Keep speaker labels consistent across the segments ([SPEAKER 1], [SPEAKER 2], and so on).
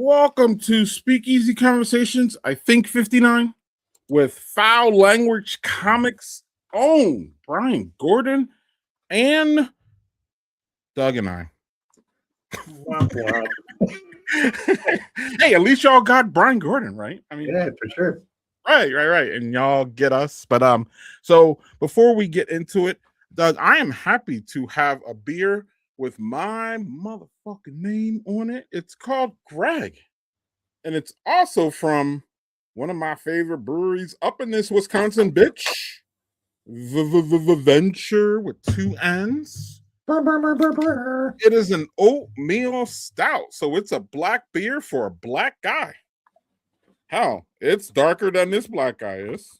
[SPEAKER 1] Welcome to Speakeasy Conversations, I think 59, with Foul Language Comics own Brian Gordon and Doug and I. Hey, at least y'all got Brian Gordon, right? I mean,
[SPEAKER 2] yeah, for sure.
[SPEAKER 1] Right. And y'all get us. But so before we get into it, Doug, I am happy to have a beer with my motherfucking name on it. It's called Greg. And it's also from one of my favorite breweries up in this Wisconsin bitch. Venture with two N's. It is an oatmeal stout. So it's a black beer for a black guy. Hell, it's darker than this black guy is.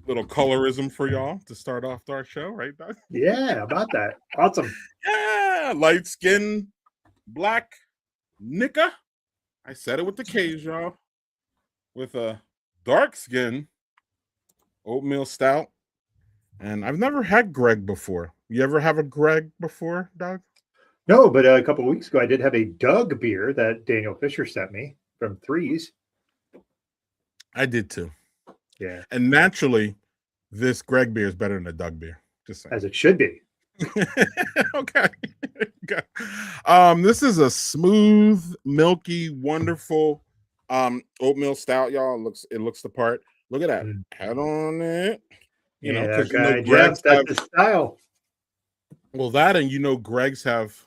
[SPEAKER 1] Little colorism for y'all to start off our show, right, Doug?
[SPEAKER 2] Yeah, about that. Awesome.
[SPEAKER 1] Yeah, light skin, black nicka. I said it with the K's, y'all. With a dark skin oatmeal stout. And I've never had Greg before. You ever have a Greg before, Doug?
[SPEAKER 2] No, but a couple of weeks ago, I did have a Doug beer that Daniel Fisher sent me from Threes.
[SPEAKER 1] I did too.
[SPEAKER 2] Yeah.
[SPEAKER 1] And naturally, this Greg beer is better than a Doug beer. Just saying.
[SPEAKER 2] As it should be.
[SPEAKER 1] Okay. This is a smooth, milky, wonderful oatmeal stout, y'all. It looks the part. Look at that head on it. You know, because
[SPEAKER 2] Greg's that's the style.
[SPEAKER 1] Well, that and Greg's have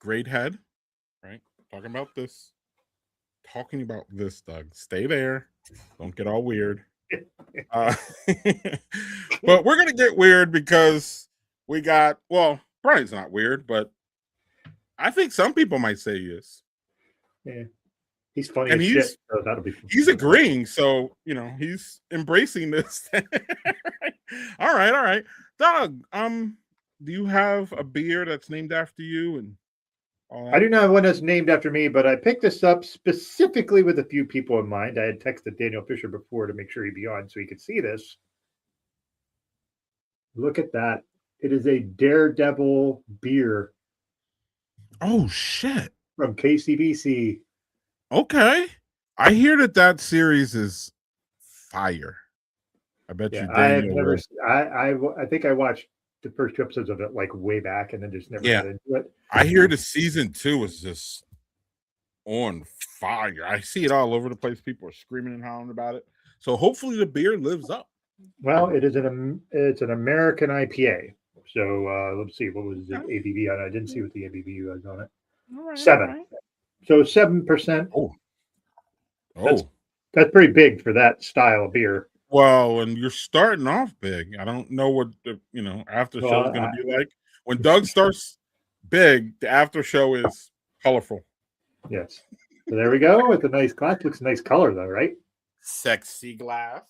[SPEAKER 1] great head, right? Talking about this, Doug. Stay there. Don't get all weird. But we're gonna get weird because we got Brian's not weird, but I think some people might say he is.
[SPEAKER 2] Yeah, he's funny
[SPEAKER 1] and
[SPEAKER 2] as shit. So that'll be.
[SPEAKER 1] He's agreeing, so he's embracing this. All right, Doug. Do you have a beer that's named after you? And
[SPEAKER 2] I do not have one that's named after me, but I picked this up specifically with a few people in mind. I had texted Daniel Fisher before to make sure he'd be on so he could see this. Look at that. It is a Daredevil beer.
[SPEAKER 1] Oh, shit.
[SPEAKER 2] From KCBC.
[SPEAKER 1] Okay. I hear that series is fire. I bet you Daniel.
[SPEAKER 2] I think I watched the first two episodes of it like way back and then just never got into it.
[SPEAKER 1] I hear the season 2 is just on fire. I see it all over the place. People are screaming and hollering about it. So hopefully the beer lives up.
[SPEAKER 2] Well, it's an American IPA. So let's see, what was the ABV on it? I didn't see what the ABV was on it.
[SPEAKER 1] Right,
[SPEAKER 2] 7.
[SPEAKER 1] Right.
[SPEAKER 2] So 7%.
[SPEAKER 1] Oh.
[SPEAKER 2] That's pretty big for that style of beer.
[SPEAKER 1] Well, and you're starting off big. I don't know what the after show is going to be like. When Doug starts big, the after show is colorful.
[SPEAKER 2] Yes. So there we go with the nice glass. Looks a nice color though, right?
[SPEAKER 1] Sexy glass.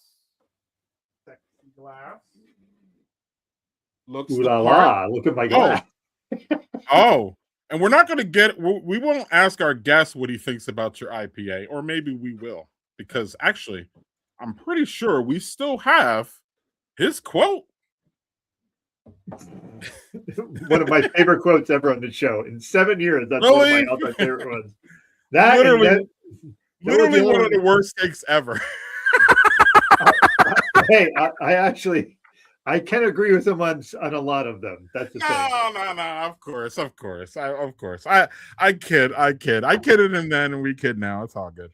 [SPEAKER 1] Looks
[SPEAKER 2] ooh la la. Look at my glass.
[SPEAKER 1] Oh. And we're not going to we won't ask our guest what he thinks about your IPA, or maybe we will, because actually, I'm pretty sure we still have his quote.
[SPEAKER 2] One of my favorite quotes ever on the show. In 7 years, that's one of my all-time favorite ones. That
[SPEAKER 1] literally one of the worst takes ever.
[SPEAKER 2] Hey, I can agree with him on a lot of them. That's the thing.
[SPEAKER 1] No. Of course. I kid. I kidded him then, and we kid now. It's all good.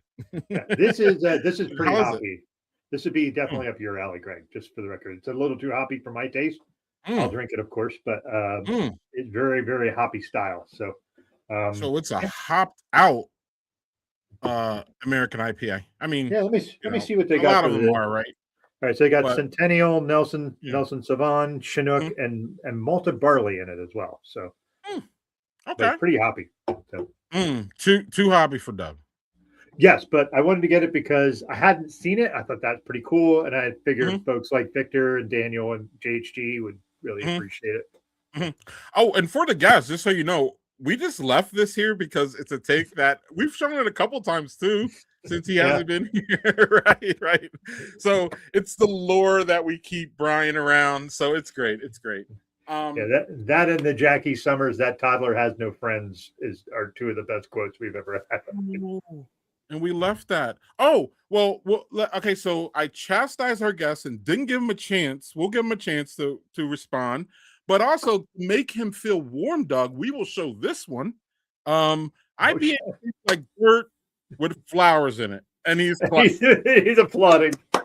[SPEAKER 2] Yeah, this is pretty hoppy. This would be definitely up your alley, Greg, just for the record. It's a little too hoppy for my taste. I'll
[SPEAKER 1] Mm,
[SPEAKER 2] drink it, of course, but
[SPEAKER 1] mm.
[SPEAKER 2] it's very, very hoppy style. So,
[SPEAKER 1] So it's a
[SPEAKER 2] yeah,
[SPEAKER 1] hopped out American IPA. I mean,
[SPEAKER 2] yeah. Let me see what they
[SPEAKER 1] a
[SPEAKER 2] got
[SPEAKER 1] lot
[SPEAKER 2] for
[SPEAKER 1] of them
[SPEAKER 2] the.
[SPEAKER 1] are, right?
[SPEAKER 2] All right, so they got
[SPEAKER 1] But
[SPEAKER 2] Centennial, Nelson,
[SPEAKER 1] yeah.
[SPEAKER 2] Nelson Sauvon, Chinook,
[SPEAKER 1] Mm,
[SPEAKER 2] and malted barley in it as well. So,
[SPEAKER 1] mm,
[SPEAKER 2] but
[SPEAKER 1] okay.
[SPEAKER 2] it's pretty hoppy. So,
[SPEAKER 1] Too hobby for Doug.
[SPEAKER 2] yes, but I wanted to get it because I hadn't seen it. I thought that's pretty cool, and I figured
[SPEAKER 1] Mhm,
[SPEAKER 2] folks like Victor and Daniel and JHG would really
[SPEAKER 1] mhm,
[SPEAKER 2] appreciate it.
[SPEAKER 1] mhm. Oh, and for the guests, just so you know, we just left this here because it's a take that we've shown it a couple times too since he
[SPEAKER 2] Yeah,
[SPEAKER 1] hasn't been here. Right. So it's the lore that we keep Brian around. So it's great. It's great.
[SPEAKER 2] yeah.
[SPEAKER 1] Um,
[SPEAKER 2] That and the Jackie Summers, that toddler has no friends, is are two of the best quotes we've ever had.
[SPEAKER 1] and we left that. Oh, well, okay. So I chastised our guests and didn't give him a chance. We'll give him a chance to respond, but also make him feel warm, Doug. We will show this one.
[SPEAKER 2] Oh,
[SPEAKER 1] IPA tastes like dirt with flowers in it, and he's like,
[SPEAKER 2] he's applauding.
[SPEAKER 1] oh,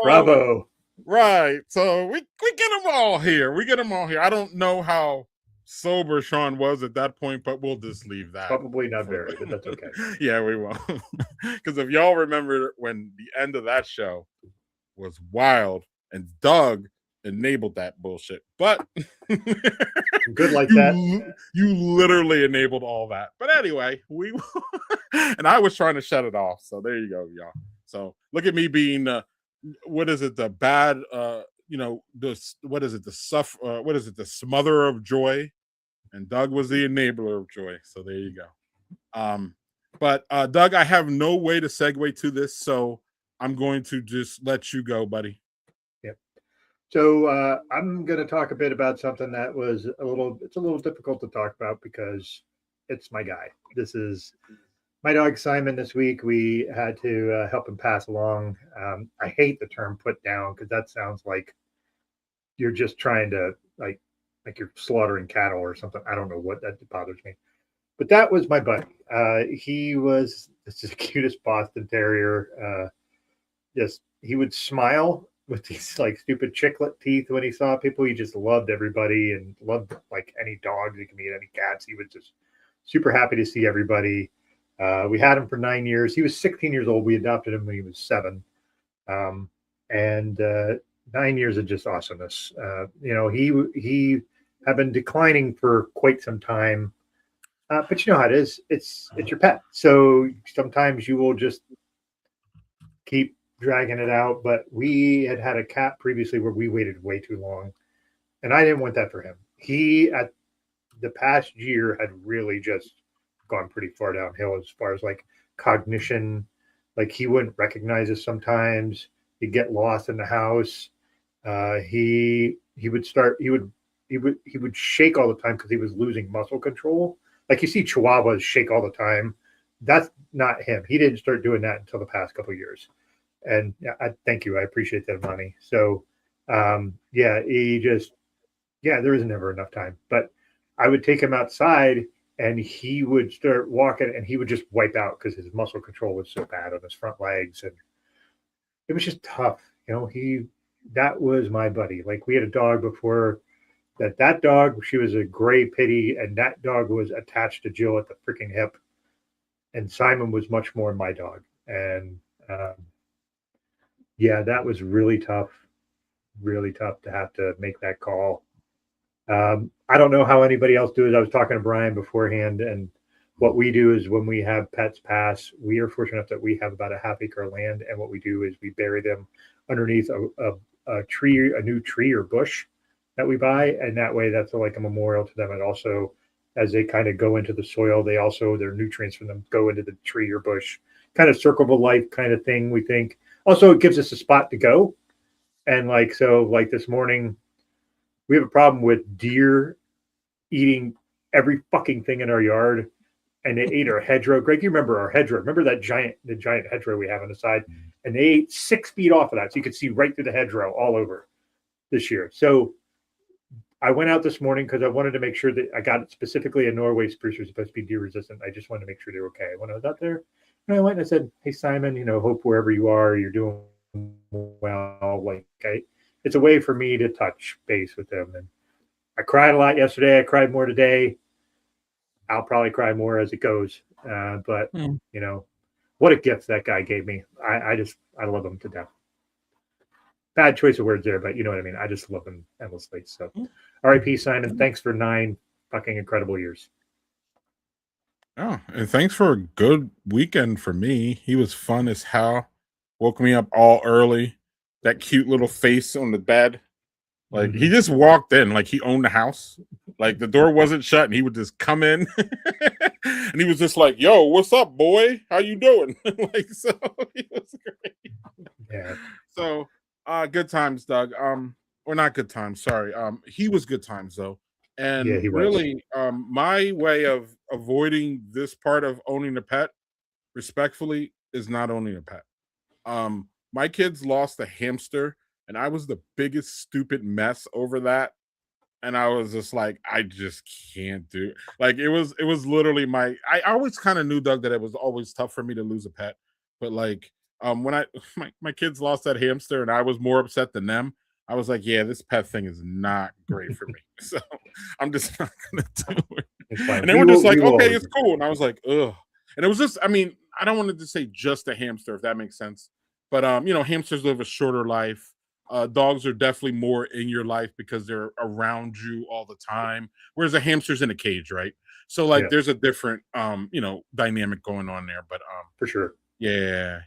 [SPEAKER 2] Bravo.
[SPEAKER 1] right. So we get them all here. We get them all here. I don't know how sober Sean was at that point, but we'll just leave that.
[SPEAKER 2] Probably not very, but that's okay.
[SPEAKER 1] Yeah, we will. Because if y'all remember when the end of that show was wild and Doug enabled that bullshit, but
[SPEAKER 2] Good like that.
[SPEAKER 1] you literally enabled all that. But anyway, we and I was trying to shut it off. So there you go, y'all. So look at me being what is it? The bad this what is it? What is it? The smother of joy. And Doug was the enabler of joy. So there you go. But Doug, I have no way to segue to this, so I'm going to just let you go, buddy.
[SPEAKER 2] Yep. So I'm going to talk a bit about something that was it's a little difficult to talk about because it's my guy. This is my dog Simon. This week we had to help him pass along. I hate the term put down because that sounds like you're just trying to like you're slaughtering cattle or something. I don't know what that bothers me. But that was my buddy. He was this is the cutest Boston Terrier. Just he would smile with these like stupid chiclet teeth when he saw people. He just loved everybody and loved like any dogs he could meet, any cats. He was just super happy to see everybody. We had him for 9 years. He was 16 years old. We adopted him when he was 7. And 9 years of just awesomeness. He had been declining for quite some time. But you know how it is. It's your pet. So sometimes you will just keep dragging it out. But we had a cat previously where we waited way too long. And I didn't want that for him. He, at the past year, had really just gone pretty far downhill as far as like cognition. Like he wouldn't recognize us sometimes. He'd get lost in the house. He would shake all the time because he was losing muscle control. Like you see Chihuahuas shake all the time. That's not him. He didn't start doing that until the past couple of years. And yeah, thank you. I appreciate that, money. So there is never enough time. But I would take him outside and he would start walking and he would just wipe out because his muscle control was so bad on his front legs. And it was just tough. That was my buddy. Like we had a dog before that dog, she was a gray pitty, and that dog was attached to Jill at the freaking hip. And Simon was much more my dog. And that was really tough to have to make that call. I don't know how anybody else does. I was talking to Brian beforehand, and what we do is when we have pets pass, we are fortunate enough that we have about a half-acre of land, and what we do is we bury them underneath a tree, a new tree or bush that we buy, and that way that's like a memorial to them. And also, as they kind of go into the soil, their nutrients from them go into the tree or bush, kind of circle of life kind of thing. We think also it gives us a spot to go, and like this morning, we have a problem with deer eating every fucking thing in our yard, and they ate our hedgerow. Greg, you remember our hedgerow? Remember the giant hedgerow we have on the side? And they ate 6 feet off of that, so you could see right through the hedgerow all over this year. So I went out this morning because I wanted to make sure that I got it specifically a Norway spruce are supposed to be deer resistant. I just wanted to make sure they were okay. When I was out there, And I went and I said, "Hey Simon, hope wherever you are, you're doing well." Like it's a way for me to touch base with them. And I cried a lot yesterday. I cried more today. I'll probably cry more as it goes. But what a gift that guy gave me. I love him to death. Bad choice of words there, but you know what I mean. I just love him endlessly. So, R.I.P. Simon. Thanks for 9 fucking incredible years.
[SPEAKER 1] Oh, and thanks for a good weekend for me. He was fun as hell. Woke me up all early. That cute little face on the bed. Like he just walked in like he owned the house. Like the door wasn't shut and he would just come in and he was just like, "Yo, what's up, boy? How you doing?" Like so he was great.
[SPEAKER 2] Yeah.
[SPEAKER 1] So good times, Doug. Or not good times, sorry. He was good times though. And
[SPEAKER 2] Yeah, he was.
[SPEAKER 1] really, my way of avoiding this part of owning a pet, respectfully, is not owning a pet. My kids lost a hamster, and I was the biggest stupid mess over that. And I was just like, I just can't do it. Like it was literally I always kind of knew, Doug, that it was always tough for me to lose a pet. But like when my kids lost that hamster and I was more upset than them, I was like, yeah, this pet thing is not great for me. So I'm just not gonna do it. And they were just like, okay, it's cool. And I was like, ugh. And it was just, I mean, I don't want to say just a hamster, if that makes sense. But hamsters live a shorter life. Dogs are definitely more in your life because they're around you all the time. Whereas a hamster's in a cage, right? So like there's a different dynamic going on there. But
[SPEAKER 2] for sure.
[SPEAKER 1] Yeah.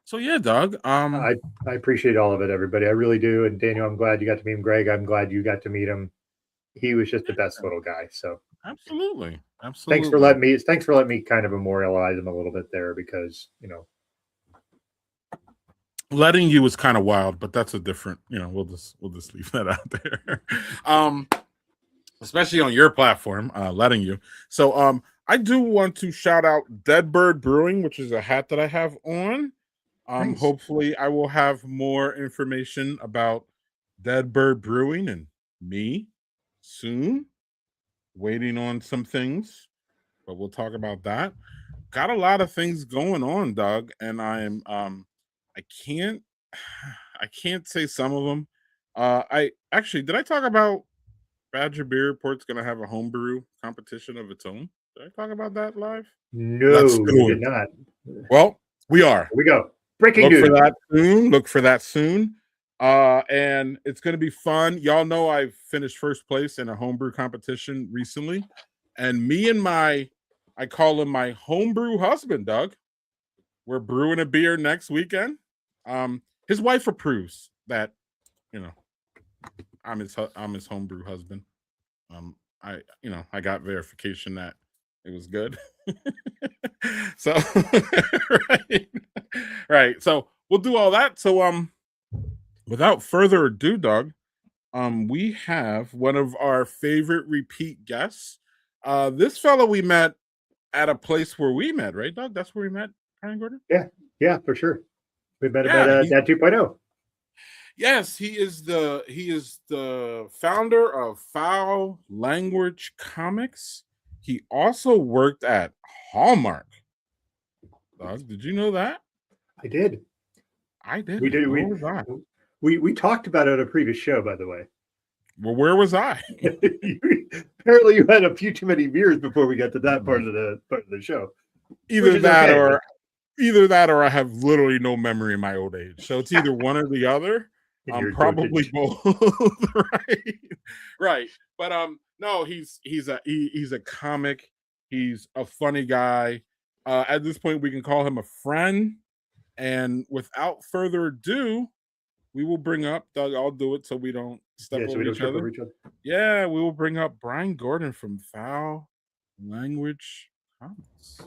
[SPEAKER 1] So yeah, Doug.
[SPEAKER 2] I appreciate all of it, everybody. I really do. And Daniel, I'm glad you got to meet him. Greg, I'm glad you got to meet him. He was just the best little guy. So
[SPEAKER 1] absolutely.
[SPEAKER 2] Thanks for letting me kind of memorialize him a little bit there because
[SPEAKER 1] letting you was kind of wild, but that's a different, we'll just leave that out there. Especially on your platform, letting you. So I do want to shout out Dead Bird Brewing, which is a hat that I have on. Nice. Hopefully I will have more information about Dead Bird Brewing and me soon. Waiting on some things, but we'll talk about that. Got a lot of things going on, Doug, and I'm I can't say some of them. I actually did I talk about Badger Beer Report's gonna have a homebrew competition of its own? Did I talk about that live?
[SPEAKER 2] No, you did not.
[SPEAKER 1] Well, we are.
[SPEAKER 2] Here we go. Breaking news.
[SPEAKER 1] Look for that soon. And it's going to be fun. Y'all know I've finished first place in a homebrew competition recently. And me and I call him my homebrew husband, Doug. We're brewing a beer next weekend. His wife approves that, I'm his homebrew husband. I got verification that it was good. So right. So we'll do all that. So without further ado, Doug, we have one of our favorite repeat guests. This fellow we met at a place where we met, right, Doug? That's where we met, Brian Gordon?
[SPEAKER 2] Yeah, for sure. We met about Dad 2.0.
[SPEAKER 1] Yes, he is the founder of Foul Language Comics. He also worked at Hallmark. Doug, did you know that?
[SPEAKER 2] I did.
[SPEAKER 1] We did.
[SPEAKER 2] We talked about it on a previous show, by the way.
[SPEAKER 1] Well, where was I?
[SPEAKER 2] Apparently, you had a few too many beers before we got to that part of the show.
[SPEAKER 1] Either that or I have literally no memory in my old age. So it's either one or the other. Probably both. Right. But no, he's a comic. He's a funny guy. At this point, we can call him a friend. And without further ado, we will bring up, Doug, I'll do it so we don't step over each other. Yeah, we will bring up Brian Gordon from Foul Language Comics.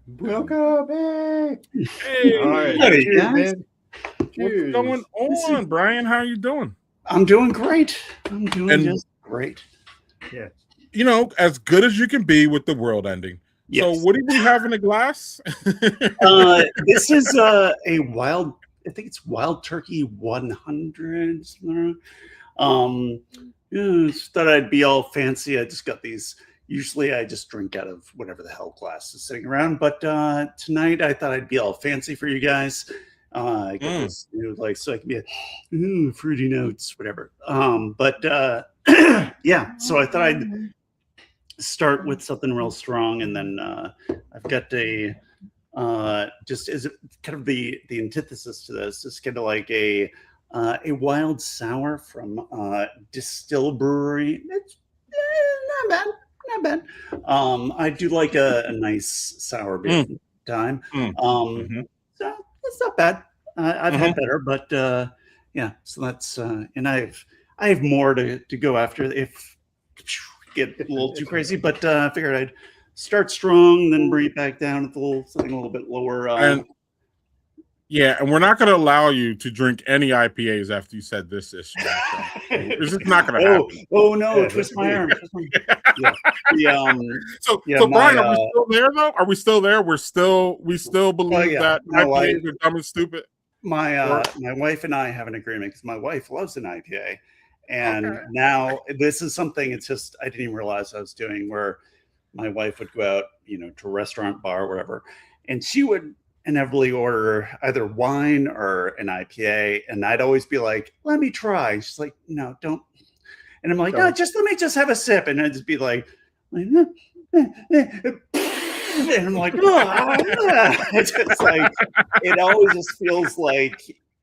[SPEAKER 2] Welcome back.
[SPEAKER 1] Hey,
[SPEAKER 2] all right.
[SPEAKER 3] Cheers, man.
[SPEAKER 1] What's going on, Brian? How are you doing?
[SPEAKER 3] I'm doing great. Just great.
[SPEAKER 2] Yeah.
[SPEAKER 3] As
[SPEAKER 1] good as you can be with the world ending. Yes. So what do we have in a glass?
[SPEAKER 3] This is a wild, I think it's Wild Turkey 100. Thought I'd be all fancy. I just got these, Usually I just drink out of whatever the hell glass is sitting around. But tonight I thought I'd be all fancy for you guys. I get this, like, so I can be fruity notes, whatever. Yeah, so I thought I'd start with something real strong, and then I've got a just as kind of the antithesis to this is kind of like a wild sour from Distill Brewery. It's not bad. I do like a nice sour beer from time. So it's not bad. I've had better, but yeah. So that's and I have more to go after if get a little too crazy. But I figured I'd start strong, then bring it back down at something a little bit lower.
[SPEAKER 1] And we're not going to allow you to drink any IPAs after you said this issue. It's just not going to happen.
[SPEAKER 3] Oh no! Twist my arm.
[SPEAKER 1] So Brian, are we still there though? Are we still there? We still believe that IPAs are dumb and stupid.
[SPEAKER 3] My wife and I have an agreement because my wife loves an IPA, and now this is something. It's just I didn't even realize I was doing. Where my wife would go out, to a restaurant, bar, whatever, and she would inevitably order either wine or an IPA, and I'd always be like, "Let me try." She's like, "No, don't." And I'm like, "No, just let me just have a sip," and I'd just be like and I'm like, it's just like it always just feels like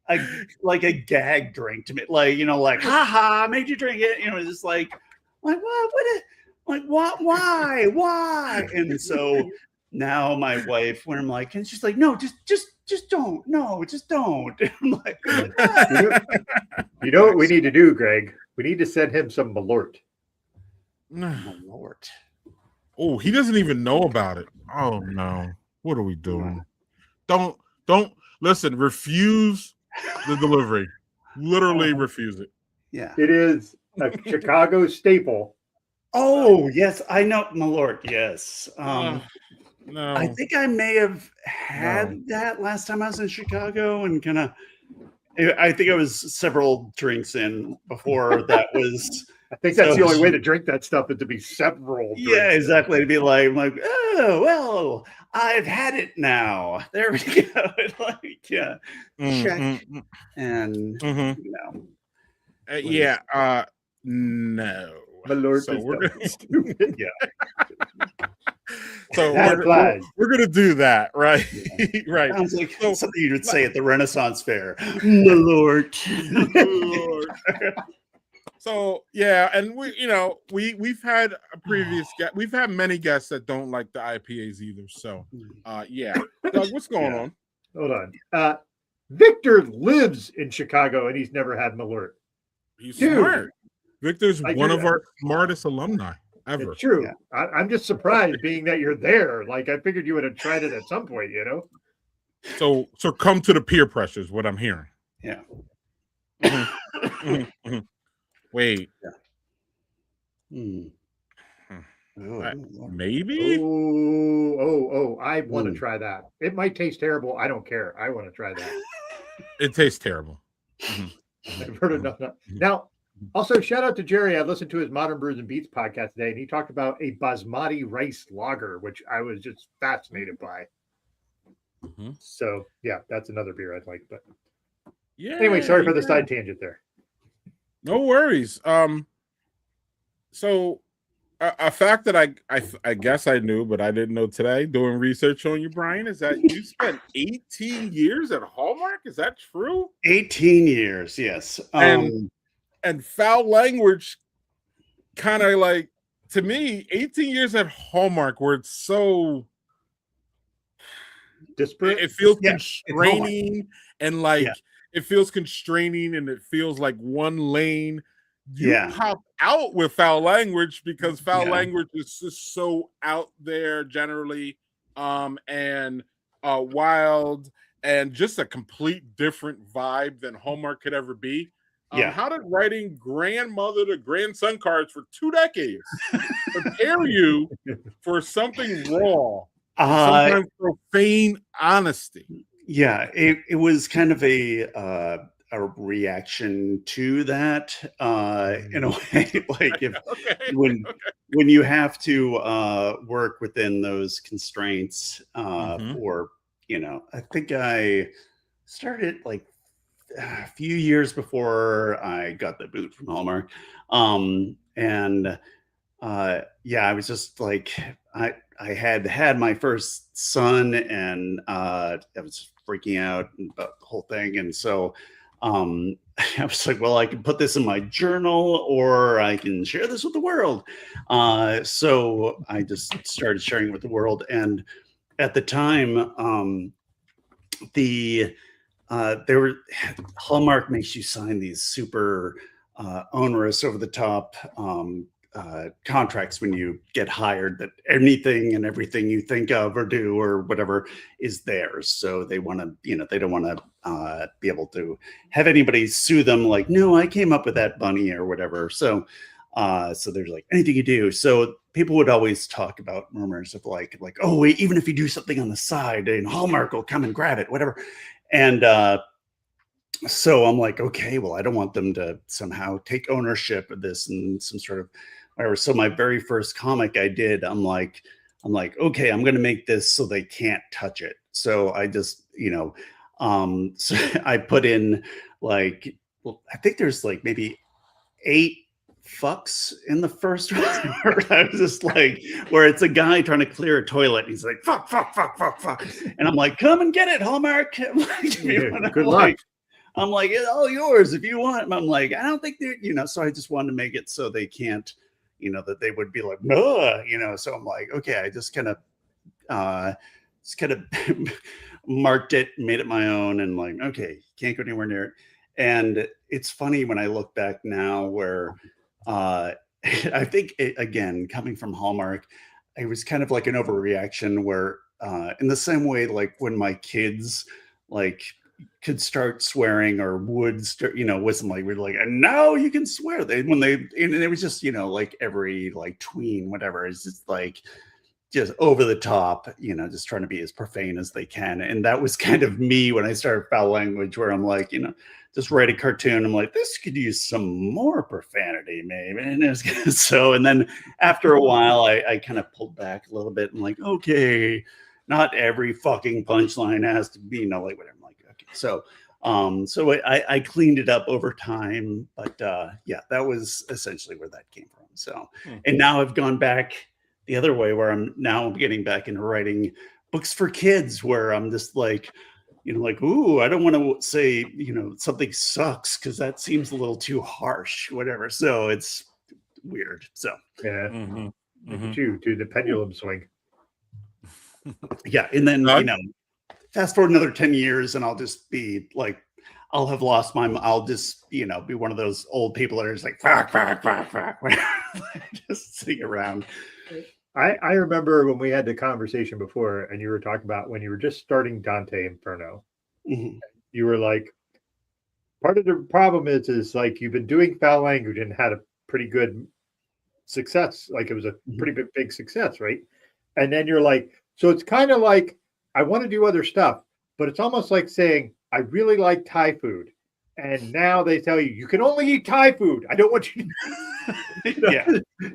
[SPEAKER 3] a gag drink to me, like haha, I made you drink it, just like what, like what, why? And so now my wife, when I'm like, and she's like, no, just don't, no, just don't. And I'm like,
[SPEAKER 2] you know what we need to do, Greg? We need to send him some Malort.
[SPEAKER 3] Malort.
[SPEAKER 1] Oh, he doesn't even know about it. Oh no. What are we doing? Don't listen, refuse the delivery. Literally refuse it.
[SPEAKER 3] Yeah.
[SPEAKER 2] It is a Chicago staple.
[SPEAKER 3] Oh, yes, I know Malort. Yes.
[SPEAKER 1] No.
[SPEAKER 3] I think I may have had that last time I was in Chicago and I think I was several drinks in before that was.
[SPEAKER 2] I think that's the only way to drink that stuff is to be several.
[SPEAKER 3] Yeah, exactly. To be like, oh, well, I've had it now. There we go. Check. And,
[SPEAKER 1] no.
[SPEAKER 2] Malort
[SPEAKER 1] so we're gonna,
[SPEAKER 2] stupid. Yeah.
[SPEAKER 1] So we're gonna do that, right? Right.
[SPEAKER 3] Sounds like something you would say at the Renaissance Fair. Malort.
[SPEAKER 1] So yeah, and we've had a previous guest. We've had many guests that don't like the IPAs either. So yeah. Doug, what's going on?
[SPEAKER 2] Hold on. Victor lives in Chicago and he's never had Malort.
[SPEAKER 1] He's smart. Victor's one of our smartest alumni ever.
[SPEAKER 2] It's true. Yeah. I'm just surprised being that you're there. Like I figured you would have tried it at some point,
[SPEAKER 1] So come to the peer pressure is what I'm hearing.
[SPEAKER 3] Yeah.
[SPEAKER 1] Wait. Maybe?
[SPEAKER 2] Oh, I want to try that. It might taste terrible. I don't care. I want to try that.
[SPEAKER 1] It tastes terrible.
[SPEAKER 2] I've heard enough. Now, also, shout out to Jerry. I listened to his Modern Brews and Beats podcast today, and he talked about a basmati rice lager, which I was just fascinated by. So, yeah, that's another beer I'd like. But anyway, sorry for the side tangent there.
[SPEAKER 1] No worries. So a fact that I guess I knew, but I didn't know today, doing research on you, Brian, is that you spent 18 years at Hallmark. Is that true?
[SPEAKER 3] 18 years, yes.
[SPEAKER 1] And foul language, kind of like, to me, 18 years at Hallmark, where it's so
[SPEAKER 2] disparate.
[SPEAKER 1] It feels constraining and it feels constraining, and it fees like one lane. You pop out with foul language because foul language is just so out there generally, and wild, and just a complete different vibe than Hallmark could ever be. How did writing grandmother to grandson cards for 2 decades prepare you for something raw, sometimes profane honesty?
[SPEAKER 3] Yeah, it was kind of a a reaction to that in a way. Like if when you have to work within those constraints, or I think I started like a few years before I got the boot from Hallmark, and yeah, I was just like I had my first son, and I was freaking out about the whole thing. And so I was like, well, I can put this in my journal or I can share this with the world. So I just started sharing it with the world. And at the time, there were Hallmark makes you sign these super onerous, over the top contracts when you get hired, that anything and everything you think of or do or whatever is theirs. So they want to, they don't want to be able to have anybody sue them like, no, I came up with that bunny or whatever. So there's like anything you do. So people would always talk about murmurs of like, oh, wait, even if you do something on the side, and Hallmark will come and grab it, whatever. And so I'm like, okay, well, I don't want them to somehow take ownership of this and some sort of whatever. So my very first comic I did, I'm like, okay, I'm going to make this so they can't touch it. So I just, so I put in like, well, I think there's like maybe 8 fucks in the first one. I was just like, where it's a guy trying to clear a toilet. And he's like, fuck. And I'm like, come and get it, Hallmark. I'm like,
[SPEAKER 2] good luck.
[SPEAKER 3] I'm like, it's all yours if you want. I'm like, I don't think they're, so I just wanted to make it so they can't, that they would be like, no, so I'm like, okay, I just kind of marked it, made it my own, and like, okay, can't go anywhere near it. And it's funny when I look back now where I think, again, coming from Hallmark, it was kind of like an overreaction where in the same way, like when my kids like could start swearing or would start, wasn't like, we're like, and now you can swear. And it was just, like every like tween, whatever, is just like, just over the top, just trying to be as profane as they can. And that was kind of me when I started foul language, where I'm like, just write a cartoon. I'm like, this could use some more profanity, maybe. And so, and then after a while, I kind of pulled back a little bit and like, okay, not every fucking punchline has to be, like whatever. I'm like, okay. So I cleaned it up over time, but yeah, that was essentially where that came from. So, and now I've gone back the other way, where I'm now getting back into writing books for kids, where I'm just like, like, ooh, I don't want to say, something sucks, because that seems a little too harsh, whatever. So it's weird. So
[SPEAKER 2] yeah, look at you do the pendulum swing.
[SPEAKER 3] Yeah, and then fast forward another 10 years, and I'll just be like, I'll have lost I'll just, be one of those old people that are just like, fuck, just sitting around.
[SPEAKER 2] I remember when we had the conversation before, and you were talking about when you were just starting Dante Inferno.
[SPEAKER 3] Mm-hmm.
[SPEAKER 2] You were like, part of the problem is like, you've been doing foul language and had a pretty good success. Like, it was a pretty big success, right? And then you're like, so it's kind of like, I want to do other stuff, but it's almost like saying, I really like Thai food. And now they tell you, you can only eat Thai food. I don't want you to.
[SPEAKER 3] Yeah.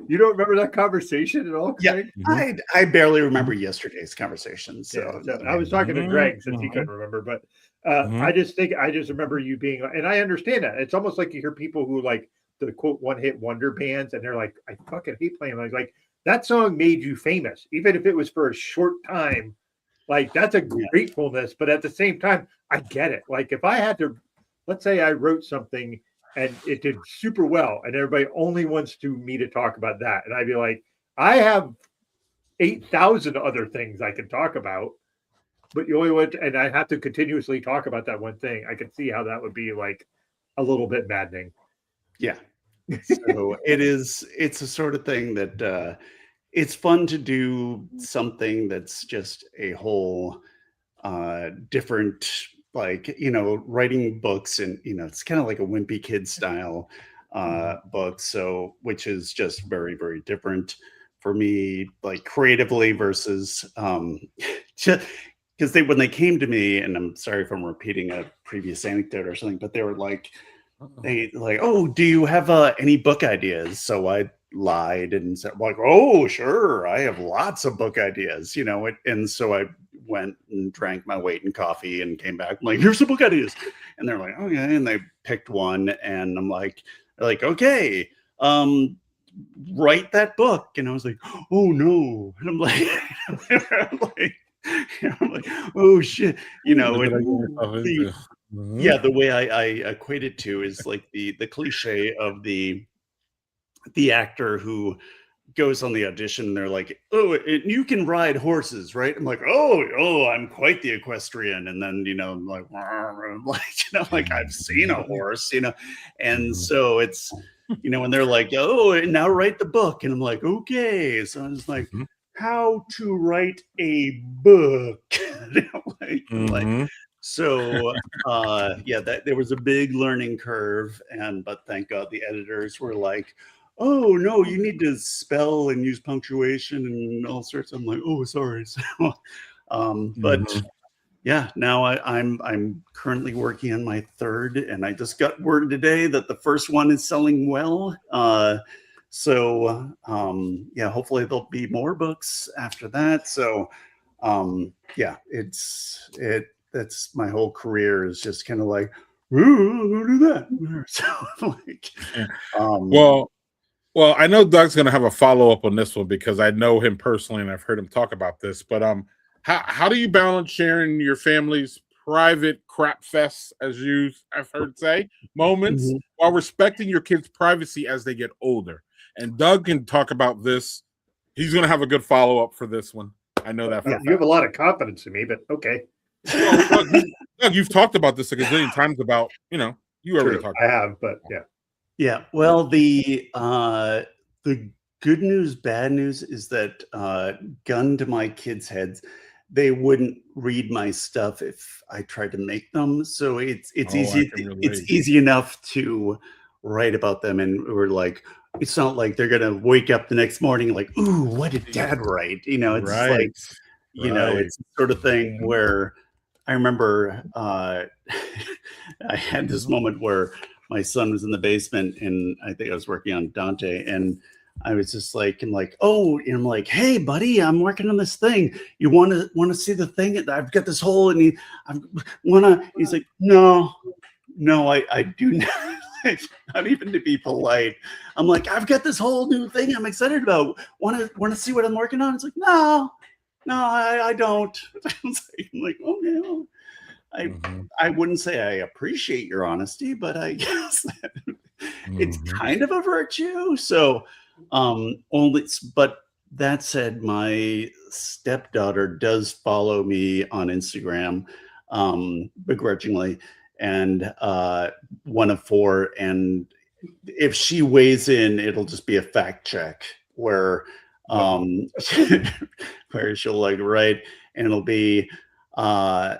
[SPEAKER 2] You don't remember that conversation at all, Craig?
[SPEAKER 3] Yeah. I barely remember yesterday's conversation. So,
[SPEAKER 2] I was talking to Greg since he couldn't remember, but I just remember you being, and I understand that. It's almost like you hear people who like the quote one-hit wonder bands, and they're like, I fucking hate playing. Like that song made you famous, even if it was for a short time. Like, that's a gratefulness, but at the same time, I get it. Like, if I had to, let's say I wrote something and it did super well, and everybody only wants me to talk about that, and I'd be like, I have 8,000 other things I can talk about, but you only want, and I have to continuously talk about that one thing. I can see how that would be like a little bit maddening.
[SPEAKER 3] Yeah. So it's a sort of thing that it's fun to do something that's just a whole different, like, writing books, and it's kind of like a wimpy kid style book, so which is just very, very different for me, like creatively, versus just because because when they came to me, and I'm sorry if I'm repeating a previous anecdote or something, but they were like, oh, do you have any book ideas? So I lied and said, like, oh, sure, I have lots of book ideas, and so I went and drank my weight in coffee and came back. I'm like, here's some book ideas. And they're like, okay. And they picked one, and I'm like, okay, write that book. And I was like, oh no. And I'm like, I'm like, oh shit. Yeah, the way I equate it to is like the cliche of the actor who goes on the audition and they're like, oh, you can ride horses, right? I'm like, oh, I'm quite the equestrian. And then, I'm like, like I've seen a horse, and so it's, when they're like, oh, now write the book. And I'm like, okay. So I was like, how to write a book. So there was a big learning curve, but thank God the editors were like, oh no, you need to spell and use punctuation and all sorts. I'm like, oh, sorry. So, but yeah, now I'm currently working on my third, and I just got word today that the first one is selling well. So hopefully there'll be more books after that. So that's my whole career is just kind of like, ooh, I'll do that. So
[SPEAKER 1] well, I know Doug's going to have a follow-up on this one because I know him personally and I've heard him talk about this. But how do you balance sharing your family's private crap fests, as I've heard say, moments while respecting your kids' privacy as they get older? And Doug can talk about this. He's going to have a good follow-up for this one. I know that.
[SPEAKER 2] You have a lot of confidence in me, but okay.
[SPEAKER 1] Well, Doug, you've talked about this a gazillion times about, you already talked about
[SPEAKER 2] I have, but yeah.
[SPEAKER 3] Yeah. Well, the good news, bad news is that gun to my kids' heads, they wouldn't read my stuff if I tried to make them. So it's easy. It's easy enough to write about them, and we're like, it's not like they're gonna wake up the next morning like, ooh, what did Dad write? It's like, it's the sort of thing where I remember I had this moment where my son was in the basement, and I think I was working on Dante, and I was just like, I'm like, hey, buddy, I'm working on this thing. You want to see the thing? I've got this whole, and he's like, no, I do not. Not even to be polite. I'm like, I've got this whole new thing I'm excited about. Want to see what I'm working on? It's like, no, I don't. I'm like, okay, well, I wouldn't say I appreciate your honesty, but I guess that it's kind of a virtue. So, but that said, my stepdaughter does follow me on Instagram, begrudgingly, and one of four. And if she weighs in, it'll just be a fact check where where she'll like write, and it'll be I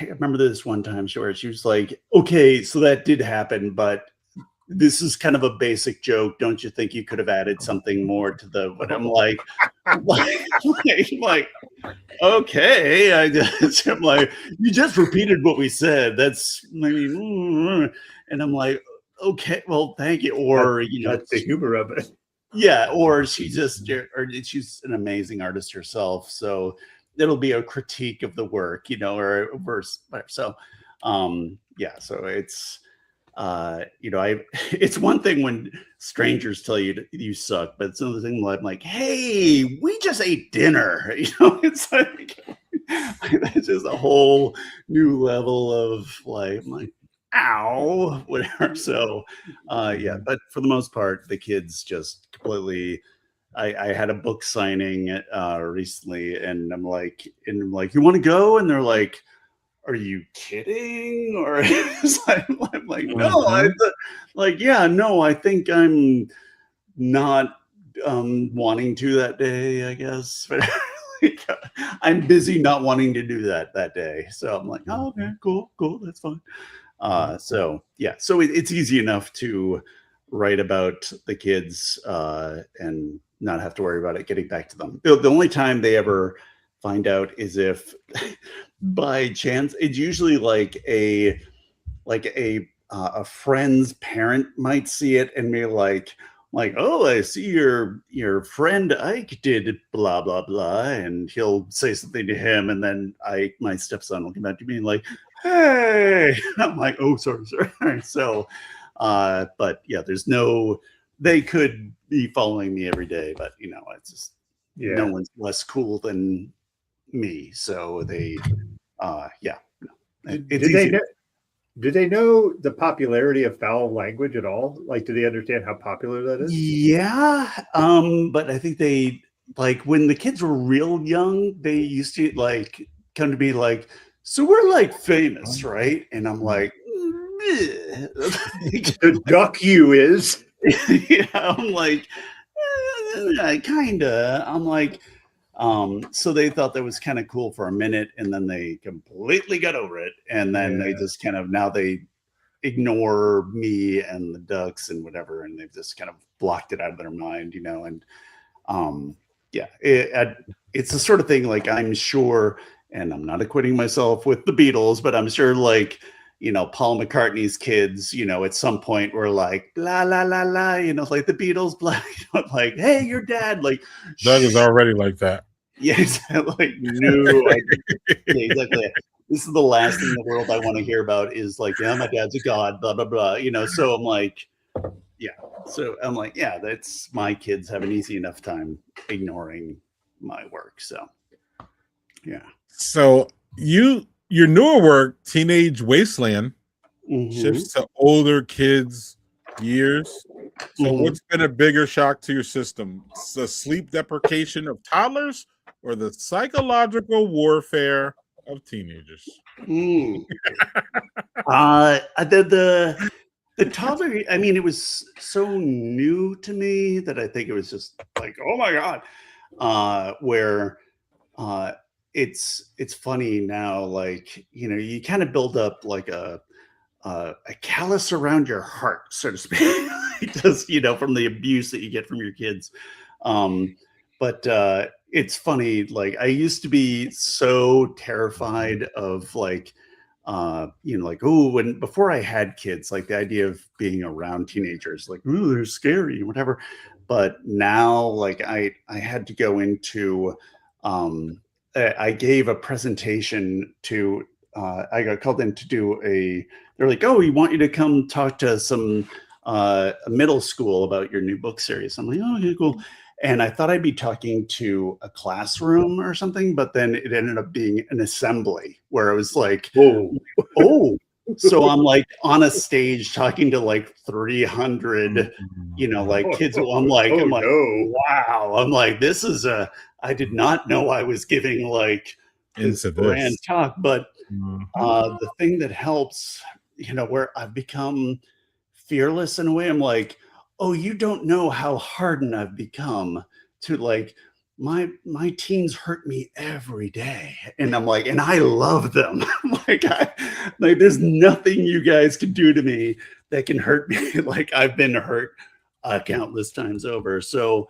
[SPEAKER 3] remember this one time where she was like, okay, so that did happen, but this is kind of a basic joke. Don't you think you could have added something more to the, what I'm like, okay. I'm like, you just repeated what we said. That's, and I'm like, okay, well, thank you. Or,
[SPEAKER 2] that's the humor of it.
[SPEAKER 3] Yeah. Or she's an amazing artist herself. So it'll be a critique of the work, or a verse. So, so it's, it's one thing when strangers tell you you suck, but it's another thing when I'm like, hey, we just ate dinner. It's like, that's just a whole new level of like, I'm like, ow, whatever. So, but for the most part, the kids just completely. I had a book signing recently, and I'm like, you want to go? And they're like, are you kidding? Or I'm like, no, I think I'm not wanting to that day, I guess. But I'm busy not wanting to do that day. So I'm like, oh, okay, cool, that's fine. So it's easy enough to write about the kids and not have to worry about it getting back to them. The only time they ever find out is if by chance, it's usually like a friend's parent might see it and be like, oh, I see your friend Ike did blah blah blah, and he'll say something to him, and then my stepson will come back to me and like, hey, I'm like, oh, sorry. So, but yeah, there's no. They could be following me every day, but it's just no one's less cool than me. So they, yeah, it's easy.
[SPEAKER 2] Did they know the popularity of foul language at all? Like, do they understand how popular that is?
[SPEAKER 3] Yeah, but I think they like when the kids were real young, they used to like come to be like, so we're like famous, right? And I'm like,
[SPEAKER 2] the duck you is.
[SPEAKER 3] yeah, I'm like, kinda. I'm like, so they thought that was kind of cool for a minute, and then they completely got over it, and then they just kind of now they ignore me and the ducks and whatever, and they've just kind of blocked it out of their mind, and yeah, it's the sort of thing like I'm sure, and I'm not acquitting myself with the Beatles, but I'm sure like Paul McCartney's kids, at some point were like la la la la, like the Beatles, like, hey, your dad, like
[SPEAKER 1] Doug is already like that.
[SPEAKER 3] Yeah, like no, yeah, exactly. This is the last thing in the world I want to hear about is like, yeah, my dad's a god, blah blah blah. So I'm like, yeah. So I'm like, yeah, that's my kids have an easy enough time ignoring my work. So yeah.
[SPEAKER 1] So your newer work, Teenage Wasteland, shifts to older kids' years. So what's been a bigger shock to your system? The sleep deprivation of toddlers or the psychological warfare of teenagers?
[SPEAKER 3] The toddler, I mean, it was so new to me that I think it was just like, oh my God. Where it's funny now, like, you kind of build up like a callus around your heart, so to speak, just from the abuse that you get from your kids. But it's funny, like I used to be so terrified of like like, oh, when before I had kids, like the idea of being around teenagers, like, oh, they're scary, whatever. But now, like I had to go into I gave a presentation to I got called in to do they're like, oh, we want you to come talk to some middle school about your new book series. I'm like, oh, okay, cool. And I thought I'd be talking to a classroom or something, but then it ended up being an assembly where it was like, oh. So I'm like on a stage talking to like 300, like kids. I'm like,
[SPEAKER 2] no.
[SPEAKER 3] Wow. I'm like, this is I did not know I was giving like this grand talk, but the thing that helps, where I've become fearless in a way, I'm like, oh, you don't know how hardened I've become to like my teens hurt me every day, and I'm like, and I love them. like there's nothing you guys can do to me that can hurt me. Like I've been hurt countless times over. So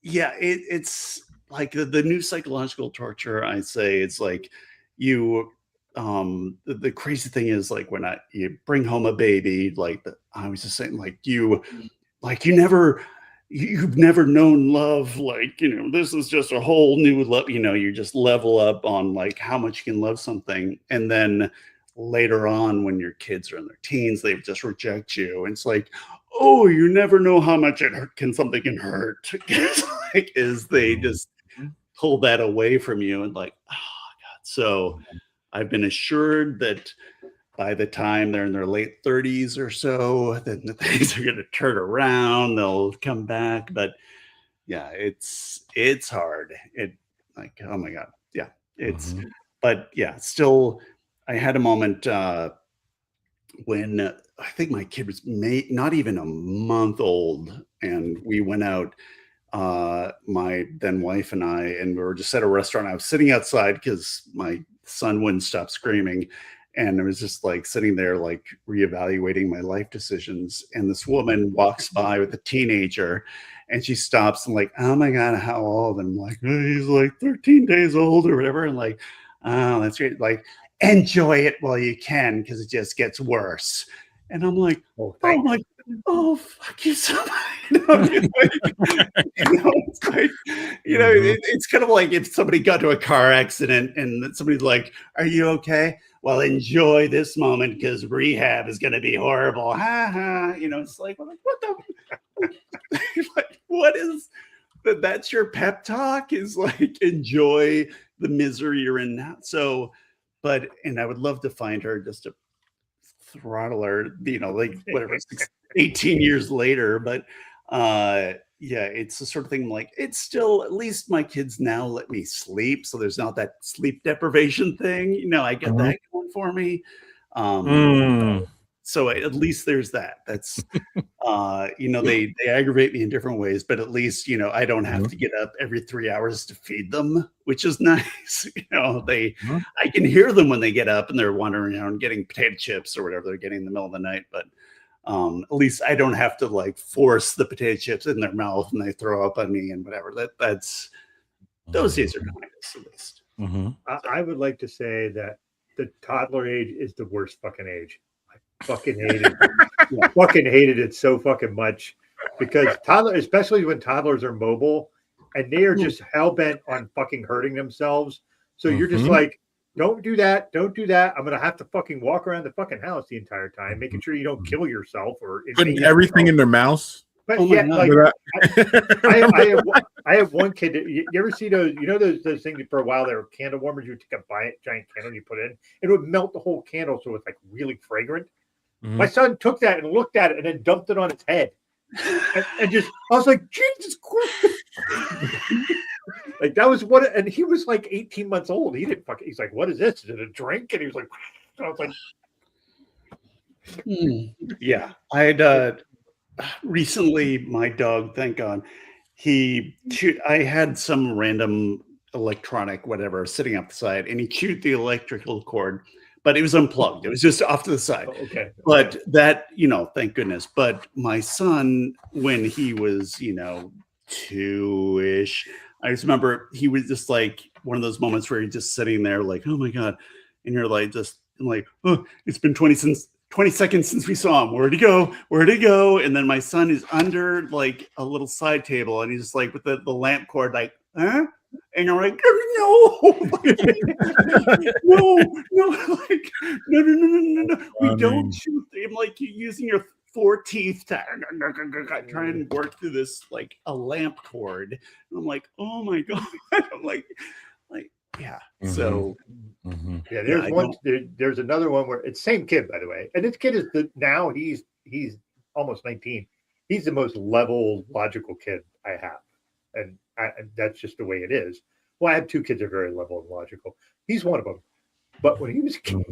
[SPEAKER 3] yeah, it's like the new psychological torture. I say it's like you the crazy thing is like when you bring home a baby, like I was just saying, like you've never known love, like this is just a whole new love, you just level up on like how much you can love something, and then later on when your kids are in their teens, they just reject you, and it's like, oh, you never know how much something can hurt. Like is they just pull that away from you, and like, oh God. So I've been assured that by the time they're in their late 30s or so, then the things are going to turn around. They'll come back. But yeah, it's hard. It like, oh my God. Yeah. But yeah, still, I had a moment when I think my kid was not even a month old, and we went out, my then wife and I, and we were just at a restaurant. I was sitting outside because my son wouldn't stop screaming, and I was just like sitting there like reevaluating my life decisions, and this woman walks by with a teenager, And she stops and like, oh my God, how old? And I'm like, oh, he's like 13 days old or whatever. And like, oh, that's great. Like, enjoy it while you can, because it just gets worse. And I'm like,
[SPEAKER 2] Oh,
[SPEAKER 3] oh my, oh, fuck you so much. It's like, it's kind of like if somebody got to a car accident and somebody's like, are you okay? Well, enjoy this moment because rehab is going to be horrible. Ha ha. It's like, what the, like, what is that? That's your pep talk, is like, enjoy the misery you're in now. So, and I would love to find her just to throttle her, like whatever, 18 years later. But yeah, it's the sort of thing like, it's still, at least my kids now let me sleep. So there's not that sleep deprivation thing. I get that going for me. So at least there's that. That's, they aggravate me in different ways, but at least, I don't have to get up every 3 hours to feed them, which is nice. I can hear them when they get up and they're wandering around getting potato chips or whatever they're getting in the middle of the night. But at least I don't have to like force the potato chips in their mouth and they throw up on me and whatever. That's those days are behind us, at least.
[SPEAKER 2] I would like to say that the toddler age is the worst fucking age. I fucking hated it. Fucking hated it so fucking much, because especially when toddlers are mobile and they are just hell-bent on fucking hurting themselves. So you're just like, don't do that. Don't do that. I'm going to have to fucking walk around the fucking house the entire time, making sure you don't kill yourself or
[SPEAKER 1] putting everything in their mouth.
[SPEAKER 2] But yeah, like, I have one kid. You ever see those? Those things for a while. They were candle warmers. You would take a giant candle, you put it in, it would melt the whole candle, so it's like really fragrant. My son took that and looked at it and then dumped it on his head, and just, I was like, Jesus Christ! Like that was what, and he was like 18 months old. He didn't fucking. He's like, what is this? Is it a drink? And he was like, I was like,
[SPEAKER 3] yeah. I had recently, my dog, thank God, I had some random electronic whatever sitting up the side, and he chewed the electrical cord, but it was unplugged. It was just off to the side.
[SPEAKER 2] oh, okay.
[SPEAKER 3] But that, thank goodness. But my son, when he was, 2-ish, I just remember he was just like one of those moments where you're just sitting there like, oh my God. And you're like, oh, it's been 20 seconds since we saw him. Where'd he go? Where'd he go? And then my son is under like a little side table and he's just like with the lamp cord, like, huh? And you're like, no, no. We don't shoot. I'm like, you're using your 4 teeth to try and work through this like a lamp cord. And I'm like, oh my God. I'm like, yeah. So
[SPEAKER 2] yeah, there's another one where it's same kid, by the way, and this kid is now he's almost 19. He's the most level, logical kid I have, and that's just the way it is. Well, I have 2 kids that are very level and logical. He's one of them. But when he was a kid,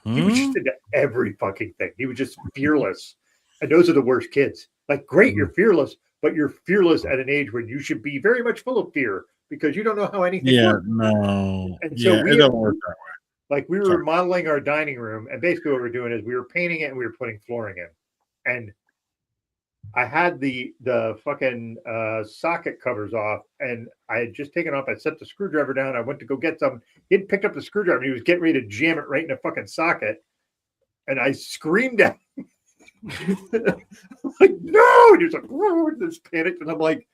[SPEAKER 2] he was just into every fucking thing. He was just fearless. And those are the worst kids. Like, great, you're fearless, but you're fearless at an age when you should be very much full of fear because you don't know how anything works.
[SPEAKER 1] No.
[SPEAKER 2] And so
[SPEAKER 1] it doesn't work that way.
[SPEAKER 2] Like, we were remodeling our dining room, and basically what we're doing is we were painting it and we were putting flooring in. And I had the fucking socket covers off, and I had just taken off. I set the screwdriver down. I went to go get some. He had picked up the screwdriver, and he was getting ready to jam it right in the fucking socket. And I screamed at him. I'm like, no! And he was like, whoa, this panicked. And I'm like,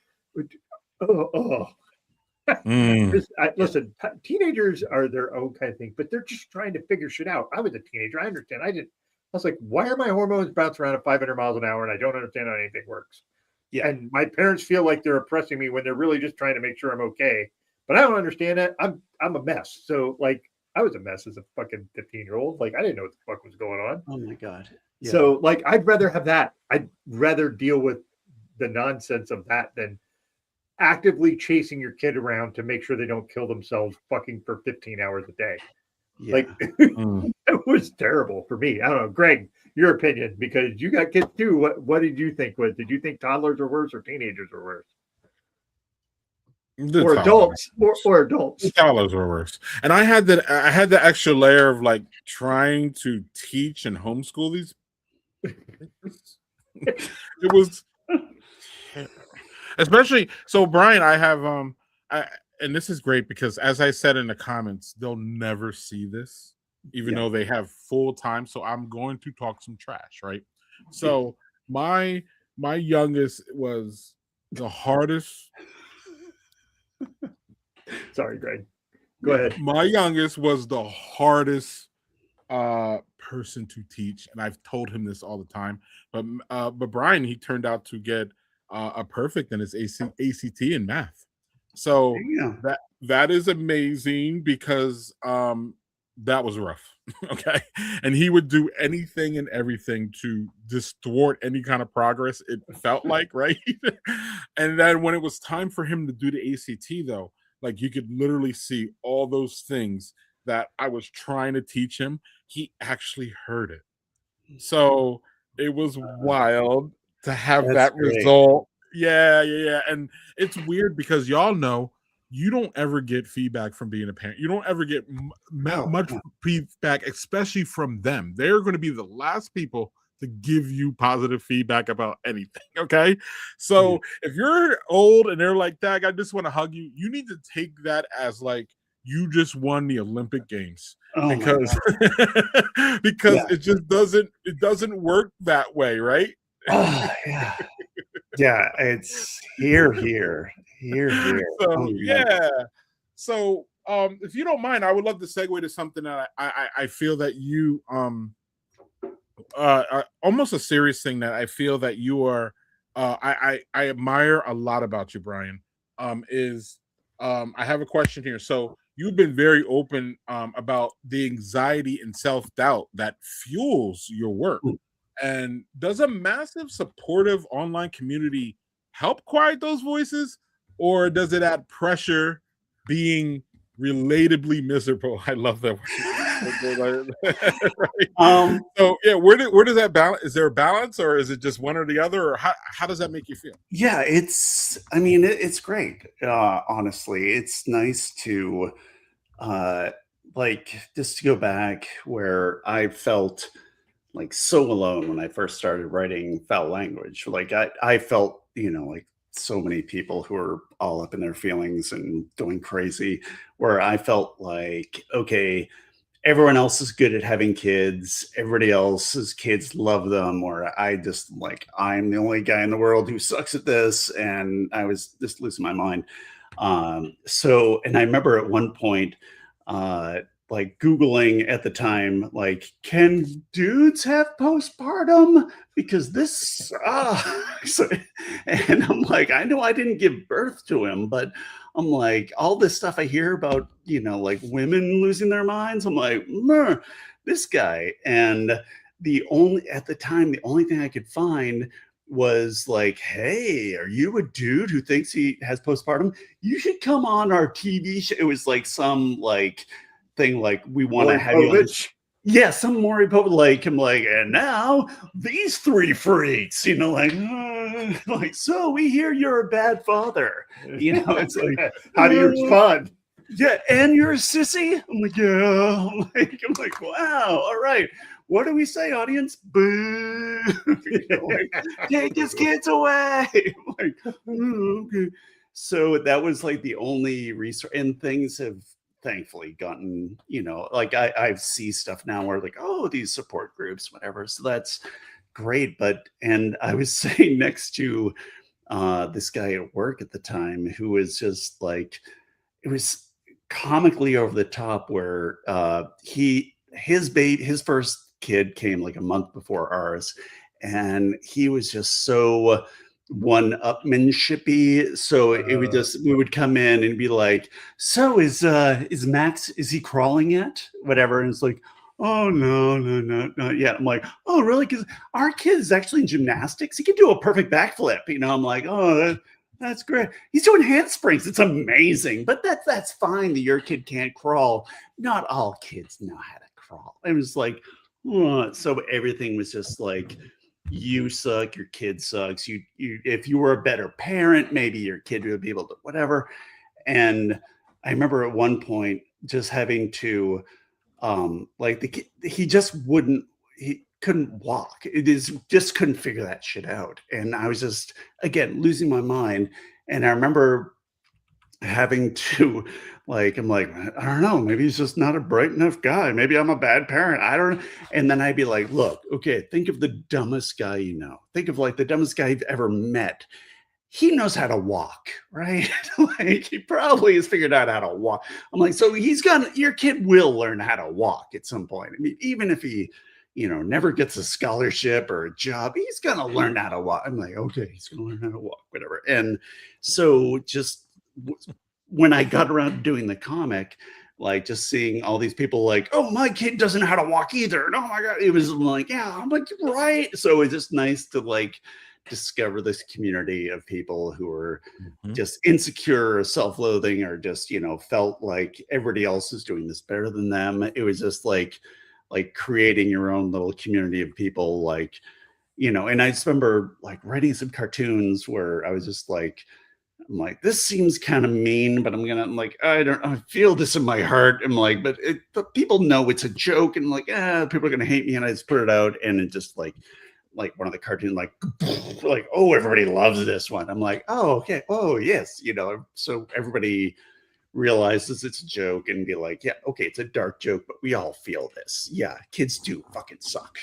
[SPEAKER 2] listen, teenagers are their own kind of thing, but they're just trying to figure shit out. I was a teenager. I understand. I was like, why are my hormones bouncing around at 500 miles an hour and I don't understand how anything works? Yeah. And my parents feel like they're oppressing me when they're really just trying to make sure I'm okay. But I don't understand that. I'm a mess. So like, I was a mess as a fucking 15-year-old. Like, I didn't know what the fuck was going on.
[SPEAKER 3] Oh my God. Yeah.
[SPEAKER 2] So like, I'd rather have that. I'd rather deal with the nonsense of that than actively chasing your kid around to make sure they don't kill themselves fucking for 15 hours a day. Yeah. Like, it was terrible for me. I don't know, Greg, your opinion, because you got kids too. What did you think? Did you think toddlers are worse or teenagers are worse? Or adults, or adults.
[SPEAKER 1] Toddlers were worse. And I had the extra layer of like trying to teach and homeschool these. It was. Especially so, Brian. I have and this is great because, as I said in the comments, they'll never see this, even though they have full time. So I'm going to talk some trash, right? So my youngest was the hardest.
[SPEAKER 2] Sorry, Greg. Go ahead.
[SPEAKER 1] My youngest was the hardest person to teach, and I've told him this all the time. But Brian, he turned out to get a perfect in his ACT in math. So that is amazing because that was rough. Okay, and he would do anything and everything to distort any kind of progress. It felt like, right? And then when it was time for him to do the ACT, though, like you could literally see all those things that I was trying to teach him. He actually heard it. So it was wild to have that result. Yeah. And it's weird because y'all know you don't ever get feedback from being a parent. You don't ever get much feedback, especially from them. They're going to be the last people to give you positive feedback about anything. Okay. So if you're old and they're like, Dad, I just want to hug you, you need to take that as like you just won the Olympic Games. Because it doesn't work that way, right?
[SPEAKER 3] Yeah, it's here.
[SPEAKER 1] So if you don't mind, I would love to segue to something that I feel that you almost a serious thing that I feel that you are I admire a lot about you, Brian. I have a question here. So you've been very open about the anxiety and self-doubt that fuels your work. And does a massive supportive online community help quiet those voices, or does it add pressure being relatably miserable? I love that word. Right? So yeah, where does that balance? Is there a balance, or is it just one or the other, or how does that make you feel?
[SPEAKER 3] Yeah, it's great. Honestly, it's nice to like just to go back where I felt like so alone when I first started writing foul language. Like I felt, like so many people who are all up in their feelings and going crazy, where I felt like, okay, everyone else is good at having kids. Everybody else's kids love them. Or I just like, I'm the only guy in the world who sucks at this. And I was just losing my mind. And I remember at one point, like Googling at the time, like, can dudes have postpartum? Because this, and I'm like, I know I didn't give birth to him, but I'm like, all this stuff I hear about, like women losing their minds. I'm like, this guy. And at the time, the only thing I could find was like, hey, are you a dude who thinks he has postpartum? You should come on our TV show. It was like some like thing like we want to have you on some Maury Povich, like I'm like, and now these three freaks, like, so we hear you're a bad father. It's like,
[SPEAKER 2] how do you respond?
[SPEAKER 3] Yeah, and you're a sissy? I'm like, yeah. I'm like, wow, all right. What do we say, audience? Boo! Take his kids away. I'm like, okay. So that was like the only resource, and things have thankfully gotten, like I see stuff now where like, oh, these support groups, whatever. So that's great. And I was sitting next to this guy at work at the time who was just like, it was comically over the top, where his first kid came like a month before ours, and he was just so one-upmanshipy. So it would we would come in and be like, so is Max, is he crawling yet? Whatever. And it's like, oh no, not yet. I'm like, oh really? Because our kid is actually in gymnastics. He can do a perfect backflip. I'm like, oh, that's great. He's doing handsprings. It's amazing. But that's fine that your kid can't crawl. Not all kids know how to crawl. It was like, so everything was just like, you suck, your kid sucks. You if you were a better parent, maybe your kid would be able to whatever. And I remember at one point just having to like the kid, he just wouldn't, couldn't walk. It is just couldn't figure that shit out. And I was just, again, losing my mind. And I remember having to I'm like, I don't know, maybe he's just not a bright enough guy. Maybe I'm a bad parent. I don't know. And then I'd be like, look, okay, think of the dumbest guy you know. Think of like the dumbest guy you've ever met. He knows how to walk, right? Like he probably has figured out how to walk. I'm like, so your kid will learn how to walk at some point. I mean, even if he, never gets a scholarship or a job, he's gonna learn how to walk. I'm like, okay, he's gonna learn how to walk, whatever. And so just when I got around to doing the comic, like just seeing all these people like, oh, my kid doesn't know how to walk either. And oh my God, it was like, yeah, I'm like, right. So it's just nice to like discover this community of people who are just insecure or self-loathing or just, felt like everybody else is doing this better than them. It was just like creating your own little community of people, like, and I just remember like writing some cartoons where I was just like, I'm like, this seems kind of mean, but I feel this in my heart. I'm like, but people know it's a joke, and like, people are gonna hate me, and I just put it out, and it just like one of the cartoons, like, oh, everybody loves this one. I'm like, oh, okay, oh yes, so everybody realizes it's a joke and be like, yeah, okay, it's a dark joke, but we all feel this. Yeah, kids do fucking suck,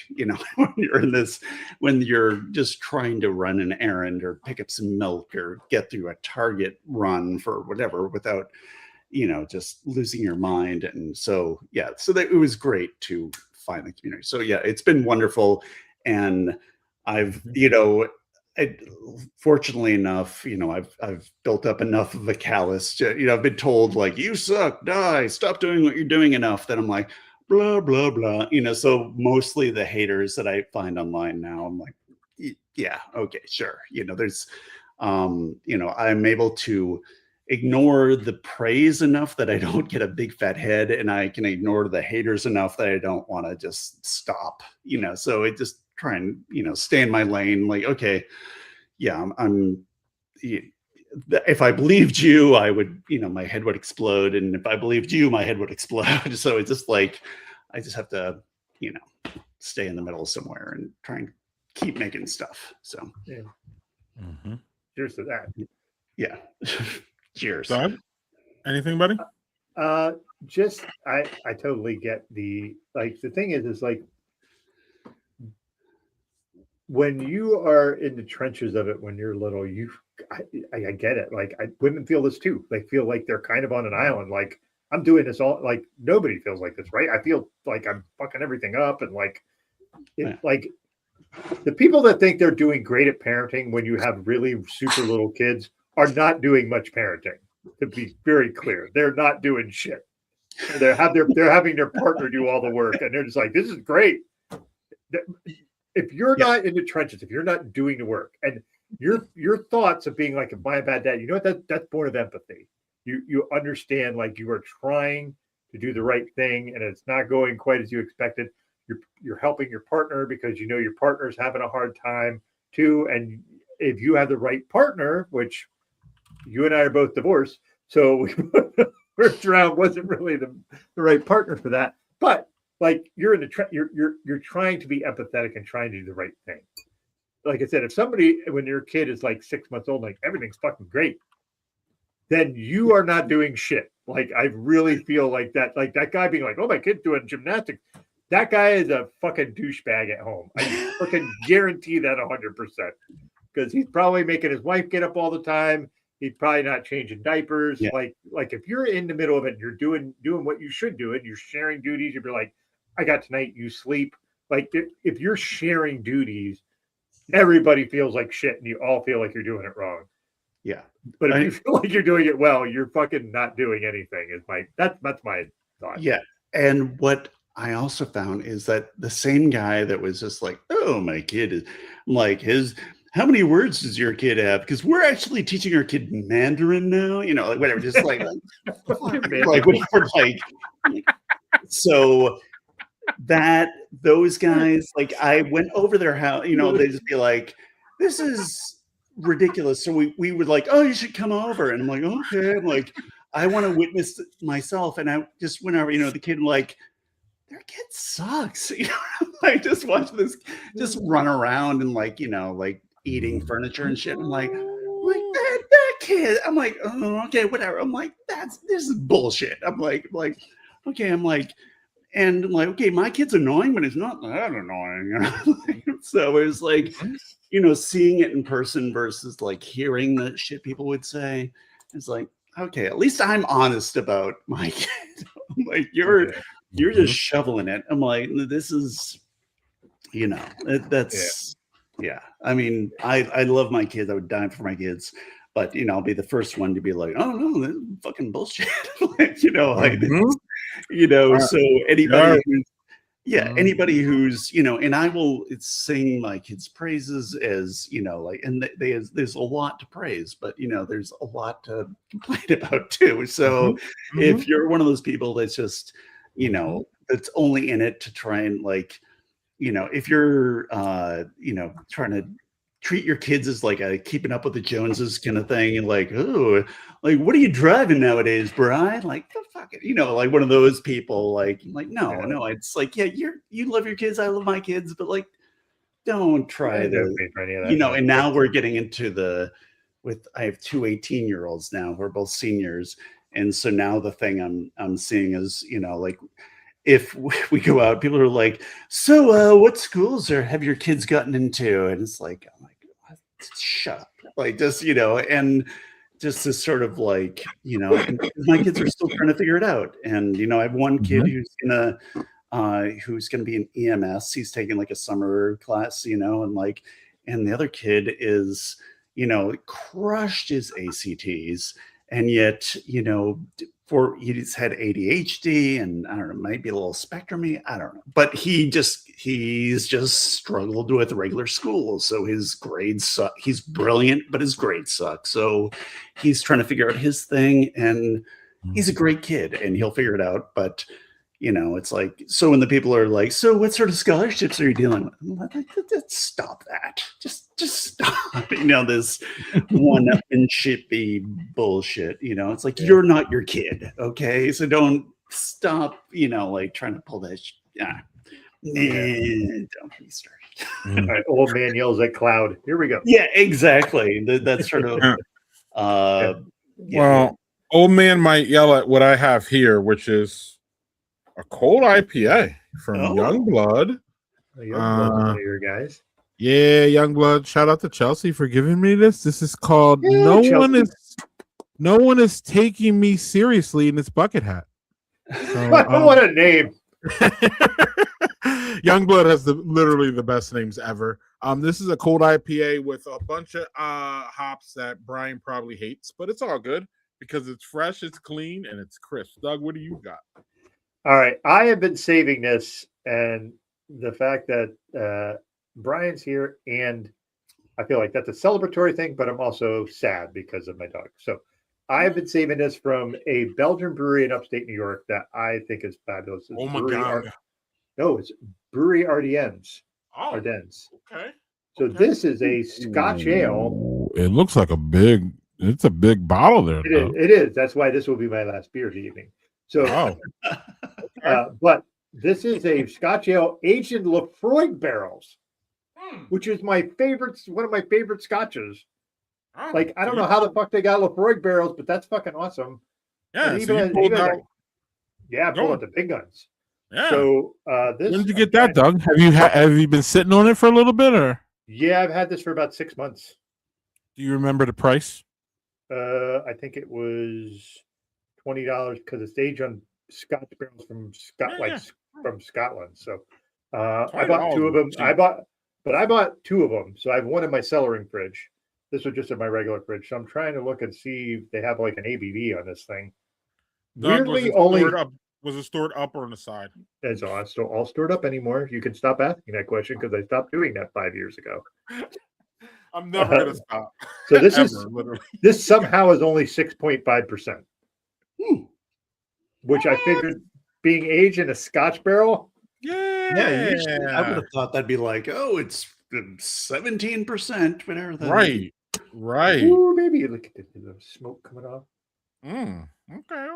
[SPEAKER 3] when you're just trying to run an errand or pick up some milk or get through a Target run for whatever without, just losing your mind. And so, yeah, so that it was great to find the community. So yeah, it's been wonderful. And I've, fortunately enough, I've built up enough of a callus. I've been told like, you suck, die, stop doing what you're doing enough. That I'm like, blah, blah, blah. So mostly the haters that I find online now, I'm like, yeah, okay, sure. There's, I'm able to ignore the praise enough that I don't get a big fat head, and I can ignore the haters enough that I don't want to just stop, so it just try and, stay in my lane. Like, okay, yeah, if I believed you, I would, my head would explode. And if I believed you, my head would explode. So it's just like, I just have to, stay in the middle somewhere and try and keep making stuff. So,
[SPEAKER 2] yeah. Cheers to that.
[SPEAKER 3] Yeah. Cheers.
[SPEAKER 1] Doug, anything, buddy?
[SPEAKER 2] I totally get the thing is like, when you are in the trenches of it when you're little, I get it. Like women feel this too. They feel like they're kind of on an island. Like I'm doing this all, like nobody feels like this, right? I feel like I'm fucking everything up, and like like the people that think they're doing great at parenting when you have really super little kids are not doing much parenting. To be very clear, they're not doing shit. They're having their partner do all the work, and they're just like, this is great. If you're not in the trenches, if you're not doing the work, and your thoughts of being like, am I a bad dad? You know what? That's born of empathy. You understand, like, you are trying to do the right thing, and it's not going quite as you expected. You're helping your partner because your partner's having a hard time too. And if you have the right partner, which you and I are both divorced, so first round wasn't really the right partner for that, but. Like you're in the you're trying to be empathetic and trying to do the right thing. Like I said, if somebody, when your kid is like 6 months old, like everything's fucking great, then you are not doing shit. Like I really feel like that guy being like, oh, my kid's doing gymnastics. That guy is a fucking douchebag at home. I fucking guarantee that 100%, because he's probably making his wife get up all the time. He's probably not changing diapers. Yeah. Like if you're in the middle of it, and you're doing what you should do, and you're sharing duties, you'd be like, I got tonight, you sleep. Like if you're sharing duties, everybody feels like shit, and you all feel like you're doing it wrong.
[SPEAKER 3] Yeah.
[SPEAKER 2] But if you feel like you're doing it well, you're fucking not doing anything. That's my thought.
[SPEAKER 3] Yeah. And what I also found is that the same guy that was just like, oh, my kid is like how many words does your kid have? Because we're actually teaching our kid Mandarin now, like whatever, just like whatever, like so that those guys, like I went over their house, they just be like, this is ridiculous. So we would like, oh, you should come over. And I'm like, okay. I'm like, I want to witness myself. And I just went over, the kid like, their kid sucks. You know, I just watch this just run around and like, you know, like eating furniture and shit. I'm like that kid. I'm like, oh, okay, whatever. I'm like, this is bullshit. I'm like, okay, I'm like, and I'm like, okay, my kid's annoying, but it's not that annoying. You know? So it was like, you know, seeing it in person versus like hearing the shit people would say. It's like, okay, at least I'm honest about my kid. I'm like, you're just shoveling it. I'm like, this is, you know, that's yeah. I mean, I love my kids. I would die for my kids. But you know, I'll be the first one to be like, oh no, that's fucking bullshit. Like, you know, like you know, so anybody who's anybody who's, you know, and I will sing my kids' praises as, you know, like, and there's a lot to praise, but you know, there's a lot to complain about too. So if you're one of those people that's just, you know, that's only in it to try and like, you know, if you're you know, trying to treat your kids as like a keeping up with the Joneses kind of thing, and like, oh, like, what are you driving nowadays, Brian? Like, the fuck it, you know, like one of those people. Like no, it's like, yeah, you love your kids, I love my kids, but like, don't try to, you know. And now we're getting into I have two 18-year-olds now who are both seniors, and so now the thing I'm seeing is, you know, like, if we go out, people are like, so what schools have your kids gotten into? And it's like, I'm like, what? Shut up. Like, just, you know, and just this sort of like, you know, and my kids are still trying to figure it out. And, you know, I have one kid who's gonna be in EMS. He's taking like a summer class, you know, and like, and the other kid is, you know, crushed his ACTs, and yet, you know, he's had ADHD and I don't know, might be a little spectrumy, I don't know, but he's just struggled with regular school, so his grades suck. He's brilliant, but his grades suck, so he's trying to figure out his thing, and he's a great kid and he'll figure it out. But you know, it's like, so when the people are like, so what sort of scholarships are you dealing with? I'm like, stop that. Just stop. You know, this one-upmanshipy bullshit. You know, it's like, you're not your kid. Okay. So don't stop, you know, like trying to pull that. Don't be started.
[SPEAKER 2] All right, old man yells at cloud. Here we go.
[SPEAKER 3] Yeah, exactly. That's sort of,
[SPEAKER 1] well, old man might yell at what I have here, which is a cold IPA from Youngblood.
[SPEAKER 2] Youngblood's one of your guys.
[SPEAKER 1] Yeah, Youngblood. Shout out to Chelsea for giving me this. This is called No One Is Taking Me Seriously in This Bucket Hat. So,
[SPEAKER 2] what a name.
[SPEAKER 1] Youngblood has literally the best names ever. This is a cold IPA with a bunch of hops that Brian probably hates, but it's all good because it's fresh, it's clean, and it's crisp. Doug, what do you got?
[SPEAKER 2] All right, I have been saving this, and the fact that Brian's here, and I feel like that's a celebratory thing, but I'm also sad because of my dog. So I have been saving this from a Belgian brewery in upstate New York that I think is fabulous. It's
[SPEAKER 1] oh my God.
[SPEAKER 2] It's Brewery Ardennes.
[SPEAKER 1] Oh,
[SPEAKER 2] Ardennes.
[SPEAKER 1] Okay.
[SPEAKER 2] So this is a Scotch ale.
[SPEAKER 1] It looks like it's a big bottle there.
[SPEAKER 2] It is. That's why this will be my last beer of the evening. So, but this is a Scotch ale aged in Lafroig barrels, which is one of my favorite scotches. Like, I don't know how the fuck they got Lafroig barrels, but that's fucking awesome.
[SPEAKER 1] Yeah,
[SPEAKER 2] I pulled out the big guns.
[SPEAKER 1] Yeah.
[SPEAKER 2] So
[SPEAKER 1] when did you get that, Doug? Have you been sitting on it for a little bit, or?
[SPEAKER 2] Yeah, I've had this for about 6 months.
[SPEAKER 1] Do you remember the price?
[SPEAKER 2] I think it was $20 because it's aged on Scotch barrels from Scotland. So I bought two of them. I bought two of them. So I have one in my cellaring fridge. This was just in my regular fridge. So I'm trying to look and see if they have like an ABV on this thing.
[SPEAKER 1] Doug, was it stored up or on the side?
[SPEAKER 2] It's all stored up anymore. You can stop asking that question because I stopped doing that 5 years ago.
[SPEAKER 1] I'm never gonna stop.
[SPEAKER 2] So this somehow is only 6.5%. Which I figured being aged in a Scotch barrel.
[SPEAKER 3] Yeah. Usually I would have thought that'd be like, it's 17%, whatever.
[SPEAKER 1] Right.
[SPEAKER 2] Ooh, maybe look at the smoke coming off.
[SPEAKER 1] Okay.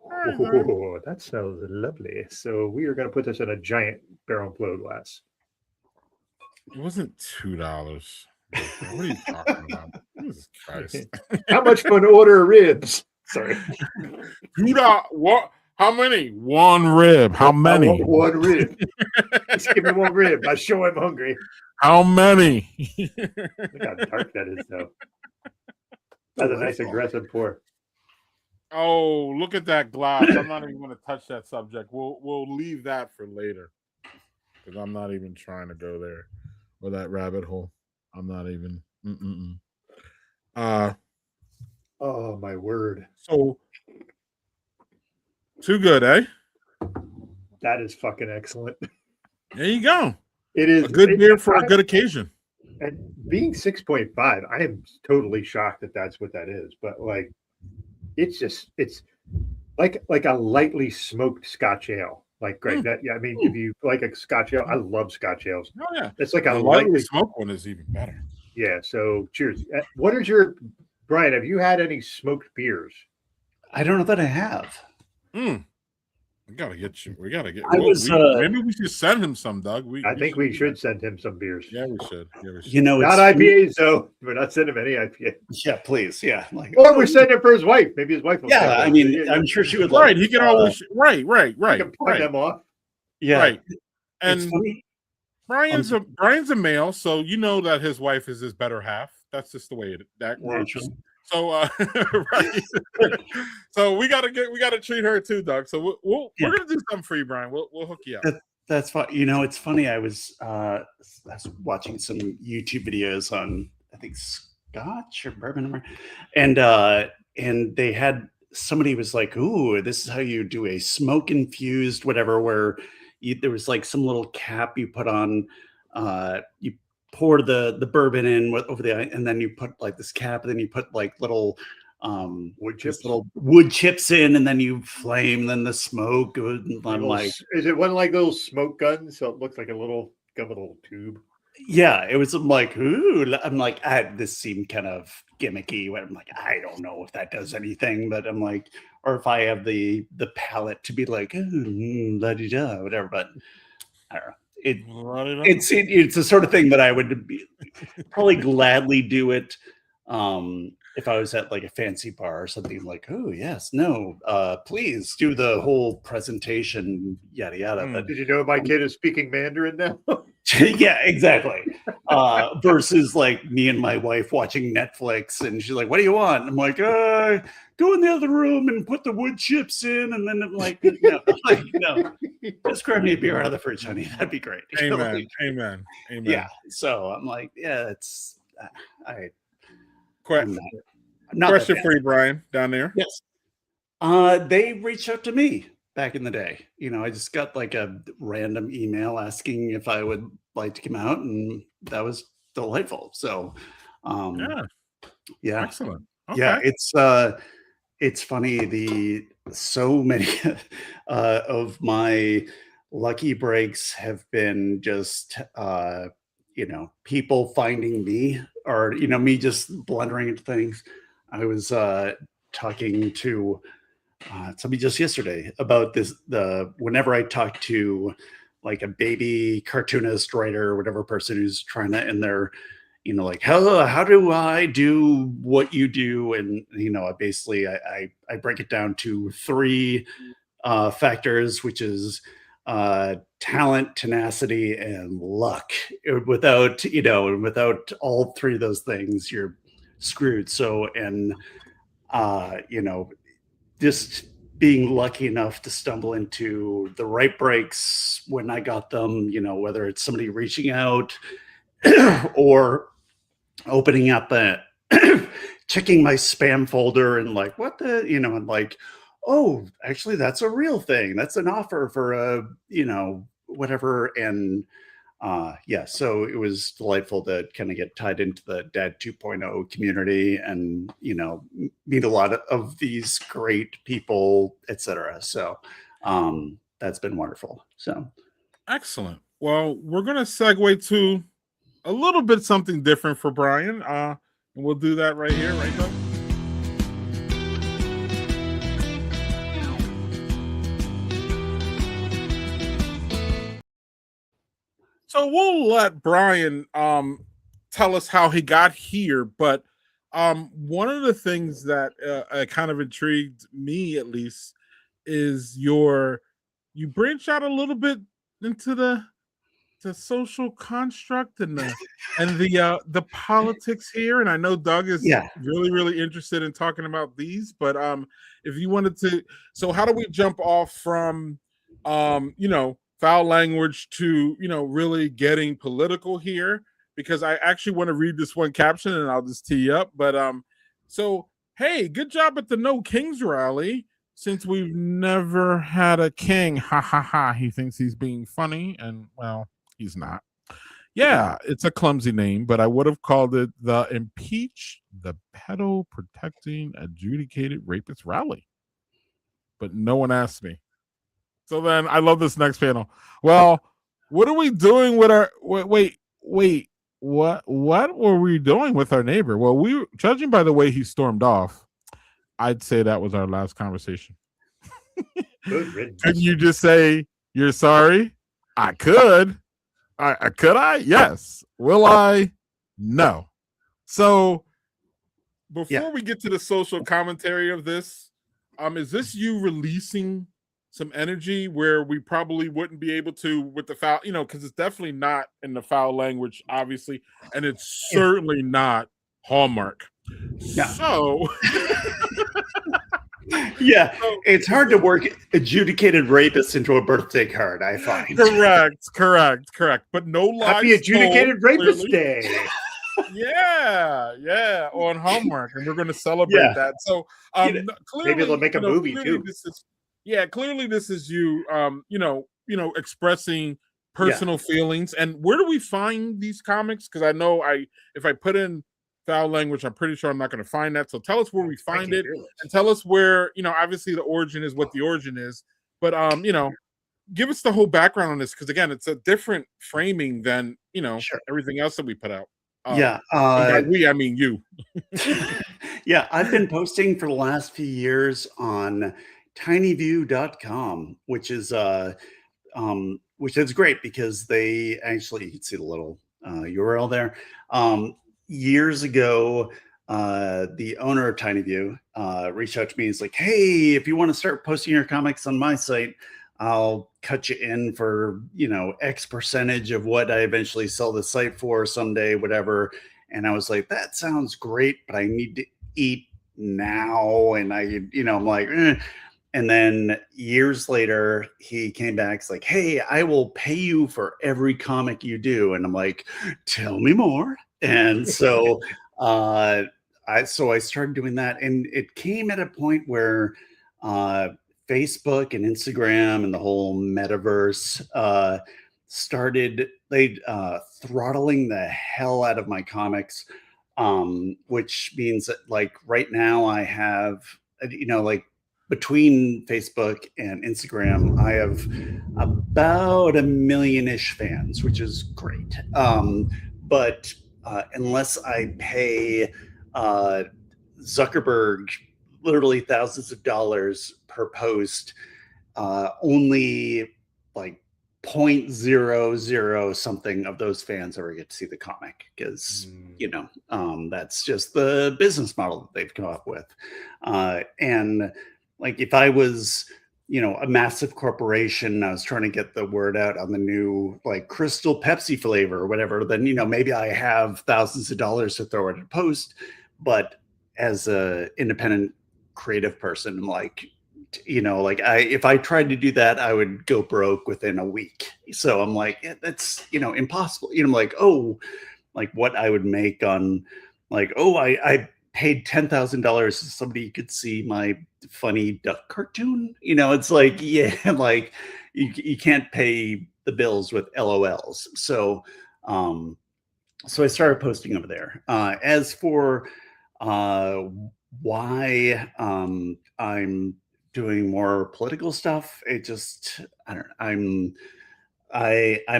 [SPEAKER 1] right, man.
[SPEAKER 2] Oh, that sounds lovely. So we are going to put this in a giant barrel and flow glass.
[SPEAKER 1] It wasn't $2. What are you talking about? Jesus Christ.
[SPEAKER 2] How much for an order of ribs? Sorry.
[SPEAKER 1] $2. What? How many? One rib. How
[SPEAKER 2] I
[SPEAKER 1] many?
[SPEAKER 2] want one rib. Just give me one rib. I sure am hungry.
[SPEAKER 1] How many?
[SPEAKER 2] Look how dark that is, though. That's a nice aggressive pour.
[SPEAKER 1] Oh, look at that glass. I'm not even going to touch that subject. We'll leave that for later because I'm not even trying to go there or that rabbit hole. I'm not even.
[SPEAKER 2] Oh my word!
[SPEAKER 1] So too good, eh?
[SPEAKER 2] That is fucking excellent.
[SPEAKER 1] There you go.
[SPEAKER 2] It is
[SPEAKER 1] A good beer for a good occasion.
[SPEAKER 2] And being 6.5, I am totally shocked that that's what that is. But like, it's like a lightly smoked Scotch ale. Like, Greg, that, yeah, I mean, if you like a Scotch ale, I love Scotch ales.
[SPEAKER 1] Oh yeah,
[SPEAKER 2] It's like a
[SPEAKER 1] the
[SPEAKER 2] lightly
[SPEAKER 1] lightly smoked one is even better.
[SPEAKER 2] Yeah. So cheers. What is your, Brian? Have you had any smoked beers?
[SPEAKER 3] I don't know that I have.
[SPEAKER 1] We gotta get you. We gotta get.
[SPEAKER 3] Maybe
[SPEAKER 1] we should send him some, Doug.
[SPEAKER 2] I think we should send him some beers.
[SPEAKER 1] Yeah, we should.
[SPEAKER 3] You know,
[SPEAKER 2] Not IPAs, though. We're not sending him any IPA.
[SPEAKER 3] Yeah, please. Yeah. Like,
[SPEAKER 2] Or we're sending it for his wife. Maybe his wife will.
[SPEAKER 3] yeah, I mean, I'm sure she would like.
[SPEAKER 1] Right, he can always. Right.
[SPEAKER 2] He can point them off.
[SPEAKER 3] Yeah.
[SPEAKER 1] Right.
[SPEAKER 3] It's
[SPEAKER 1] And
[SPEAKER 3] funny.
[SPEAKER 1] Brian's a male, so you know that his wife is his better half. That's just the way that works.
[SPEAKER 3] Naturally.
[SPEAKER 1] So right. So we gotta treat her too, Doug. So we're gonna do something for you, Brian. We'll hook you up.
[SPEAKER 3] That's fine. You know, it's funny. I was watching some YouTube videos on, I think, Scotch or bourbon, and they had somebody was like, "Ooh, this is how you do a smoke infused whatever." Where there was like some little cap you put on, you pour the bourbon in over and then you put like this cap, and then you put like little wood chips in, and then you flame, then the smoke. And I'm like,
[SPEAKER 2] is it one like those smoke guns? So it looks like a little tube.
[SPEAKER 3] Yeah, it was. I'm like, ooh. I'm like, this seemed kind of gimmicky. I'm like, I don't know if that does anything, but I'm like, or if I have the palate to be like, la-di-da, whatever. But I don't know. It's the sort of thing that I would probably gladly do it if I was at like a fancy bar or something. Like, oh yes, no, please do the whole presentation, yada yada. But
[SPEAKER 2] did you know my kid is speaking Mandarin now?
[SPEAKER 3] Yeah, exactly. Versus like me and my wife watching Netflix, and she's like, "What do you want?" And I'm like, "Go in the other room and put the wood chips in." And then I'm like, "No, just grab me a beer out of the fridge, honey. That'd be great."
[SPEAKER 1] Amen.
[SPEAKER 3] Yeah. So I'm like, yeah, it's
[SPEAKER 1] Question for you, Brian, down there.
[SPEAKER 3] Yes. They reached out to me back in the day. You know, I just got like a random email asking if I would like to come out, and that was delightful. So yeah.
[SPEAKER 1] Excellent. Okay.
[SPEAKER 3] Yeah, it's funny. So many of my lucky breaks have been just people finding me, or me just blundering into things. I was talking to somebody just yesterday about this. Whenever I talk to like a baby cartoonist, writer, or whatever person who's trying to, and they're like, how do I do what you do? And I break it down to 3 factors, which is talent, tenacity, and luck. Without all 3 of those things, you're screwed. So, and just being lucky enough to stumble into the right breaks when I got them, whether it's somebody reaching out or opening up checking my spam folder and like, what the, and like, oh, actually that's a real thing. That's an offer for whatever. And so it was delightful to kind of get tied into the Dad 2.0 community and, meet a lot of these great people, etc. So that's been wonderful. So
[SPEAKER 1] excellent. Well, we're going to segue to a little bit something different for Brian. And we'll do that right here, right now. So we'll let Brian tell us how he got here, but one of the things that kind of intrigued me, at least, is you branch out a little bit into the social construct and the politics here. And I know Doug is really, really interested in talking about these, but if you wanted to, so how do we jump off from foul language to really getting political here? Because I actually want to read this one caption and I'll just tee you up. But so hey, good job at the No Kings rally. Since we've never had a king, ha ha ha. He thinks he's being funny, and well, he's not. Yeah, it's a clumsy name, but I would have called it the Impeach the Pedo Protecting Adjudicated Rapist Rally. But no one asked me. So then I love this next panel. Well, what are we doing with our wait, what were we doing with our neighbor? Well, judging by the way he stormed off, I'd say that was our last conversation. Could you just say you're sorry? I could. Could I? Yes. Will I? No. So before we get to the social commentary of this, is this you releasing some energy where we probably wouldn't be able to with the foul, because it's definitely not in the foul language, obviously, and it's certainly not Hallmark. Yeah. So
[SPEAKER 3] it's hard to work adjudicated rapists into a birthday card, I find.
[SPEAKER 1] Correct. But no lies.
[SPEAKER 2] Happy adjudicated rapist day.
[SPEAKER 1] Yeah, on Hallmark, and we're going to celebrate that. So clearly,
[SPEAKER 2] maybe they'll make a movie too.
[SPEAKER 1] Clearly this is you, expressing personal feelings. And where do we find these comics? Because I know if I put in foul language, I'm pretty sure I'm not going to find that. So tell us where we find it, and tell us where, obviously the origin is what the origin is, but give us the whole background on this, because again, it's a different framing than everything else that we put out. By we, I mean you.
[SPEAKER 3] I've been posting for the last few years on tinyview.com, which is great because they actually, you can see the little URL there. Years ago, the owner of TinyView reached out to me. He's like, hey, if you want to start posting your comics on my site, I'll cut you in for, X percentage of what I eventually sell the site for someday, whatever. And I was like, that sounds great, but I need to eat now. And I'm like, And then years later, he came back. It's like, hey, I will pay you for every comic you do. And I'm like, tell me more. And so I started doing that, and it came at a point where Facebook and Instagram and the whole metaverse started throttling the hell out of my comics, which means that like right now I have between Facebook and Instagram, I have about 1 million-ish fans, which is great. But unless I pay Zuckerberg literally thousands of dollars per post, only like 0.00 something of those fans ever get to see the comic, because that's just the business model that they've come up with. And like if I was a massive corporation, I was trying to get the word out on the new like Crystal Pepsi flavor or whatever, then maybe I have thousands of dollars to throw at a post. But as a independent creative person, like if I tried to do that, I would go broke within a week. So I'm like, that's impossible. I'm like, like what I would make on like, I paid $10,000 so somebody could see my funny duck cartoon. It's like, like you can't pay the bills with LOLs. So I started posting over there. As for why I'm doing more political stuff, I'm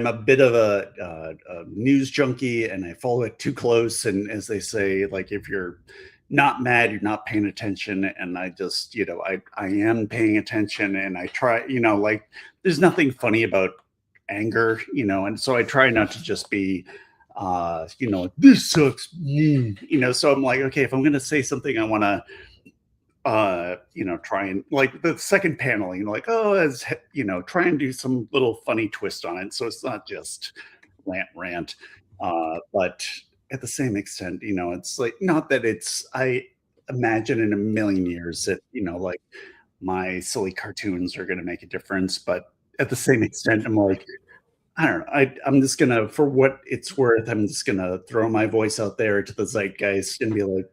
[SPEAKER 3] a bit of a news junkie, and I follow it too close. And as they say, like if you're not mad, you're not paying attention. And I just, I am paying attention, and I try, like there's nothing funny about anger, and so I try not to just be, this sucks, so I'm like, okay, if I'm going to say something, I want to, try and like the second panel, try and do some little funny twist on it. So it's not just rant. But at the same extent, it's like, not that I imagine in a million years that, like my silly cartoons are going to make a difference. But at the same extent, I'm like, I don't know. I'm just going to, for what it's worth, I'm just going to throw my voice out there to the zeitgeist and be like,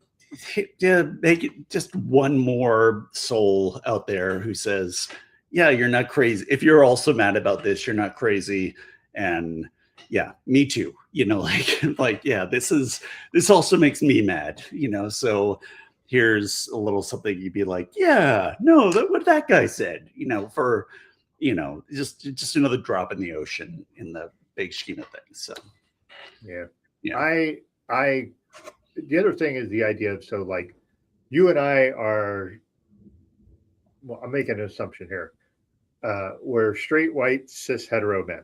[SPEAKER 3] yeah, make it just one more soul out there who says, yeah, you're not crazy. If you're also mad about this, you're not crazy. And yeah, me too. Yeah, this also makes me mad, so here's a little something you'd be like, yeah, no, what that guy said, for, just another drop in the ocean in the big scheme of things. So,
[SPEAKER 2] yeah.
[SPEAKER 3] Yeah.
[SPEAKER 2] The other thing is the idea of, so like you and I are, well, I'm making an assumption here. We're straight, white, cis, hetero men.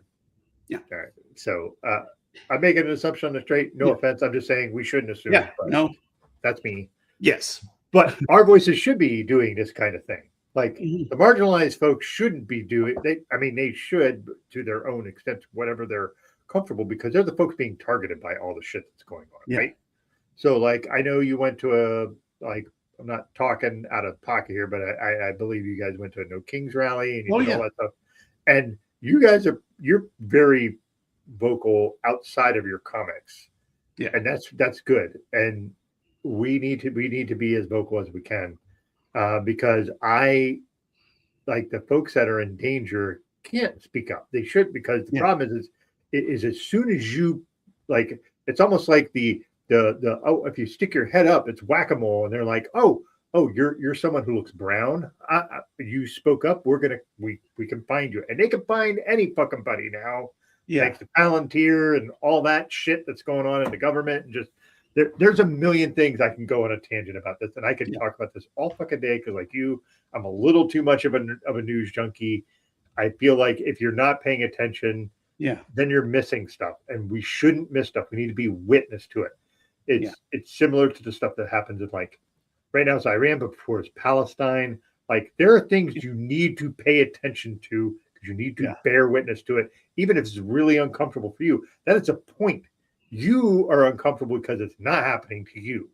[SPEAKER 3] Yeah.
[SPEAKER 2] All right. So I'm making an assumption on the straight. No offense. I'm just saying we shouldn't assume.
[SPEAKER 3] Yeah. No.
[SPEAKER 2] That's me.
[SPEAKER 3] Yes.
[SPEAKER 2] But our voices should be doing this kind of thing. Like
[SPEAKER 3] Mhm.
[SPEAKER 2] the marginalized folks shouldn't be doing. They should to their own extent, whatever they're comfortable, because they're the folks being targeted by all the shit that's going on.
[SPEAKER 3] Yeah.
[SPEAKER 2] Right. So, like, I know you went to I'm not talking out of pocket here, but I believe you guys went to a No Kings rally and you did all that stuff. And you guys you're very vocal outside of your comics.
[SPEAKER 3] Yeah.
[SPEAKER 2] And that's good. And we need to be as vocal as we can. Because the folks that are in danger can't speak up. They should, because the problem is as soon as you, like, it's almost like the if you stick your head up, it's whack-a-mole, and they're like, oh, you're someone who looks brown. You spoke up. We can find you, and they can find any fucking buddy now.
[SPEAKER 3] Yeah.
[SPEAKER 2] Thanks to Palantir and all that shit that's going on in the government, and just there's a million things I can go on a tangent about this, and I can talk about this all fucking day because, like you, I'm a little too much of a news junkie. I feel like if you're not paying attention, then you're missing stuff, and we shouldn't miss stuff. We need to be witness to it. It's similar to the stuff that happens in, like, right now it's Iran, but before it's Palestine. Like, there are things you need to pay attention to because you need to bear witness to it, even if it's really uncomfortable for you. That is a point. You are uncomfortable because it's not happening to you.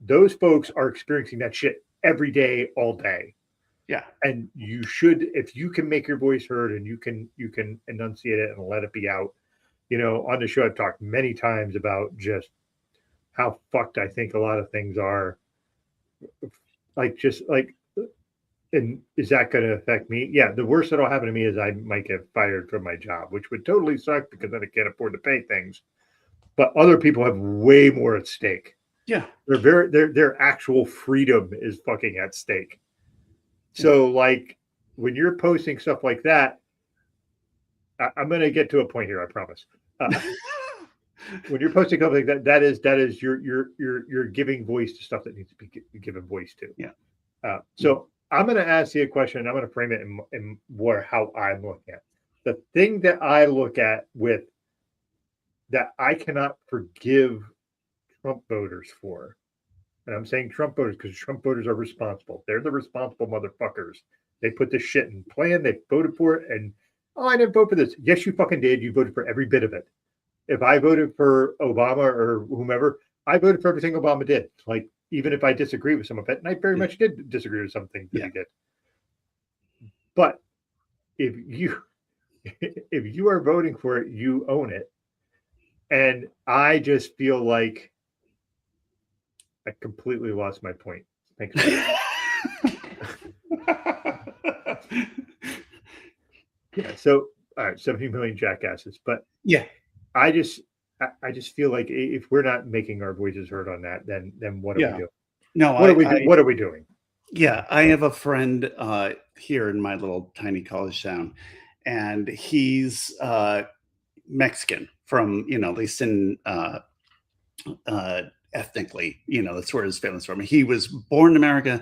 [SPEAKER 2] Those folks are experiencing that shit every day, all day.
[SPEAKER 3] Yeah.
[SPEAKER 2] And you should, if you can make your voice heard and you can enunciate it and let it be out. On the show, I've talked many times about just how fucked I think a lot of things are. And is that going to affect me? Yeah, the worst that'll happen to me is I might get fired from my job, which would totally suck because then I can't afford to pay things. But other people have way more at stake.
[SPEAKER 3] Yeah,
[SPEAKER 2] their actual freedom is fucking at stake. So, like, when you're posting stuff like that, I'm going to get to a point here, I promise. When you're posting something like that is you're giving voice to stuff that needs to be given voice to.
[SPEAKER 3] Yeah.
[SPEAKER 2] So I'm going to ask you a question, and I'm going to frame it in how I'm looking at the thing that I look at with that I cannot forgive Trump voters for. And I'm saying Trump voters because Trump voters are responsible. They're the responsible motherfuckers. They put this shit in plan. They voted for it. And, I didn't vote for this. Yes, you fucking did. You voted for every bit of it. If I voted for Obama or whomever, I voted for everything Obama did. Like, even if I disagree with some of it, and I very much did disagree with something that he did. But if you are voting for it, you own it. And I just feel like I completely lost my point. Thanks. So all right, 70 million jackasses. But I just feel like if we're not making our voices heard on that, then what are we doing?
[SPEAKER 3] No,
[SPEAKER 2] what are we doing?
[SPEAKER 3] Yeah, I have a friend here in my little tiny college town, and he's Mexican from, at least in ethnically, that's where his family's from. He was born in America,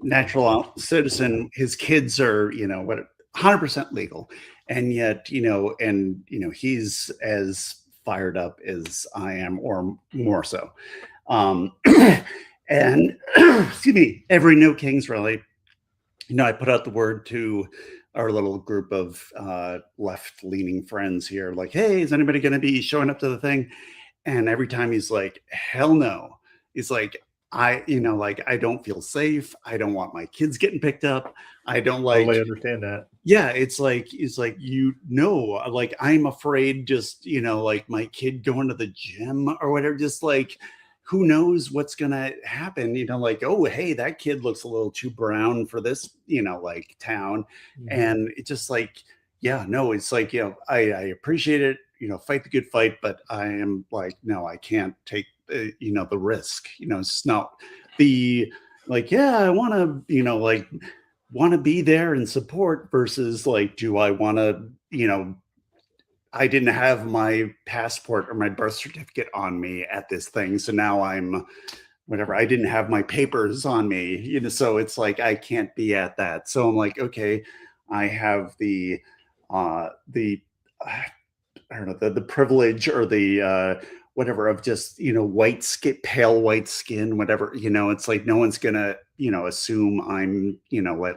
[SPEAKER 3] natural citizen. His kids are, 100% legal. and yet, he's as fired up as I am, or more so. And excuse me, every No Kings rally, I put out the word to our little group of left-leaning friends here, like, hey, is anybody going to be showing up to the thing? And every time he's like, hell no. He's like, I don't feel safe. I don't want my kids getting picked up. I don't like.
[SPEAKER 2] Totally understand that.
[SPEAKER 3] Yeah, it's like, like, I'm afraid just, like my kid going to the gym or whatever, just like, who knows what's gonna happen, like, oh, hey, that kid looks a little too brown for this, like town.
[SPEAKER 2] Mhm.
[SPEAKER 3] And it's just like, yeah, no, it's like, I appreciate it, fight the good fight, but I am like, no, I can't take, the risk, it's not the, like, yeah, I want to, like, want to be there and support versus like, do I want to, I didn't have my passport or my birth certificate on me at this thing. So now I'm whatever. I didn't have my papers on me, so it's like, I can't be at that. So I'm like, okay, I have the I don't know, the privilege or the, whatever of just, white skin, pale white skin, whatever, it's like, no one's gonna, assume I'm,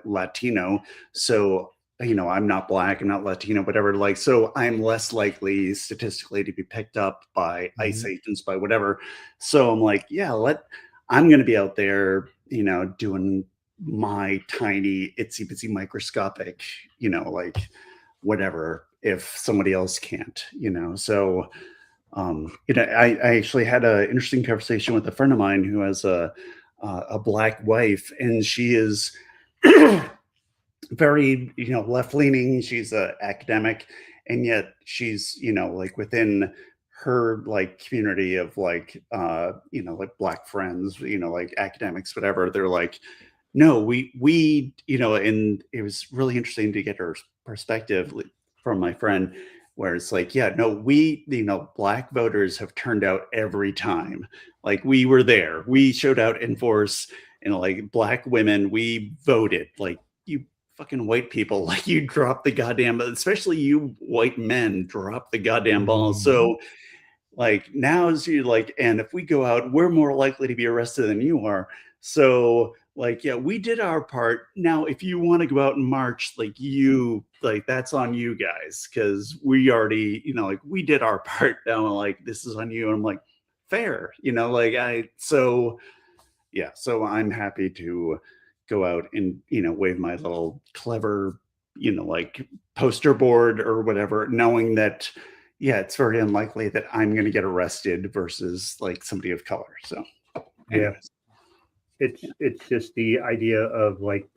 [SPEAKER 3] Latino. So, I'm not Black, I'm not Latino, whatever. Like, so I'm less likely statistically to be picked up by ICE agents, by whatever. So I'm like, yeah, I'm going to be out there, doing my tiny itsy bitsy microscopic, like whatever, if somebody else can't, so, I actually had an interesting conversation with a friend of mine who has a Black wife, and she is very, left-leaning. She's a academic, and yet she's, like within her like community of like, like Black friends, like academics, whatever. They're like, no, we, and it was really interesting to get her perspective from my friend, where it's like, yeah, no, we, Black voters have turned out every time. Like, we were there, we showed out in force, like Black women, we voted. Like, you fucking white people, like, you drop the goddamn, especially you white men, drop the goddamn ball. So like, now is you like, and if we go out, we're more likely to be arrested than you are. So like, yeah, we did our part. Now, if you want to go out and march, like that's on you guys, because we already, like, we did our part. Now, like, this is on you. And I'm like, fair, like so yeah, so I'm happy to go out and, wave my little clever, like poster board or whatever, knowing that, yeah, it's very unlikely that I'm going to get arrested versus like somebody of color. So, anyways.
[SPEAKER 2] It's just the idea of like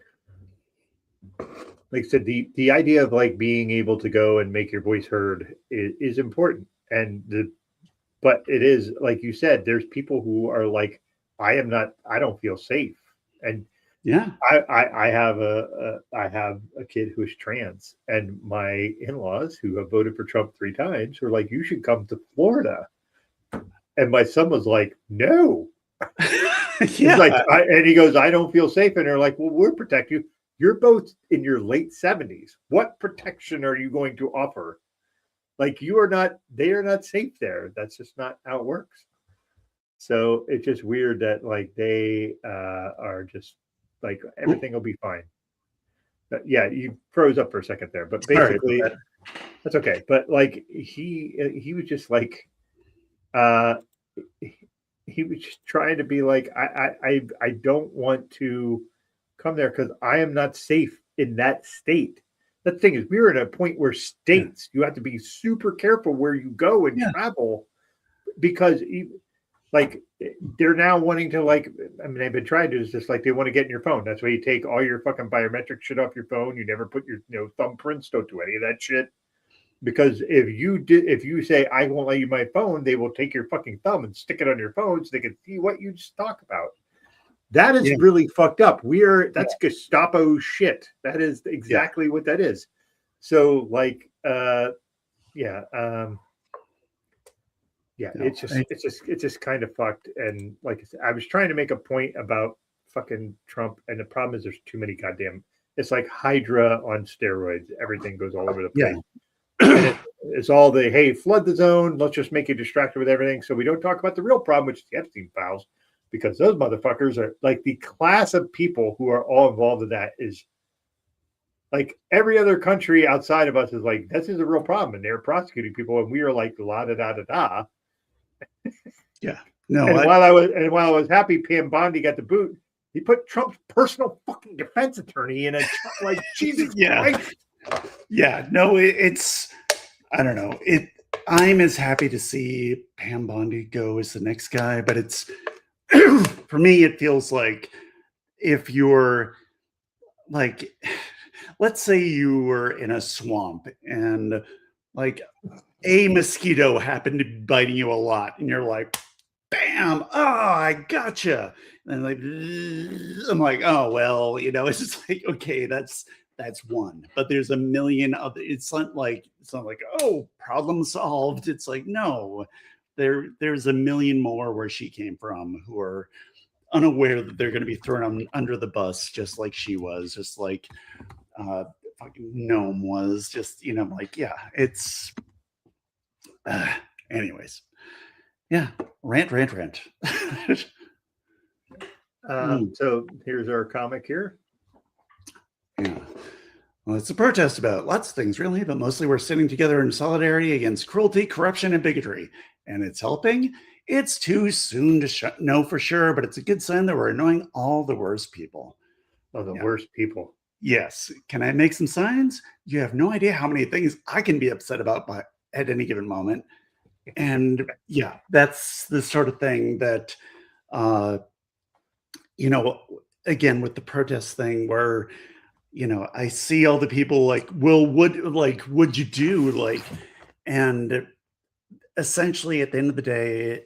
[SPEAKER 2] I said, the idea of like being able to go and make your voice heard is important. But it is, like you said, there's people who are like, I don't feel safe. And
[SPEAKER 3] yeah,
[SPEAKER 2] I have a kid who's trans, and my in-laws who have voted for Trump 3 times were like, you should come to Florida. And my son was like, no. He's like, and he goes, I don't feel safe. And they're like, well, we'll protect you. You're both in your late 70s. What protection are you going to offer? Like, they are not safe there. That's just not how it works. So it's just weird that like they are just like, everything will be fine. But yeah, you froze up for a second there, but basically that's okay. But like he was just like he was just trying to be like, I don't want to come there because I am not safe in that state. The thing is, we're at a point where states, you have to be super careful where you go and travel, because like they're now wanting to like, I mean, they've been trying to, it's just like they want to get in your phone. That's why you take all your fucking biometric shit off your phone. You never put your thumbprints, don't do any of that shit. Because if you say, I won't let you my phone, they will take your fucking thumb and stick it on your phone so they can see what you just talk about. That is really fucked up. That's Gestapo shit. That is exactly what that is. So like, it's just kind of fucked. And like I said, I was trying to make a point about fucking Trump, and the problem is there's too many goddamn it's like Hydra on steroids. Everything goes all over the
[SPEAKER 3] Yeah.
[SPEAKER 2] place. And it's all the, hey, flood the zone. Let's just make you distracted with everything. So we don't talk about the real problem, which is the Epstein files, because those motherfuckers are like the class of people who are all involved in that is like every other country outside of us is like, this is a real problem. And they're prosecuting people. And we are like, la da da da da.
[SPEAKER 3] Yeah. No,
[SPEAKER 2] And while I was happy Pam Bondi got the boot, he put Trump's personal fucking defense attorney in a like Jesus Christ.
[SPEAKER 3] Yeah. No, it's I don't know. I'm as happy to see Pam Bondi go as the next guy, but it's for me, it feels like if you're like, let's say you were in a swamp and like a mosquito happened to be biting you a lot, and you're like, bam, oh, I gotcha. And like, I'm like, oh, well, it's just like, okay, that's one, but there's a million other. It's not like, oh, problem solved. It's like, no, there's a million more where she came from who are unaware that they're going to be thrown under the bus, just like she was, just like fucking Gnome was, just, like, yeah, it's anyways. Yeah, rant.
[SPEAKER 2] So here's our comic here.
[SPEAKER 3] Yeah. Well, it's a protest about lots of things, really, but mostly we're sitting together in solidarity against cruelty, corruption, and bigotry. And it's helping. It's too soon to know for sure, but it's a good sign that we're annoying all the worst people.
[SPEAKER 2] Oh, the worst people.
[SPEAKER 3] Yes. Can I make some signs? You have no idea how many things I can be upset about at any given moment. And yeah, that's the sort of thing that, again, with the protest thing where, I see all the people like, well, would you do like, and essentially at the end of the day,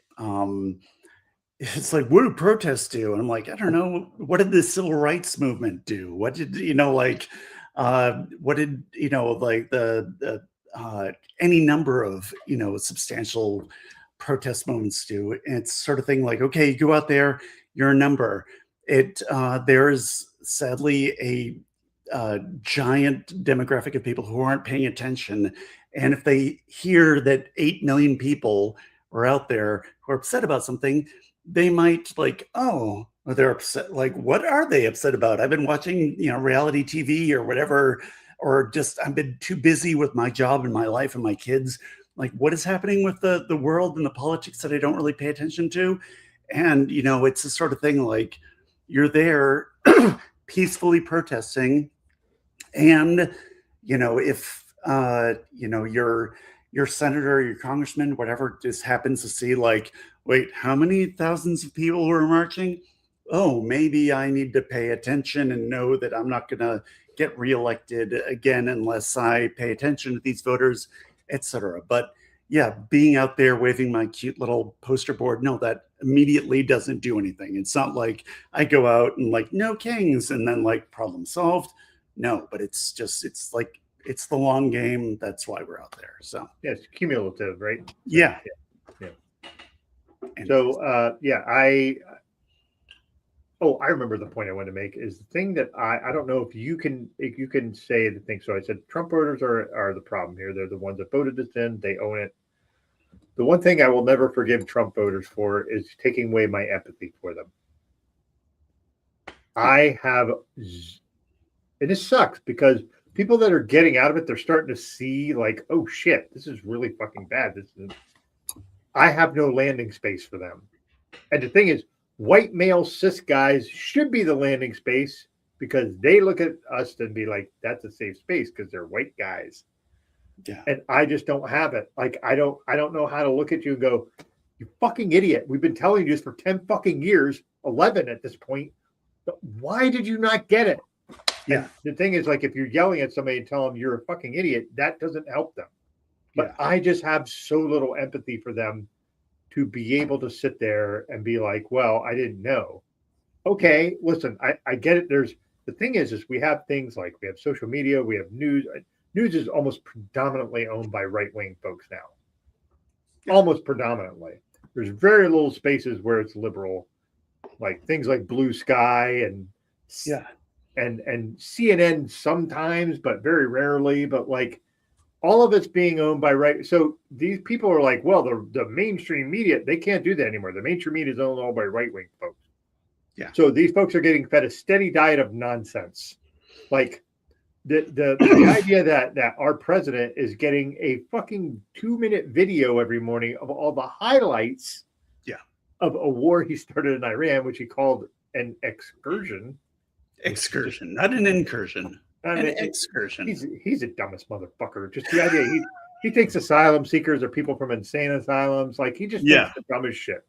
[SPEAKER 3] it's like, what do protests do? And I'm like, I don't know. What did the civil rights movement do? What did, what did, like the any number of, substantial protest moments do? And it's sort of thing like, okay, you go out there, you're a number. There's sadly a giant demographic of people who aren't paying attention. And if they hear that 8 million people are out there who are upset about something, they might like, oh, they're upset. Like, what are they upset about? I've been watching, reality TV or whatever, or just I've been too busy with my job and my life and my kids. Like, what is happening with the world and the politics that I don't really pay attention to? And, it's the sort of thing like you're there peacefully protesting. And, if, your senator, your congressman, whatever, just happens to see like, wait, how many thousands of people were marching? Oh, maybe I need to pay attention and know that I'm not going to get reelected again unless I pay attention to these voters, etc. But yeah, being out there waving my cute little poster board, no, that immediately doesn't do anything. It's not like I go out and like, no kings, and then like problem solved. No, but it's like, it's the long game. That's why we're out there. So
[SPEAKER 2] yeah, it's cumulative, right?
[SPEAKER 3] Yeah.
[SPEAKER 2] So I remember the point I wanted to make is the thing that I don't know if you can say the thing. So I said Trump voters are the problem here. They're the ones that voted this in. They own it. The one thing I will never forgive Trump voters for is taking away my empathy for them. I have, and this sucks because people that are getting out of it, they're starting to see like, oh shit, this is really fucking bad. I have no landing space for them. And the thing is, white male cis guys should be the landing space because they look at us and be like, that's a safe space because they're white guys.
[SPEAKER 3] Yeah.
[SPEAKER 2] And I just don't have it. Like, I don't know how to look at you and go, you fucking idiot. We've been telling you this for 10 fucking years, 11 at this point. But why did you not get it?
[SPEAKER 3] Yeah.
[SPEAKER 2] And the thing is, like, if you're yelling at somebody and tell them you're a fucking idiot, that doesn't help them. But yeah. I just have so little empathy for them to be able to sit there and be like, well, I didn't know. Okay, listen, I get it. The thing is we have things like we have social media, we have news. News is almost predominantly owned by right-wing folks now. Almost predominantly. There's very little spaces where it's liberal, like things like Blue Sky and and CNN sometimes, but very rarely. But like all of it's being owned by right. So these people are like, well, the mainstream media, they can't do that anymore. The mainstream media is owned all by right wing folks.
[SPEAKER 3] Yeah.
[SPEAKER 2] So these folks are getting fed a steady diet of nonsense. Like the idea that our president is getting a fucking 2-minute video every morning of all the highlights of a war he started in Iran, which he called an excursion.
[SPEAKER 3] Excursion, not an incursion.
[SPEAKER 2] I mean,
[SPEAKER 3] an excursion.
[SPEAKER 2] He's the dumbest motherfucker. Just the idea he thinks asylum seekers are people from insane asylums. Like he just thinks the dumbest shit.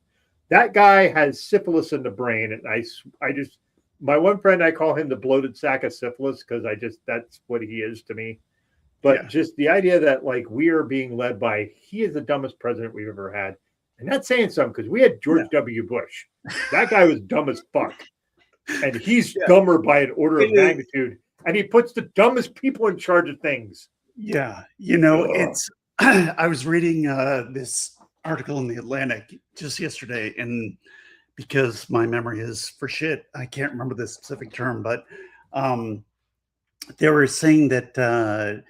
[SPEAKER 2] That guy has syphilis in the brain, and I just my one friend, I call him the bloated sack of syphilis because that's what he is to me. But just the idea that like we are being led by he is the dumbest president we've ever had. And that's saying something because we had George W. Bush. That guy was dumb as fuck. And he's dumber by an order of magnitude. And he puts the dumbest people in charge of things.
[SPEAKER 3] Yeah. It's I was reading this article in the Atlantic just yesterday, and because my memory is for shit, I can't remember the specific term, but they were saying that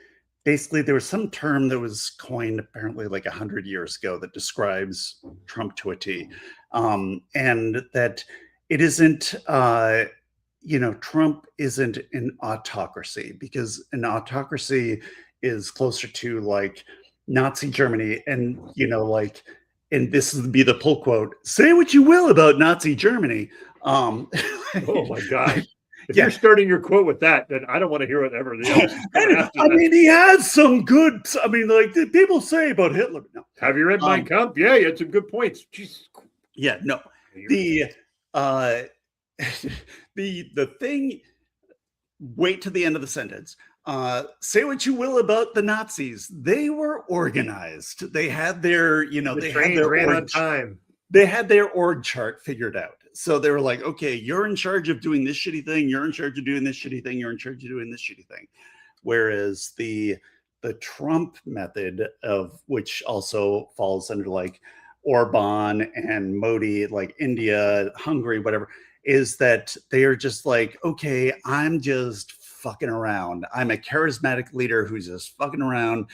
[SPEAKER 3] basically there was some term that was coined apparently like 100 years ago that describes Trump to a T, and that it isn't, Trump isn't an autocracy, because an autocracy is closer to like Nazi Germany, and and this would be the pull quote: "Say what you will about Nazi Germany."
[SPEAKER 2] Oh my God. If you're starting your quote with that, then I don't want to hear whatever else.
[SPEAKER 3] I mean, he had some good. I mean, like the people say about Hitler. No.
[SPEAKER 2] Have you read Mein Kampf? Yeah, you had some good points. Jesus.
[SPEAKER 3] Yeah, no. The thing. Wait to the end of the sentence. Say what you will about the Nazis. They were organized. They had their, they had their
[SPEAKER 2] ran on time.
[SPEAKER 3] They had their org chart figured out. So they were like, okay, you're in charge of doing this shitty thing. You're in charge of doing this shitty thing. You're in charge of doing this shitty thing. Whereas the Trump method, of which also falls under like Orban and Modi, like India, Hungary, whatever, is that they are just like, okay, I'm just fucking around. I'm a charismatic leader who's just fucking around,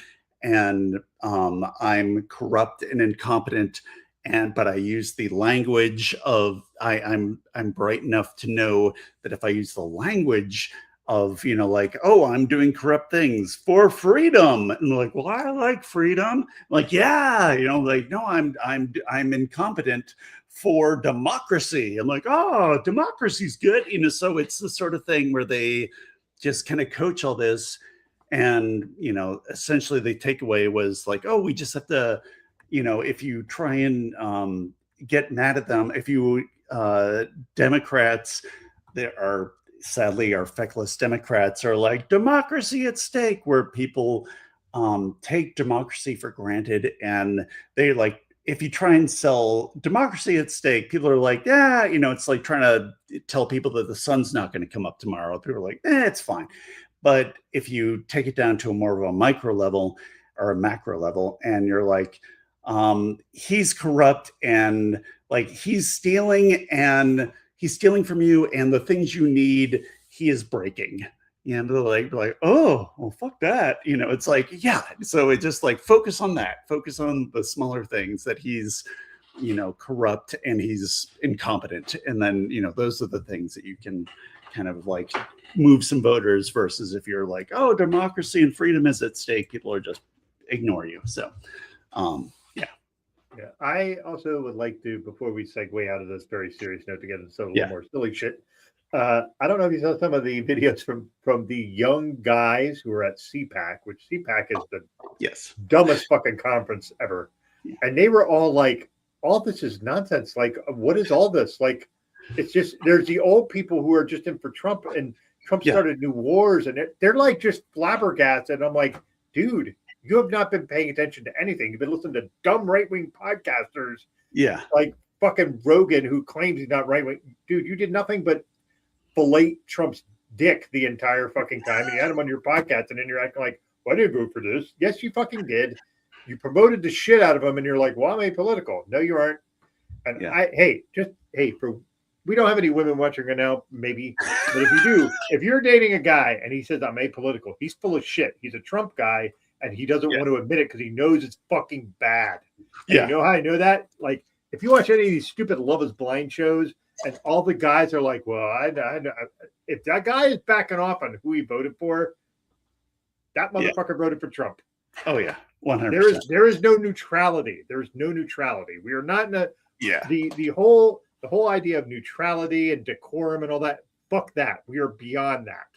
[SPEAKER 3] and I'm corrupt and incompetent. But I use the language of I'm bright enough to know that if I use the language of like, oh, I'm doing corrupt things for freedom, and like, well, I like freedom. Like, yeah, like, no, I'm incompetent for democracy. I'm like, oh, democracy's good, so it's the sort of thing where they just kind of coach all this, and essentially the takeaway was like, oh, we just have to. If you try and get mad at them, if you Democrats, there are sadly our feckless Democrats are like democracy at stake, where people take democracy for granted, and they like, if you try and sell democracy at stake, people are like, yeah, it's like trying to tell people that the sun's not going to come up tomorrow. People are like, it's fine. But if you take it down to a more of a micro level or a macro level, and you're like, he's corrupt, and like he's stealing from you, and the things you need, he is breaking. And they're like, oh, well, fuck that. It's like, yeah. So it just like focus on the smaller things, that he's, corrupt and he's incompetent. And then, those are the things that you can kind of like move some voters, versus if you're like, oh, democracy and freedom is at stake, people are just ignore you. So,
[SPEAKER 2] yeah, I also would like to, before we segue out of this very serious note to get into a little more silly shit, I don't know if you saw some of the videos from the young guys who were at CPAC, which CPAC is the dumbest fucking conference ever. Yeah. And they were all like, all this is nonsense. Like, what is all this? Like, it's just, there's the old people who are just in for Trump, and Trump started new wars, and they're like just flabbergasted. And I'm like, dude, you have not been paying attention to anything. You've been listening to dumb right-wing podcasters.
[SPEAKER 3] Yeah.
[SPEAKER 2] Like fucking Rogan, who claims he's not right-wing. Dude, you did nothing but fillet Trump's dick the entire fucking time. And you had him on your podcast, and then you're acting like, well, I didn't vote for this. Yes, you fucking did. You promoted the shit out of him, and you're like, well, I'm apolitical. No, you aren't. And for we don't have any women watching right now, maybe. But if you do, if you're dating a guy and he says, I'm apolitical, he's full of shit. He's a Trump guy and he doesn't want to admit it because he knows it's fucking bad. And you know how I know that? Like, if you watch any of these stupid Love is Blind shows and all the guys are like, well, I know. If that guy is backing off on who he voted for, that motherfucker voted for Trump.
[SPEAKER 3] Oh, yeah. 100%.
[SPEAKER 2] There is no neutrality. There's no neutrality. We are not in a the whole idea of neutrality and decorum and all that. Fuck that. We are beyond that.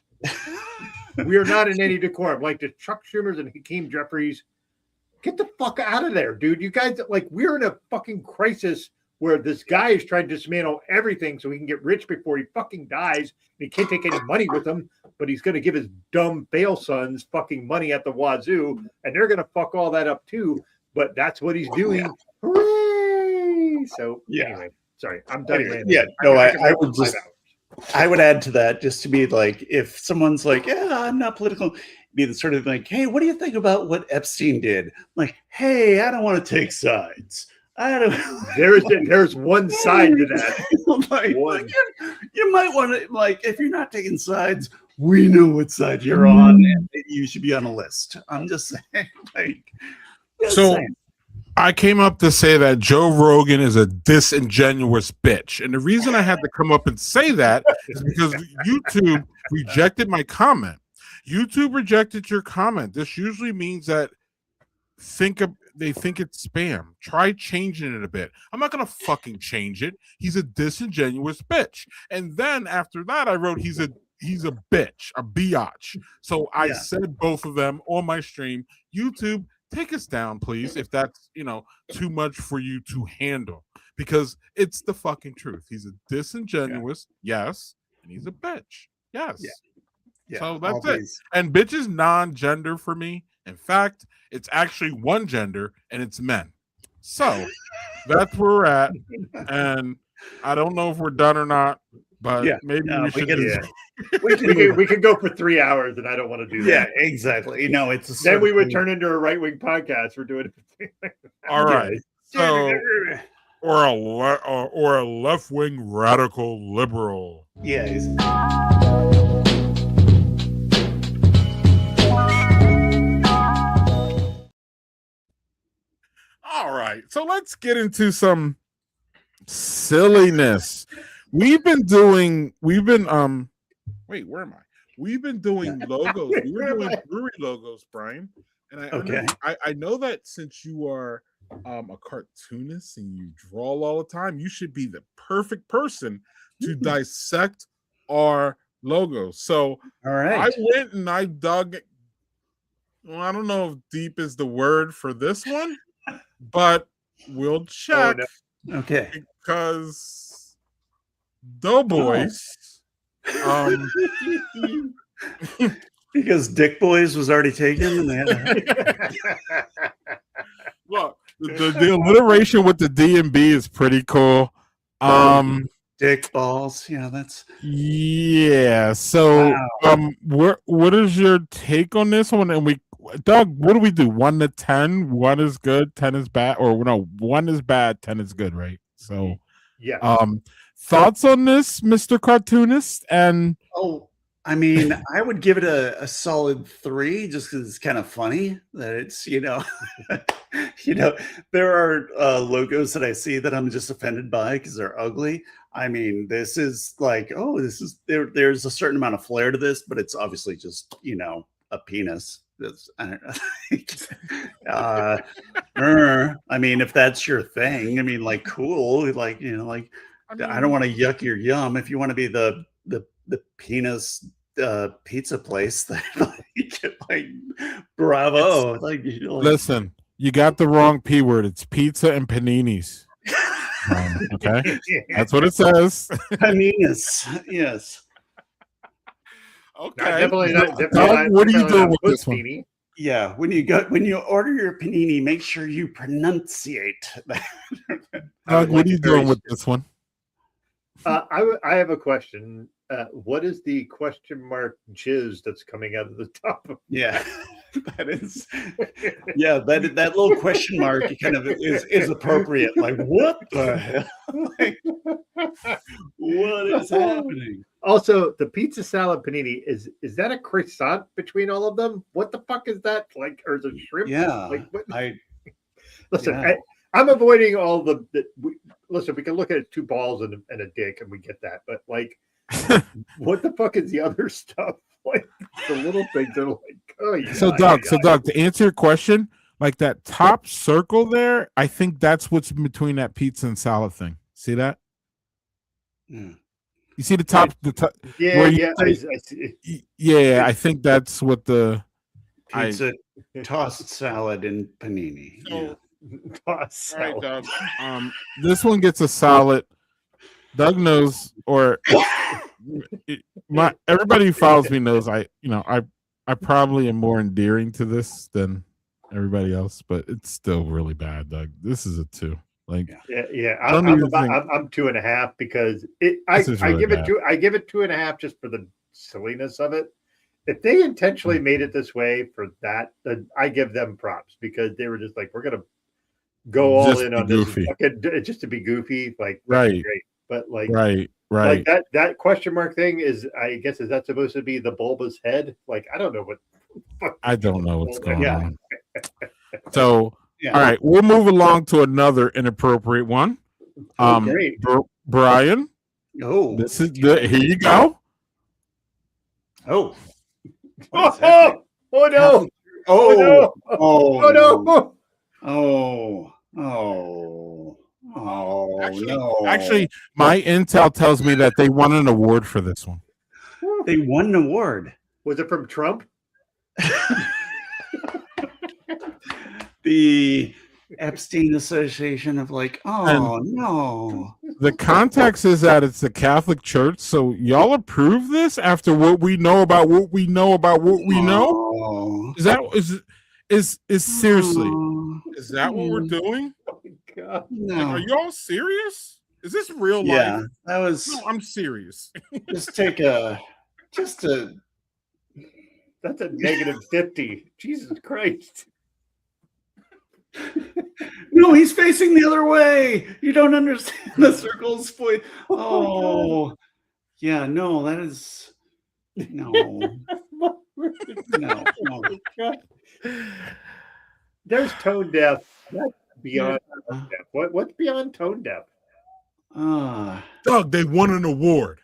[SPEAKER 2] We are not in any decorum. Like the Chuck Schumers and Hakeem Jeffries, get the fuck out of there, dude. You guys, like, we're in a fucking crisis where this guy is trying to dismantle everything so he can get rich before he fucking dies. And he can't take any money with him, but he's going to give his dumb bail sons fucking money at the wazoo, and they're going to fuck all that up too. But that's what he's doing. Yeah. Hooray! So anyway, sorry, I'm done.
[SPEAKER 3] I would add to that just to be like, if someone's like, yeah, I'm not political, be the sort of like, hey, what do you think about what Epstein did? Like, hey, I don't want to take sides. I don't.
[SPEAKER 2] There's one side to that.
[SPEAKER 3] You might want to, like, if you're not taking sides, we know what side you're on, and you should be on a list. I'm just saying, like.
[SPEAKER 1] I came up to say that Joe Rogan is a disingenuous bitch, and the reason I had to come up and say that is because YouTube rejected my comment. YouTube rejected your comment. This usually means that they think it's spam. Try changing it a bit. I'm not gonna fucking change it. He's a disingenuous bitch. And then after that, I wrote he's a bitch, a biatch. So I said both of them on my stream. YouTube, take us down, please, if that's too much for you to handle, because it's the fucking truth. He's a disingenuous, yes, and he's a bitch, yes. Yeah. So that's it. And bitch is non-gender for me. In fact, it's actually one gender, and it's men. So that's where we're at. And I don't know if we're done or not, but maybe we should.
[SPEAKER 2] We could go for 3 hours, and I don't want to do that.
[SPEAKER 3] Yeah, exactly. It's
[SPEAKER 2] then we would turn into a right-wing podcast. We're doing it.
[SPEAKER 1] All right. So, or a left-wing radical liberal.
[SPEAKER 3] Yeah.
[SPEAKER 1] All right, so let's get into some silliness. We've been doing logos. We were doing brewery logos, Brian. And I know that since you are a cartoonist and you draw all the time, you should be the perfect person to dissect our logos. So
[SPEAKER 3] all right,
[SPEAKER 1] I went and I dug. Well, I don't know if deep is the word for this one, but we'll check.
[SPEAKER 3] Oh, no. Okay,
[SPEAKER 1] because Doughboys.
[SPEAKER 3] Because Dick Boys was already taken, and they had to...
[SPEAKER 1] Look, the alliteration with the D and B is pretty cool.
[SPEAKER 3] Dick balls, that's
[SPEAKER 1] So, what is your take on this one? And Doug, what do we do? 1 to 10? 1 is good, 10 is bad, or no? 1 is bad, 10 is good, right? So, thoughts on this, Mr. Cartoonist? And
[SPEAKER 3] I would give it a solid 3, just because it's kind of funny that it's there are logos that I see that I'm just offended by because they're ugly. This is like, there's a certain amount of flair to this, but it's obviously just a penis. I don't know. If that's your thing, cool. I don't want to yuck your yum. If you want to be the penis pizza place, bravo.
[SPEAKER 1] Listen, you got the wrong P word. It's pizza and paninis. Okay, that's what it says.
[SPEAKER 3] Paninis, yes.
[SPEAKER 1] Okay.
[SPEAKER 2] Definitely not.
[SPEAKER 1] What are you doing with this one?
[SPEAKER 3] Yeah, when you order your panini, make sure you pronunciate that.
[SPEAKER 1] Doug, what are you doing with this one?
[SPEAKER 2] I have a question. What is the question mark jizz that's coming out of the top of
[SPEAKER 3] That is, yeah. That little question mark kind of is appropriate. Like, what the hell? Like, what is happening?
[SPEAKER 2] Also, the pizza salad panini is that a croissant between all of them? What the fuck is that? Like, or the shrimp?
[SPEAKER 3] Yeah,
[SPEAKER 2] Like, what?
[SPEAKER 3] I
[SPEAKER 2] Listen,
[SPEAKER 3] yeah.
[SPEAKER 2] I'm avoiding all listen, we can look at it, two balls and a dick, and we get that. But like, what the fuck is the other stuff? Like the little things are like, oh yeah.
[SPEAKER 1] So Doug, to answer your question, like that top circle there, I think that's what's in between that pizza and salad thing. See that?
[SPEAKER 3] Mm.
[SPEAKER 1] You see the top,
[SPEAKER 2] yeah,
[SPEAKER 1] where
[SPEAKER 2] yeah,
[SPEAKER 1] I
[SPEAKER 2] see.
[SPEAKER 1] yeah, I think that's what the
[SPEAKER 3] Pizza, tossed salad, and panini.
[SPEAKER 1] So,
[SPEAKER 2] Toss
[SPEAKER 1] all right,
[SPEAKER 2] salad.
[SPEAKER 1] Doug. This one gets a solid. Doug knows, or everybody who follows me knows I probably am more endearing to this than everybody else, but it's still really bad, Doug. This is a 2. Like,
[SPEAKER 2] yeah. I'm 2.5 because I give it 2.5 just for the silliness of it. If they intentionally made it this way for that, then I give them props because they were just like, we're gonna go all in on this just to be goofy. Like,
[SPEAKER 1] right,
[SPEAKER 2] great. But like,
[SPEAKER 1] right.
[SPEAKER 2] Like that question mark thing is, I guess, is that supposed to be the bulbous head? Like, I don't know what.
[SPEAKER 1] I don't know what's going on. So, all right, we'll move along to another inappropriate one.
[SPEAKER 2] Great,
[SPEAKER 1] Brian.
[SPEAKER 3] Oh,
[SPEAKER 1] this is here you go.
[SPEAKER 3] Oh.
[SPEAKER 2] Oh no!
[SPEAKER 3] Oh
[SPEAKER 2] no!
[SPEAKER 3] Oh
[SPEAKER 2] no!
[SPEAKER 1] Actually, my intel tells me that they won an award for this one.
[SPEAKER 3] They won an award.
[SPEAKER 2] Was it from Trump?
[SPEAKER 3] The Epstein Association of like, no.
[SPEAKER 1] The context is that it's the Catholic Church, so y'all approve this after what we know about what we know about what we know? Is that seriously? Is that what we're doing?
[SPEAKER 2] Oh my God.
[SPEAKER 3] No.
[SPEAKER 1] Like, are y'all serious? Is this real life?
[SPEAKER 3] Yeah, that was.
[SPEAKER 1] No, I'm serious.
[SPEAKER 3] That's a
[SPEAKER 2] negative 50. Jesus Christ.
[SPEAKER 3] No, he's facing the other way. You don't understand the circle's point. Oh, yeah, no, that is no.
[SPEAKER 2] There's tone deaf. That's beyond tone deaf. What's beyond tone deaf?
[SPEAKER 1] Doug, they won an award.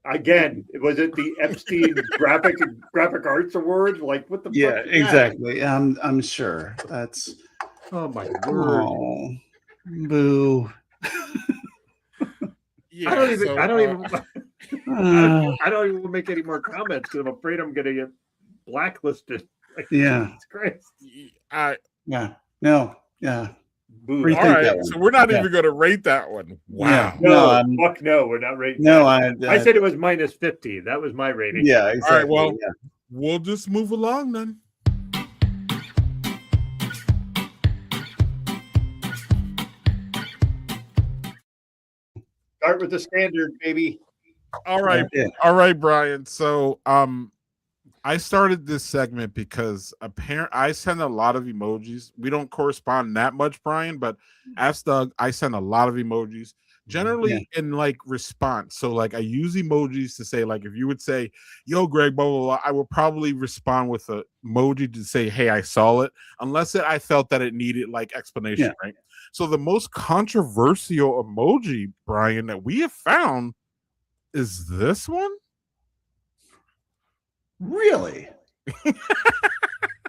[SPEAKER 2] Again, was it the Epstein graphic arts award? Like, what the fuck?
[SPEAKER 3] Yeah, exactly. I'm sure. That's
[SPEAKER 2] oh my word.
[SPEAKER 3] Oh, boo.
[SPEAKER 2] Yeah, I don't even make any more comments because I'm afraid I'm gonna get blacklisted. Like,
[SPEAKER 3] yeah.
[SPEAKER 2] Jesus Christ.
[SPEAKER 1] Boo. All right, so we're not even going to rate that one. Wow.
[SPEAKER 2] Yeah. No, we're not rating.
[SPEAKER 3] No,
[SPEAKER 2] I said it was minus 50. That was my rating.
[SPEAKER 3] Yeah, exactly.
[SPEAKER 1] All right, well, we'll just move along then.
[SPEAKER 2] Start with the standard, baby.
[SPEAKER 1] All right, Brian. So, I started this segment because I send a lot of emojis. We don't correspond that much, Brian, but ask Doug, I send a lot of emojis, generally in like response. So like I use emojis to say, like, if you would say, yo, Greg, blah, blah, blah, I will probably respond with an emoji to say, hey, I saw it, unless I felt that it needed like explanation, right? So the most controversial emoji, Brian, that we have found is this one.
[SPEAKER 3] Really?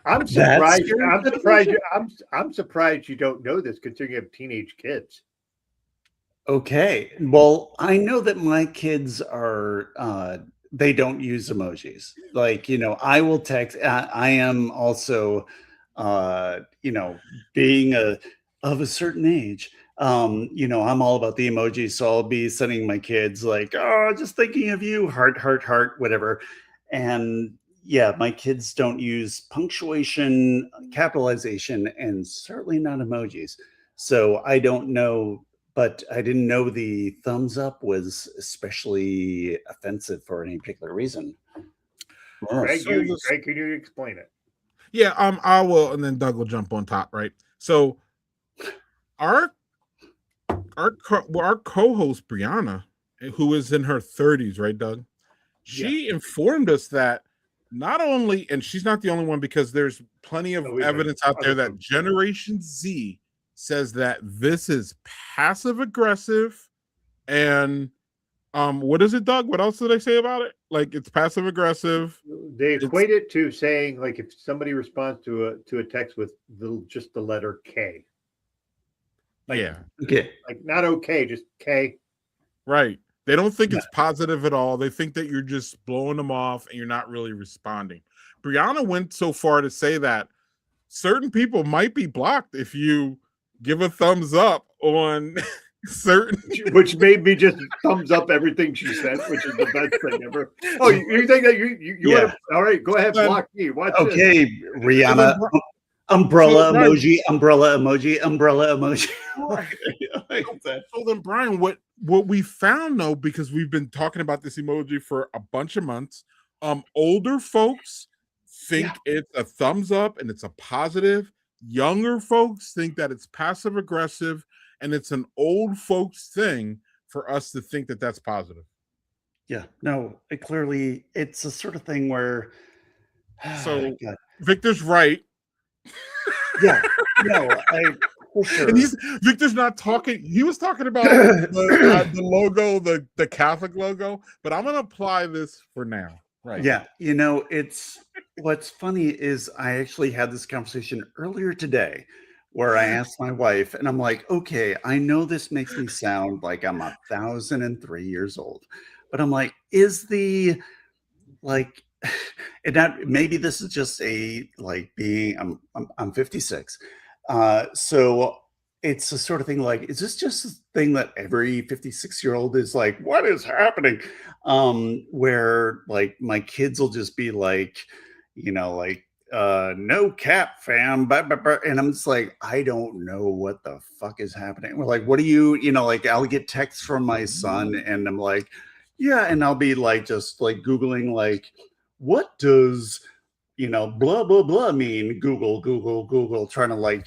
[SPEAKER 2] I'm surprised. I'm surprised you don't know this, considering you have teenage kids.
[SPEAKER 3] Okay. Well, I know that my kids are they don't use emojis. Like, I will text. I am also being of a certain age. I'm all about the emojis, so I'll be sending my kids like, oh, just thinking of you, heart, heart, heart, whatever. And yeah, my kids don't use punctuation, capitalization, and certainly not emojis. So I don't know, but I didn't know the thumbs up was especially offensive for any particular reason.
[SPEAKER 2] Greg, can you explain it?
[SPEAKER 1] Yeah, I will, and then Doug will jump on top, right? So our our co-host Brianna, who is in her 30s, right, Doug? She informed us that not only, and she's not the only one, because there's plenty of evidence out there that Generation Z says that this is passive aggressive. And what is it, Doug? What else did they say about it? Like, it's passive aggressive.
[SPEAKER 2] They equate it to saying, like, if somebody responds to a text with just the letter K. Like,
[SPEAKER 1] yeah.
[SPEAKER 3] Okay.
[SPEAKER 2] Like, not okay, just K.
[SPEAKER 1] Right. They don't think it's positive at all. They think that you're just blowing them off and you're not really responding. Brianna went so far to say that certain people might be blocked if you give a thumbs up on certain,
[SPEAKER 2] which made me just thumbs up everything she said, which is the best thing ever. Oh, you think that you want to? All right, go ahead, block me. Watch
[SPEAKER 3] okay, this. Rihanna. Umbrella emoji, umbrella emoji, umbrella emoji.
[SPEAKER 1] So then, Brian, what we found, though, because we've been talking about this emoji for a bunch of months, older folks think it's a thumbs up and it's a positive. Younger folks think that it's passive aggressive, and it's an old folks thing for us to think that that's positive.
[SPEAKER 3] Yeah, no, it's a sort of thing where.
[SPEAKER 1] So Victor's right.
[SPEAKER 3] Yeah, no, for sure.
[SPEAKER 1] And Victor's not talking. He was talking about the logo, the Catholic logo, but I'm going to apply this for now. Right.
[SPEAKER 3] Yeah, it's what's funny is I actually had this conversation earlier today where I asked my wife, and I'm like, okay, I know this makes me sound like I'm 1,003 years old, but I'm like, and that maybe this is just I'm 56. So it's the sort of thing like, is this just a thing that every 56-year-old is like, what is happening? Where like my kids will just be like, no cap fam, and I'm just like, I don't know what the fuck is happening. We're like, what do you, like I'll get texts from my son and I'm like, yeah, and I'll be like, just like Googling like, what does blah blah blah mean? Google, trying to like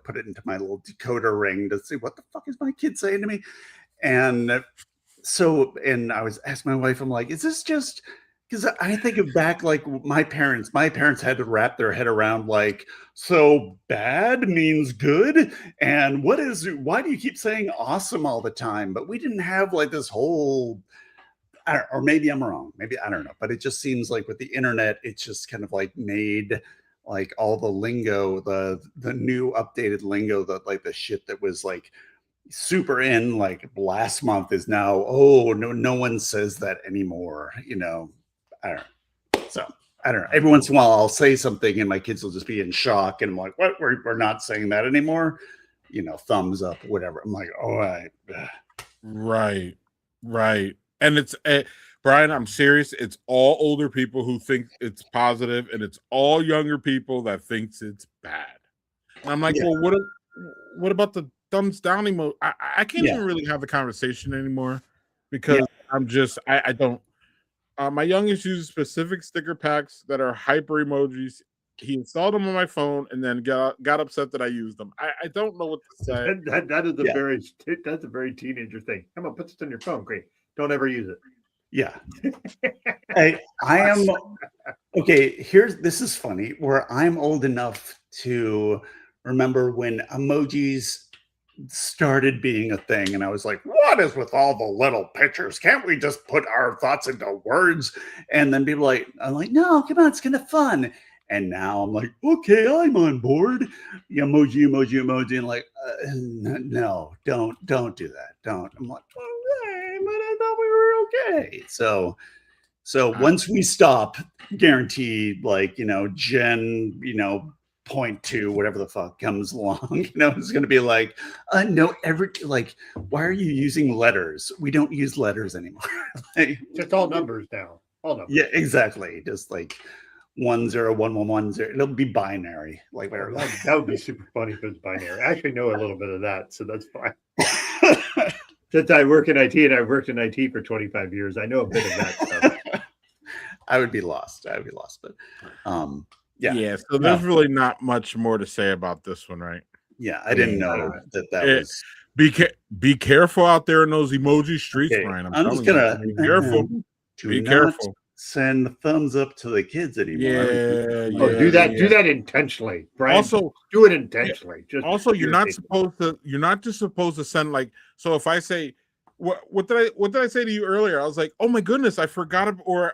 [SPEAKER 3] put it into my little decoder ring to see what the fuck is my kid saying to me. And so, and I was asking my wife, I'm like, is this just because I think of back like my parents had to wrap their head around like, so bad means good, and why do you keep saying awesome all the time? But we didn't have like this whole, or maybe I'm wrong. Maybe I don't know. But it just seems like with the internet, it's just kind of like made like all the lingo, the new updated lingo, that like the shit that was like super in like last month is now, oh no one says that anymore. I don't know. So I don't know. Every once in a while I'll say something and my kids will just be in shock and I'm like, what? We're not saying that anymore. Thumbs up, whatever. I'm like, all right.
[SPEAKER 1] Right. And it's Brian, I'm serious. It's all older people who think it's positive, and it's all younger people that thinks it's bad. And I'm like, well, what about the thumbs down emoji? I can't even really have the conversation anymore because I'm just I don't. My youngest uses specific sticker packs that are hyper emojis. He installed them on my phone and then got upset that I used them. I don't know what to say.
[SPEAKER 2] That's a very teenager thing. Come on, put this on your phone. Great. Don't ever use it.
[SPEAKER 3] Yeah. I am okay. This is funny, where I'm old enough to remember when emojis started being a thing, and I was like, what is with all the little pictures? Can't we just put our thoughts into words? And then people I'm like, no, come on, it's kind of fun. And now I'm like, okay, I'm on board. Emoji, and like, no, don't do that. Don't. I'm like, okay, but I thought we were okay. So once we stop, guaranteed, like, Gen, 0.2, whatever the fuck comes along, it's going to be like, no, why are you using letters? We don't use letters anymore.
[SPEAKER 2] Just all numbers now. All numbers.
[SPEAKER 3] Yeah, exactly. Just like 101110. It'll be binary. Like whatever.
[SPEAKER 2] That would be super funny if it's binary. I actually know a little bit of that, so that's fine. Since I work in IT and I've worked in IT for 25 years, I know a bit of that stuff.
[SPEAKER 3] I would be lost. But
[SPEAKER 1] Yeah. So there's really not much more to say about this one, right?
[SPEAKER 3] Yeah, I didn't know that
[SPEAKER 1] It-
[SPEAKER 3] was.
[SPEAKER 1] Be careful out there in those emoji streets,
[SPEAKER 3] Okay,
[SPEAKER 1] Brian.
[SPEAKER 3] I'm just
[SPEAKER 1] telling
[SPEAKER 3] gonna
[SPEAKER 1] you, be careful.
[SPEAKER 3] do
[SPEAKER 1] Be
[SPEAKER 3] not
[SPEAKER 1] careful.
[SPEAKER 3] send thumbs up to the kids anymore.
[SPEAKER 1] Yeah,
[SPEAKER 2] Oh,
[SPEAKER 1] yeah,
[SPEAKER 2] do that.
[SPEAKER 1] yeah.
[SPEAKER 2] Do that intentionally, Brian.
[SPEAKER 1] Also,
[SPEAKER 2] do it intentionally. Just
[SPEAKER 1] also, you're not
[SPEAKER 2] irritate
[SPEAKER 1] supposed to. You're not just supposed to send like. So if I say, what did I say to you earlier? I was like, oh my goodness, I forgot it, or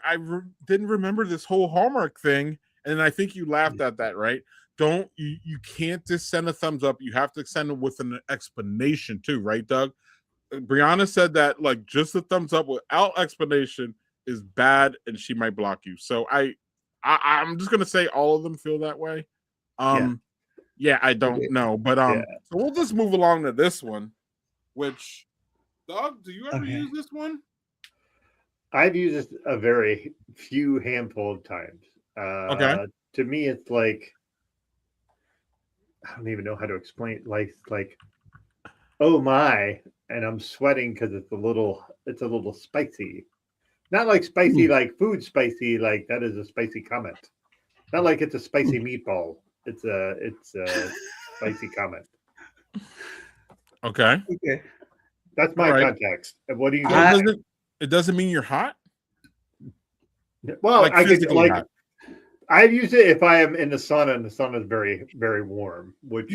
[SPEAKER 1] didn't remember this whole Hallmark thing, and I think you laughed at that, right? You can't just send a thumbs up. You have to send it with an explanation too, right, Doug? Brianna said that like just a thumbs up without explanation is bad, and she might block you. So I'm just gonna say all of them feel that way. Yeah, I don't know, but so we'll just move along to this one. Which, Doug, do you ever use this one?
[SPEAKER 2] I've used this a very few handful of times.
[SPEAKER 1] Okay.
[SPEAKER 2] To me, it's like I don't even know how to explain. Like, oh my, and I'm sweating because it's a little spicy. Not like spicy, like food spicy. Like that is a spicy comment. Not like it's a spicy meatball. It's a spicy comment.
[SPEAKER 1] Okay.
[SPEAKER 2] That's my context. And what do you?
[SPEAKER 1] It doesn't mean you're hot.
[SPEAKER 2] Well,
[SPEAKER 1] like
[SPEAKER 2] I could like.
[SPEAKER 1] Hot.
[SPEAKER 2] I've used it if I am in the sauna and the sun is very, very warm. Which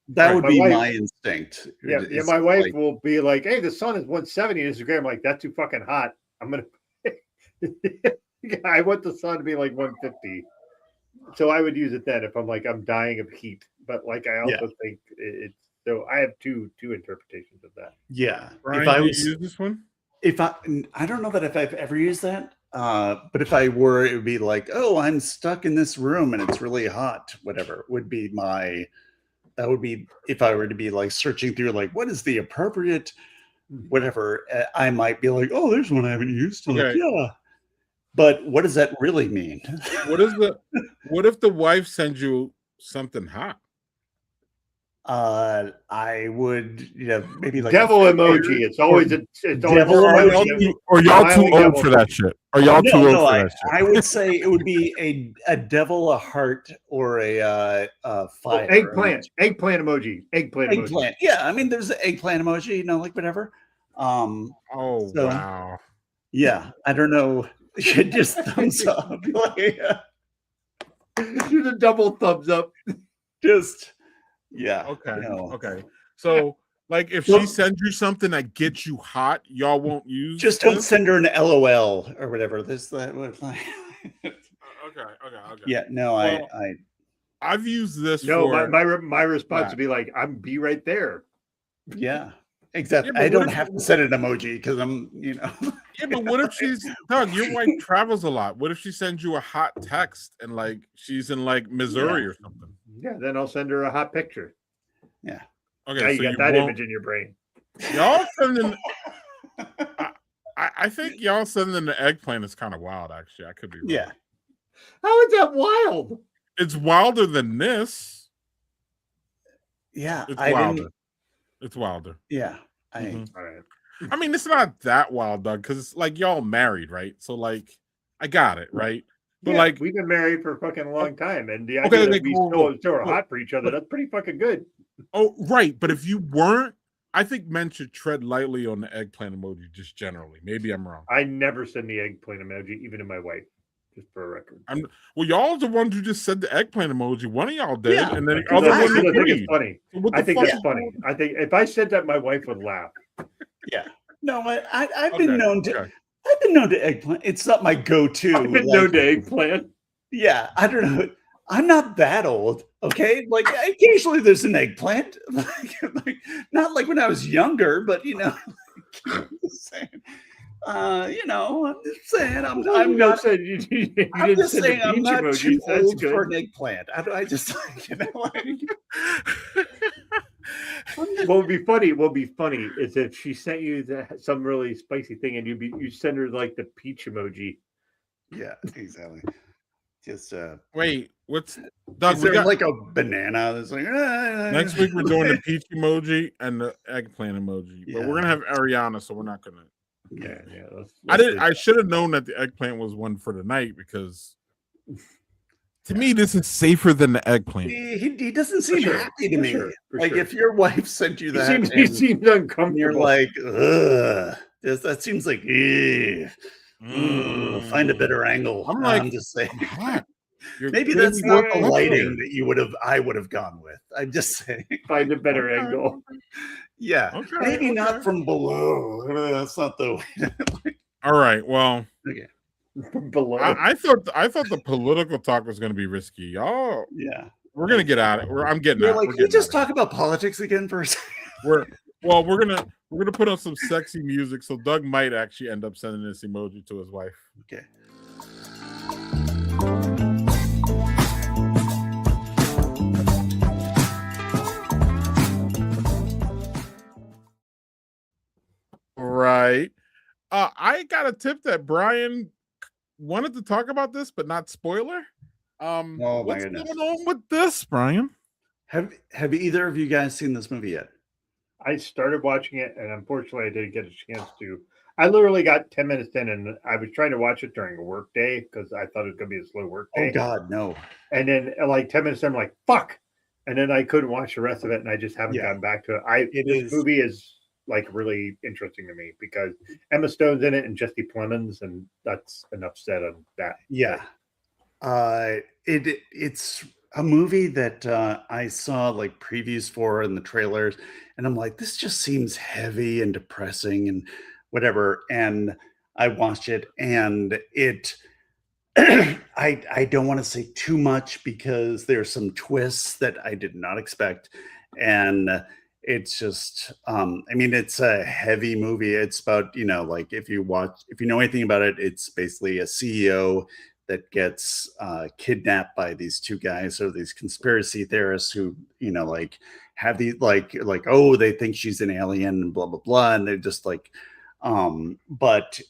[SPEAKER 3] that would be my instinct.
[SPEAKER 2] Yeah, my wife will be like, "Hey, the sun is 170 Instagram." I'm like, that's too fucking hot. I'm gonna. I want the sun to be like 150. So I would use it then if I'm like I'm dying of heat. But like I also think it's so I have two interpretations of that.
[SPEAKER 3] Yeah.
[SPEAKER 1] Brian, if I was use this one,
[SPEAKER 3] I don't know that if I've ever used that. But if I were, it would be like, oh, I'm stuck in this room and it's really hot. Whatever would be that would be if I were to be like searching through like what is the appropriate whatever. I might be like, oh, there's one I haven't used. Like, yeah. But what does that really mean?
[SPEAKER 1] What if the wife sends you something hot?
[SPEAKER 3] I would, maybe like
[SPEAKER 2] devil emoji. It's always devil
[SPEAKER 1] emoji. Or y'all too old for that shit? Are y'all too old for that shit?
[SPEAKER 3] I would say it would be a devil, a heart, or a fire.
[SPEAKER 2] Eggplant emoji. Eggplant.
[SPEAKER 3] Yeah, I mean, there's an eggplant emoji. Like whatever.
[SPEAKER 1] Wow.
[SPEAKER 3] Yeah, I don't know. Just thumbs up.
[SPEAKER 2] Do the double thumbs up.
[SPEAKER 3] Just. Yeah.
[SPEAKER 1] Okay. Okay. So, like, if she sends you something that gets you hot, y'all won't use.
[SPEAKER 3] Just don't send her an LOL or whatever. That.
[SPEAKER 1] Okay.
[SPEAKER 3] Yeah. No. Well,
[SPEAKER 1] I've used this.
[SPEAKER 2] No. My response would be like, "I'm be right there."
[SPEAKER 3] Yeah. Exactly. I don't have to send an emoji because I'm.
[SPEAKER 1] Yeah, but what if she's Doug? Your wife travels a lot. What if she sends you a hot text and like she's in like Missouri or something?
[SPEAKER 2] Yeah, then I'll send her a hot picture.
[SPEAKER 3] Yeah.
[SPEAKER 1] Okay.
[SPEAKER 2] Now you got that image in your brain.
[SPEAKER 1] Y'all sending. I think y'all sending the eggplant is kind of wild. Actually, I could be wrong.
[SPEAKER 3] Yeah.
[SPEAKER 2] How is that wild?
[SPEAKER 1] It's wilder than this.
[SPEAKER 3] Yeah,
[SPEAKER 1] it's wilder. It's wilder.
[SPEAKER 3] Yeah.
[SPEAKER 2] All right.
[SPEAKER 1] I mean, it's not that wild, Doug, because it's like y'all married, right? So like, I got it, right? But like,
[SPEAKER 2] we've been married for a fucking long time, and the idea that we still are hot for each other, that's pretty fucking good.
[SPEAKER 1] Oh, right. But if you weren't, I think men should tread lightly on the eggplant emoji, just generally. Maybe I'm wrong.
[SPEAKER 2] I never send the eggplant emoji, even to my wife, just for a record.
[SPEAKER 1] Well, y'all are the ones who just said the eggplant emoji. One of y'all did, and then the
[SPEAKER 2] other
[SPEAKER 1] one
[SPEAKER 2] I think it's funny. I think that's funny. I think if I said that, my wife would laugh.
[SPEAKER 3] Yeah. No, I've been known to. I've been known to eggplant. It's not my go-to.
[SPEAKER 2] I've been known to eggplant.
[SPEAKER 3] Yeah, I don't know. I'm not that old, okay? Like occasionally there's an eggplant, not like when I was younger, but I'm just saying. I'm just saying I'm not saying I'm just saying I'm not too old for an eggplant. I just
[SPEAKER 2] What would be funny is if she sent you some really spicy thing and you send her like the peach emoji.
[SPEAKER 3] Yeah, exactly. Just
[SPEAKER 1] wait, what's Doug?
[SPEAKER 3] Is there like a banana that's like
[SPEAKER 1] next week we're doing the peach emoji and the eggplant emoji, but we're gonna have Ariana, so we're not gonna.
[SPEAKER 2] Yeah.
[SPEAKER 1] I should have known that the eggplant was one for the night because To me, this is safer than the eggplant.
[SPEAKER 3] He doesn't seem
[SPEAKER 2] sure,
[SPEAKER 3] happy to
[SPEAKER 2] for
[SPEAKER 3] me.
[SPEAKER 2] sure, for
[SPEAKER 3] Like
[SPEAKER 2] sure.
[SPEAKER 3] if your wife sent you that,
[SPEAKER 2] He
[SPEAKER 3] and
[SPEAKER 2] seems uncomfortable.
[SPEAKER 3] you're like, ugh, that seems like, find a better angle.
[SPEAKER 1] I'm like,
[SPEAKER 3] I'm just saying.
[SPEAKER 1] I'm hot. You're
[SPEAKER 3] Maybe
[SPEAKER 1] gonna
[SPEAKER 3] that's
[SPEAKER 1] be
[SPEAKER 3] not
[SPEAKER 1] more
[SPEAKER 3] the
[SPEAKER 1] flexible.
[SPEAKER 3] lighting that I would have gone with. I'm just saying.
[SPEAKER 2] Find a better
[SPEAKER 1] Okay.
[SPEAKER 2] angle.
[SPEAKER 3] Yeah,
[SPEAKER 1] Okay,
[SPEAKER 3] maybe
[SPEAKER 1] okay.
[SPEAKER 3] not from below. That's not the way.
[SPEAKER 1] All right. Well,
[SPEAKER 3] Okay.
[SPEAKER 2] Below.
[SPEAKER 1] I thought the political talk was going to be risky. Y'all,
[SPEAKER 3] Yeah.
[SPEAKER 1] we're gonna get out. I'm getting
[SPEAKER 3] You're
[SPEAKER 1] out.
[SPEAKER 3] like,
[SPEAKER 1] We're
[SPEAKER 3] can we
[SPEAKER 1] getting
[SPEAKER 3] just
[SPEAKER 1] out of
[SPEAKER 3] talk about politics again for a second?
[SPEAKER 1] here. We're gonna put on some sexy music. So Doug might actually end up sending this emoji to his wife.
[SPEAKER 3] Okay.
[SPEAKER 1] Right. I got a tip that Brian wanted to talk about this, but not spoiler.
[SPEAKER 3] Oh my
[SPEAKER 1] What's
[SPEAKER 3] goodness.
[SPEAKER 1] going on with this, Brian?
[SPEAKER 3] Have either of you guys seen this movie yet?
[SPEAKER 2] I started watching it, and unfortunately, I didn't get a chance to. I literally got 10 minutes in, and I was trying to watch it during a work day because I thought it was going to be a slow work day.
[SPEAKER 3] Oh God, no.
[SPEAKER 2] And then, like 10 minutes in, I'm like, fuck. And then I couldn't watch the rest of it, and I just haven't gotten back to it. This movie is like really interesting to me because Emma Stone's in it and Jesse Plemons, and that's enough said on that.
[SPEAKER 3] Yeah. It's a movie that I saw like previews for in the trailers, and I'm like, this just seems heavy and depressing and whatever. And I watched it, and it I don't want to say too much because there's some twists that I did not expect. And it's just I mean, it's a heavy movie. It's about, like if you know anything about it, it's basically a CEO that gets kidnapped by these two guys or these conspiracy theorists who, like have these like, oh, they think she's an alien and blah, blah, blah. And they're just like, but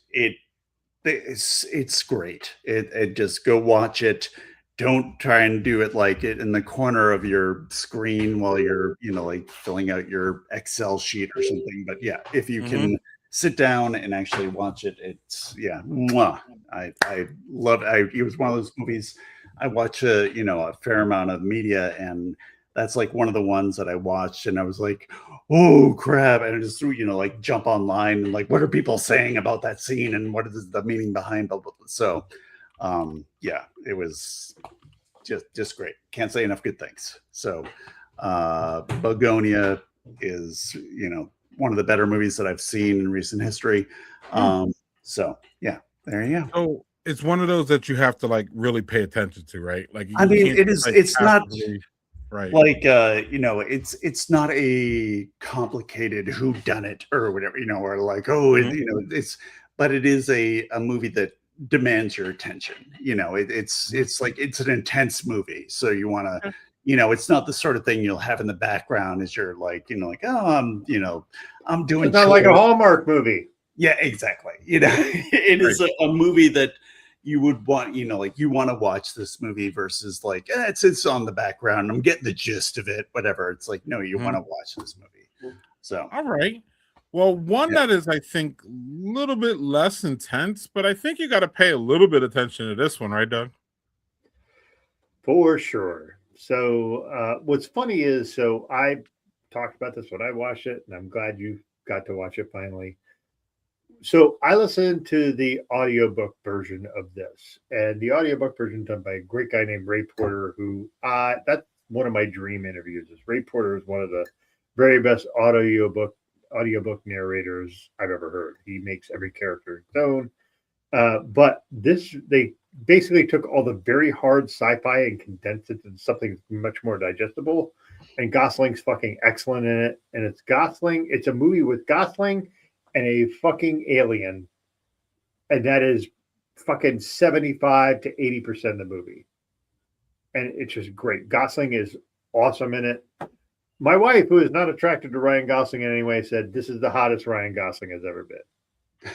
[SPEAKER 3] it's great. It just go watch it. Don't try and do it like it in the corner of your screen while you're, like filling out your Excel sheet or something. But yeah, if you can sit down and actually watch it, it's mwah. I love it. It was one of those movies I watch a fair amount of media, and that's like one of the ones that I watched and I was like, oh crap. And I just like jump online and like, what are people saying about that scene and what is the meaning behind blah, blah, blah. So yeah, it was just great. Can't say enough good things. So Begonia is, one of the better movies that I've seen in recent history. So yeah, there you go.
[SPEAKER 1] Oh, it's one of those that you have to like really pay attention to, right? Like,
[SPEAKER 3] I mean, it is. It's not
[SPEAKER 1] right.
[SPEAKER 3] Like it's not a complicated whodunit or whatever, or like it's, but it is a movie that demands your attention. It's like it's an intense movie, so you want to. It's not the sort of thing you'll have in the background as you're like, oh, I'm doing.
[SPEAKER 2] It's not like a Hallmark movie.
[SPEAKER 3] Yeah, exactly. It is a movie that you would want, like you want to watch this movie versus like, it's on the background. I'm getting the gist of it, whatever. It's like, no, you want to watch this movie. So,
[SPEAKER 1] all right. Well, one that is, I think, a little bit less intense, but I think you got to pay a little bit of attention to this one, right, Doug?
[SPEAKER 2] For sure. So what's funny is, so I talked about this when I watched it, and I'm glad you got to watch it finally. So I listened to the audiobook version of this, and the audiobook version done by a great guy named Ray Porter, who that's one of my dream interviews. Ray Porter is one of the very best audiobook narrators I've ever heard. He makes every character his own. But they basically took all the very hard sci-fi and condensed it into something much more digestible. And Gosling's fucking excellent in it. And it's Gosling. It's a movie with Gosling and a fucking alien. And that is fucking 75 to 80% of the movie. And it's just great. Gosling is awesome in it. My wife, who is not attracted to Ryan Gosling in any way, said this is the hottest Ryan Gosling has ever been.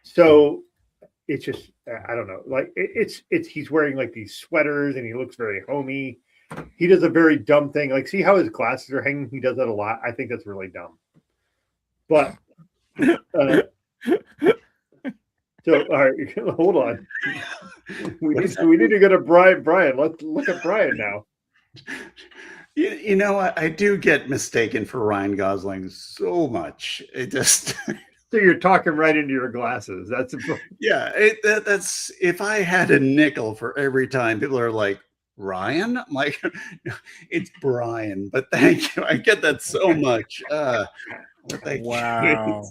[SPEAKER 2] So it's just, I don't know. Like it's he's wearing like these sweaters and he looks very homey. He does a very dumb thing. Like, see how his glasses are hanging? He does that a lot. I think that's really dumb. But So, all right, hold on. We need to go to Brian. Brian, let's look at Brian now.
[SPEAKER 3] You know, I do get mistaken for Ryan Gosling so much. It just,
[SPEAKER 2] So you're talking right into your glasses. That's
[SPEAKER 3] yeah. That's if I had a nickel for every time people are like, Ryan, I'm like, it's Brian. But thank you. I get that so much. But thank you.
[SPEAKER 1] Wow.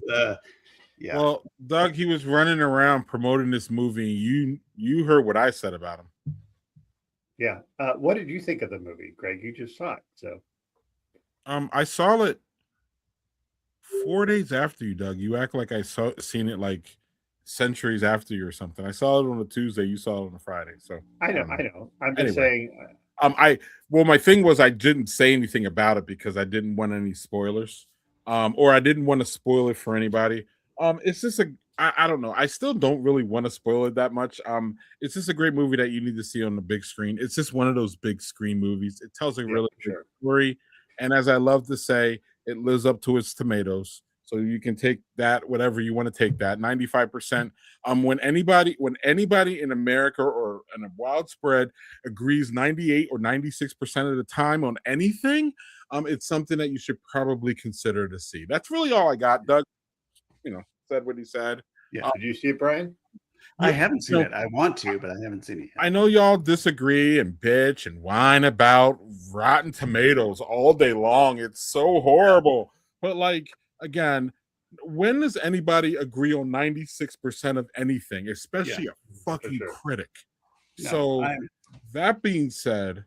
[SPEAKER 3] Yeah.
[SPEAKER 1] Well, Doug, he was running around promoting this movie. You heard what I said about him.
[SPEAKER 2] yeah. What did you think of the movie, Greg? You just saw it, so.
[SPEAKER 1] I saw it 4 days after you, Doug. You act like I seen it like centuries after you or something. I saw it on a Tuesday. You saw it on a Friday. So
[SPEAKER 2] I know. I'm just saying.
[SPEAKER 1] My thing was I didn't say anything about it because I didn't want any spoilers, or I didn't want to spoil it for anybody. It's just I don't know. I still don't really want to spoil it that much. It's just a great movie that you need to see on the big screen. It's just one of those big screen movies. It tells a really good story, and as I love to say, it lives up to its tomatoes. So you can take that, whatever you want to take that. 95%. When anybody in America or in a wild spread agrees 98 or 96% of the time on anything, it's something that you should probably consider to see. That's really all I got. Doug, said what he said.
[SPEAKER 3] Yeah.
[SPEAKER 2] Did you see it, Brian?
[SPEAKER 3] I haven't seen it. I want to, but I haven't seen it yet.
[SPEAKER 1] I know y'all disagree and bitch and whine about Rotten Tomatoes all day long. It's so horrible. But like, again, when does anybody agree on 96% of anything, especially a fucking critic?
[SPEAKER 3] No,
[SPEAKER 1] so that being said,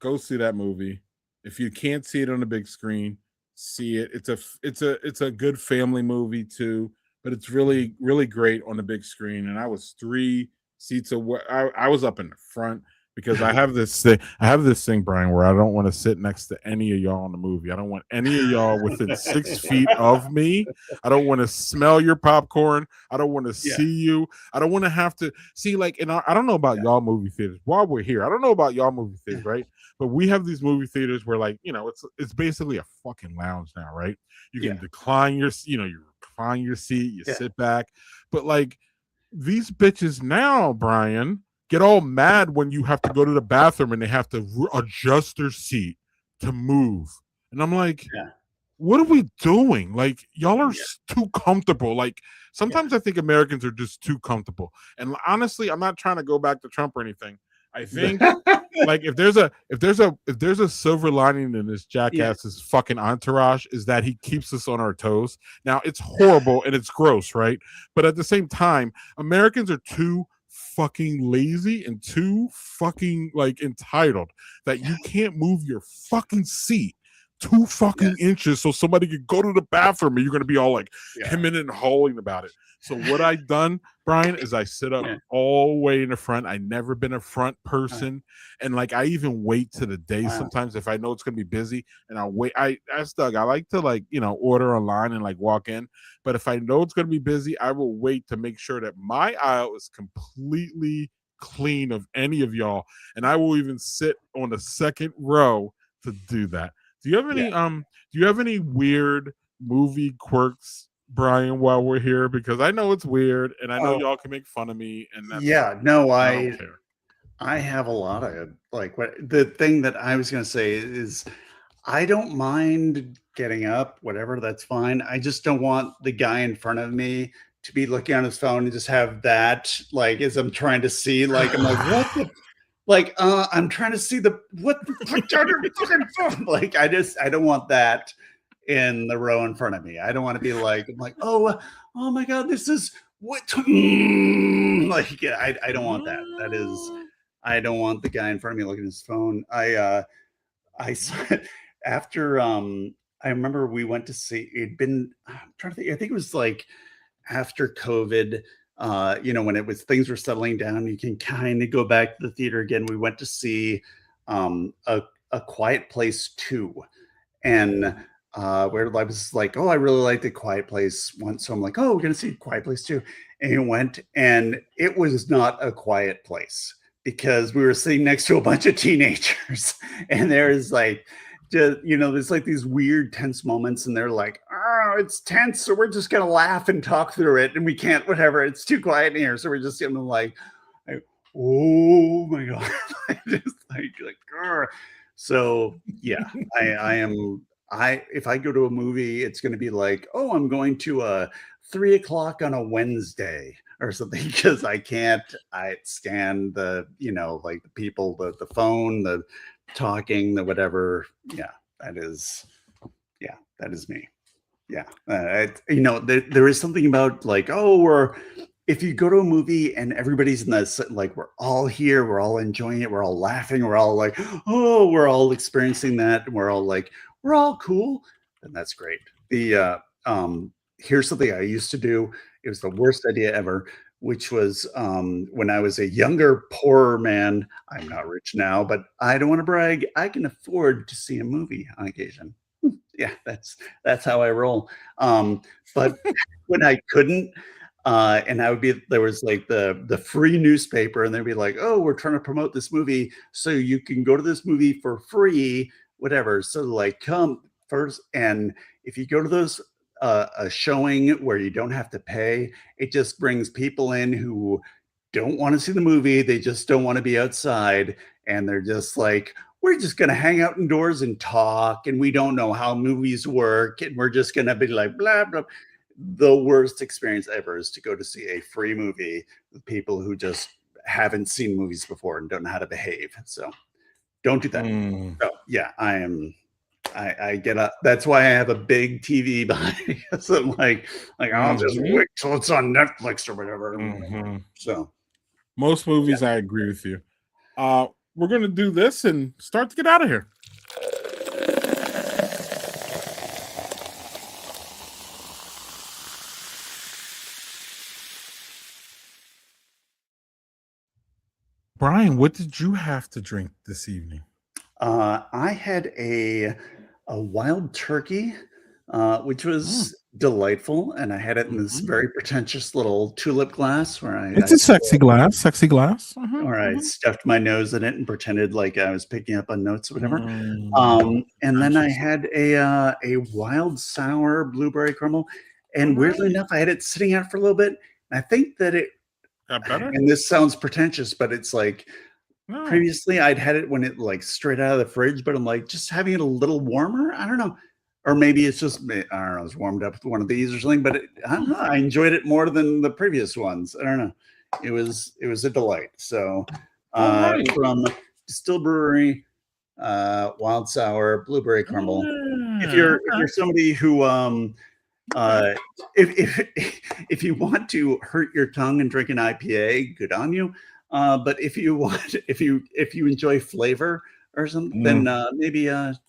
[SPEAKER 1] go see that movie. If you can't see it on the big screen, see it. It's a good family movie too, but it's really, really great on the big screen. And I was 3 seats away. I was up in the front because I have this thing, Brian, where I don't want to sit next to any of y'all in the movie. I don't want any of y'all within 6 feet of me. I don't want to smell your popcorn. I don't want to see you. I don't want to have to see, like, I don't know about y'all movie theaters. While we're here, I don't know about y'all movie theaters, right? But we have these movie theaters where, like, it's basically a fucking lounge now, right? You can decline your, you recline your seat, you sit back. But like these bitches now, Brian, get all mad when you have to go to the bathroom and they have to adjust their seat to move. And I'm like, what are we doing? Like, y'all are too comfortable. Like, sometimes I think Americans are just too comfortable. And honestly, I'm not trying to go back to Trump or anything. I think like if there's a silver lining in this jackass's fucking entourage, is that he keeps us on our toes. Now it's horrible and it's gross, right? But at the same time, Americans are too fucking lazy and too fucking like entitled that you can't move your fucking seat 2 fucking inches so somebody could go to the bathroom and you're gonna be all like hemming and hawing about it. So what I done, Brian, is I sit up all the way in the front. I never been a front person, and like I even wait to the day sometimes if I know it's gonna be busy, and I'll wait. I asked Doug, I like to like order online and like walk in, but if I know it's gonna be busy, I will wait to make sure that my aisle is completely clean of any of y'all, and I will even sit on the second row to do that. Do you have any do you have any weird movie quirks, Brian, while we're here? Because I know it's weird and I know y'all can make fun of me, and that's I don't care.
[SPEAKER 3] I have a lot of like the thing that I was gonna say is I don't mind getting up, whatever, that's fine. I just don't want the guy in front of me to be looking on his phone and just have that like as I'm trying to see, like I'm like, what the like I'm trying to see what the fuck on your fucking phone. Like I don't want that in the row in front of me. I don't want to be like, I'm like, oh my god, this is what like I don't want that. That is, I don't want the guy in front of me looking at his phone. I saw it after I remember we went to see, it'd been, I'm trying to think, I think it was like after COVID, when it was, things were settling down, you can kind of go back to the theater again. We went to see a Quiet Place 2, and where I was like, oh, I really like the Quiet Place one, so I'm like, oh, we're gonna see Quiet Place 2, and we went, and it was not a quiet place because we were sitting next to a bunch of teenagers, and there's like there's like these weird tense moments, and they're like, oh, it's tense, so we're just gonna laugh and talk through it, and we can't, whatever, it's too quiet in here, so we're just gonna like oh my god. Just like so yeah, if I go to a movie, it's going to be like, oh, I'm going to 3 o'clock on a Wednesday or something, because I stand the, like the people, the phone, the talking, the whatever. Yeah, that is me. Yeah. There is something about like, if you go to a movie and everybody's in this, like, we're all here, we're all enjoying it, we're all laughing, we're all like, oh, we're all experiencing that, and we're all cool, and that's great. Here's something I used to do. It was the worst idea ever, which was when I was a younger, poorer man. I'm not rich now, but I don't want to brag. I can afford to see a movie on occasion. Yeah, that's how I roll. But when I couldn't, and there was like the free newspaper, and they'd be like, oh, we're trying to promote this movie, so you can go to this movie for free, whatever. So like, come first, and if you go to those a showing where you don't have to pay, it just brings people in who don't want to see the movie. They just don't want to be outside, and they're just like, we're just going to hang out indoors and talk, and we don't know how movies work, and we're just going to be like, blah, blah. The worst experience ever is to go to see a free movie with people who just haven't seen movies before and don't know how to behave. So don't do that. So yeah, I get up. That's why I have a big TV behind me. So I'm like I'll just wait till it's on Netflix or whatever. So
[SPEAKER 1] most movies, I agree with you. We're going to do this and start to get out of here. Brian, what did you have to drink this evening?
[SPEAKER 3] I had a wild turkey, which was delightful, and I had it in this very pretentious little tulip glass
[SPEAKER 1] It's a sexy glass.
[SPEAKER 3] Where I stuffed my nose in it and pretended like I was picking up on notes or whatever. And then I had a wild sour blueberry caramel, and weirdly enough, I had it sitting out for a little bit. And I think that it
[SPEAKER 1] got better.
[SPEAKER 3] And this sounds pretentious, but it's like previously I'd had it when it like straight out of the fridge, but I'm like just having it a little warmer. I don't know. Or maybe it's just, I don't know, it's warmed up with one of these or something, but I don't know. I enjoyed it more than the previous ones. I don't know. It was a delight. So from Distill Brewery, wild sour, blueberry caramel. If you're somebody who if you want to hurt your tongue and drink an IPA, good on you. But if you enjoy flavor or something, then maybe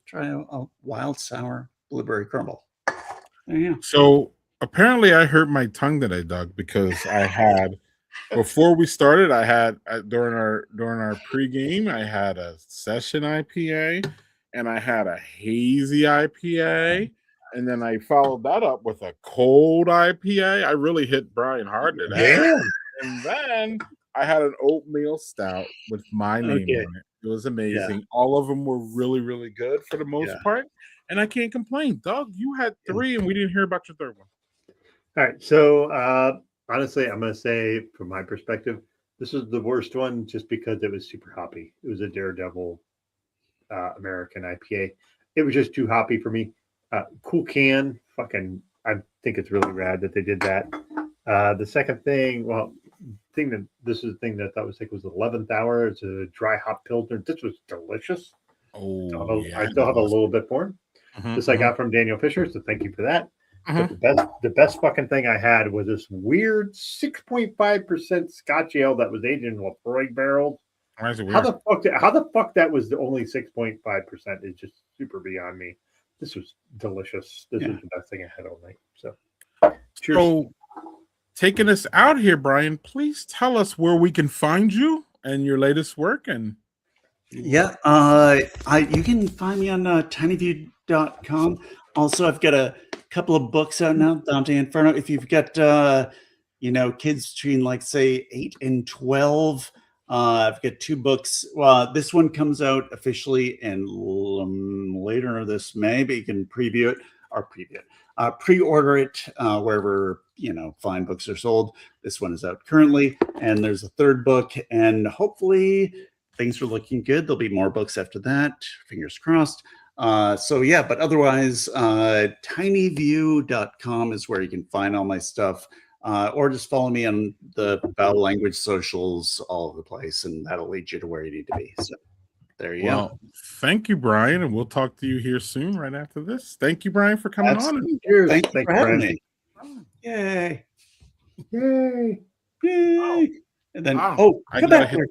[SPEAKER 3] try a wild sour blueberry caramel. There you go.
[SPEAKER 1] So apparently I hurt my tongue today, Doug, because I had before we started, I had during our pregame, I had a session IPA and I had a hazy IPA. And then I followed that up with a cold IPA. I really hit Brian hard today.
[SPEAKER 3] Yeah.
[SPEAKER 1] And then I had an oatmeal stout with my name on it. It was amazing. Yeah. All of them were really, really good for the most part. And I can't complain. Doug, you had 3 and we didn't hear about your third one.
[SPEAKER 2] All right. So honestly, I'm going to say from my perspective, this is the worst one just because it was super hoppy. It was a Daredevil American IPA. It was just too hoppy for me. Cool can, I think it's really rad that they did that. The second thing, this is the thing that I thought was the 11th hour. It's a dry hop pilsner. This was delicious. I still have a little bit more. This I got from Daniel Fisher, so thank you for that. But the best fucking thing I had was this weird 6.5% Scotch ale that was aged in Lafroy barrels. How the fuck that was the only 6.5% is just super beyond me. This was delicious. This was the best thing I had all night. So, cheers.
[SPEAKER 1] So, taking us out here, Brian, please tell us where we can find you and your latest work. And
[SPEAKER 3] you can find me on tinyview.com. Also, I've got a couple of books out now, Dante Inferno. If you've got kids between like say 8 and 12. I've got 2 books. This one comes out officially in later this May, but you can preview it or pre-order it wherever fine books are sold. This one is out currently, and there's a third book, and hopefully things are looking good. There'll be more books after that. Fingers crossed. So yeah, but otherwise, tinyview.com is where you can find all my stuff, or just follow me on the Fowl Language socials all over the place, and that'll lead you to where you need to be. So there you go.
[SPEAKER 1] Thank you, Brian, and we'll talk to you here soon, right after this. Thank you, Brian, for coming on.
[SPEAKER 2] Cheers.
[SPEAKER 3] Thank you for having me.
[SPEAKER 2] Yay.
[SPEAKER 3] Yay.
[SPEAKER 1] Oh.
[SPEAKER 3] And then,
[SPEAKER 1] I
[SPEAKER 3] come
[SPEAKER 1] gotta
[SPEAKER 3] back
[SPEAKER 1] hit
[SPEAKER 3] here.